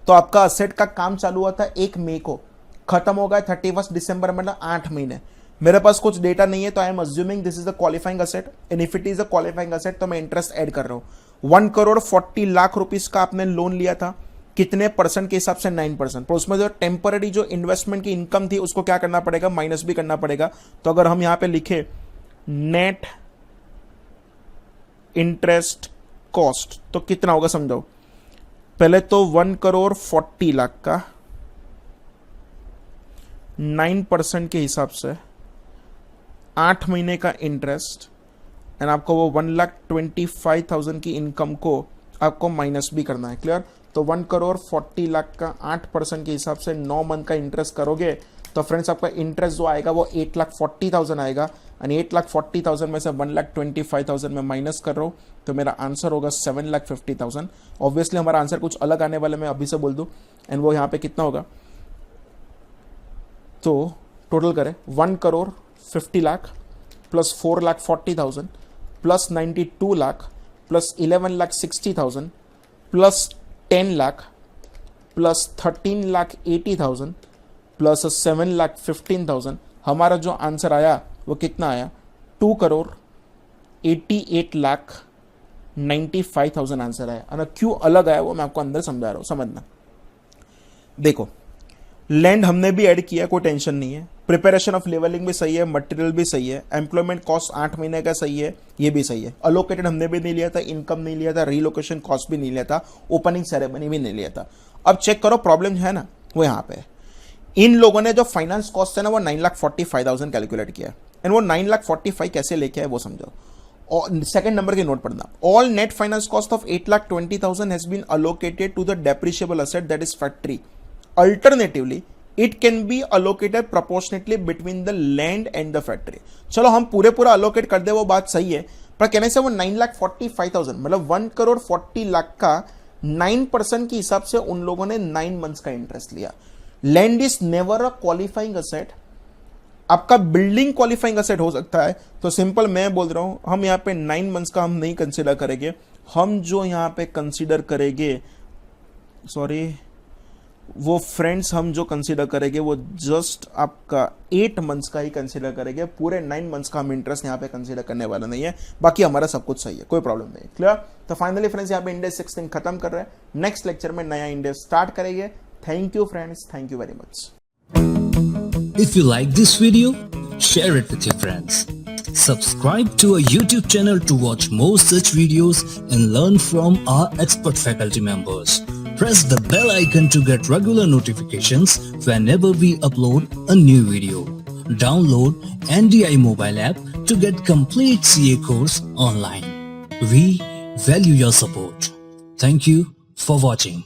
[SPEAKER 1] तो आपका असेट का काम चालू हुआ था 1 मई को, खत्म हो गया 31 दिसंबर, मतलब 8 महीने। मेरे पास कुछ डेटा नहीं है, तो I am assuming this is the qualifying asset, and if it is a qualifying asset तो मैं इंटरेस्ट ऐड कर रहा हूं। 1,40,00,000 रुपीस का आपने लोन लिया था, कितने परसेंट के हिसाब से? 9%। तो उसमें जो टेम्पररी जो इन्वेस्टमेंट की इनकम थी उसको क्या करना पड़ेगा? माइनस भी करना पड़ेगा। तो अगर हम यहां पे लिखे नेट इंटरेस्ट कॉस्ट तो कितना होगा समझाओ? पहले तो 1,40,00,000 का 9% के हिसाब से 8 महीने का इंटरेस्ट, एंड आपको वो 1,25,000 की इनकम को आपको माइनस भी करना है। क्लियर? तो 1,40,00,000 का 8% के हिसाब से 9 मंथ का इंटरेस्ट करोगे तो फ्रेंड्स आपका इंटरेस्ट जो आएगा वो 8,40,000 आएगा, एंड 8,40,000 में से 1,25,000 में माइनस कर रहा हूँ, तो मेरा आंसर होगा 7,50,000। ऑब्वियसली हमारा आंसर कुछ अलग आने वाला, मैं अभी से बोल दूं, एंड वो यहाँ पे कितना होगा? तो टोटल करें 1,50,00,000 plus 4,40,000 plus 92 lakh plus 11,60,000 plus 10 lakh plus 13,80,000 plus 7,15,000, हमारा जो आंसर आया वो कितना आया? 2,88,00,000 95,000 आंसर आया। और क्यों अलग आया वो मैं आपको अंदर समझा रहा हूं, समझना। देखो लैंड हमने भी ऐड किया, कोई टेंशन नहीं है। प्रिपरेशन ऑफ लेवलिंग भी सही है, मटेरियल भी सही है, एम्प्लॉयमेंट कॉस्ट 8 महीने का सही है, ये भी सही है। अलोकेटेड हमने भी नहीं लिया था, इनकम नहीं लिया था, रीलोकेशन कॉस्ट भी नहीं लिया था, ओपनिंग सेरेमनी भी नहीं लिया था। अब चेक करो प्रॉब्लम है ना वो यहाँ पे। इन लोगों ने जो फाइनेंस कॉस्ट है ना वो 9,45,000 कैलकुलेट किया, एंड वो 9,45,000 कैसे लेके आए वो समझो। और सेकंड नंबर के नोट पढ़ना, all net finance cost of 8,20,000 has been allocated to the depreciable asset that is factory. Alternatively, it can be allocated proportionately between the land and the factory. चलो हम पूरा allocate कर दे वो बात सही है, पर कहने से वो 9,45,000 मतलब 1,40,00,000 का 9% के हिसाब से उन लोगों ने 9 months का इंटरेस्ट लिया। Land is never a qualifying asset. आपका बिल्डिंग क्वालिफाइंग असेट हो सकता है, तो सिंपल मैं बोल रहा हूं हम यहाँ पे 9 months का हम नहीं कंसिडर करेंगे। हम जो यहाँ पे कंसिडर करेंगे, सॉरी वो फ्रेंड्स हम जो कंसीडर करेंगे वो जस्ट आपका 8 मंथ्स का ही कंसीडर करेंगे। पूरे 9 मंथ्स का हम इंटरेस्ट यहाँ पे कंसीडर करने वाला नहीं है। बाकी हमारा सब कुछ सही है, कोई प्रॉब्लम नहीं। क्लियर? तो फाइनली फ्रेंड्स यहाँ पे इंडेक्स 16 खत्म कर रहे हैं, नेक्स्ट लेक्चर में नया इंडेक्स स्टार्ट करेंगे। Thank you friends, thank you very much.
[SPEAKER 2] If you like this video, share it with your friends. Subscribe to our YouTube channel to watch more such videos and learn from our expert faculty members. Press the bell icon to get regular notifications whenever we upload a new video. Download NDI mobile app to get complete CA course online. We value your support. Thank you for watching.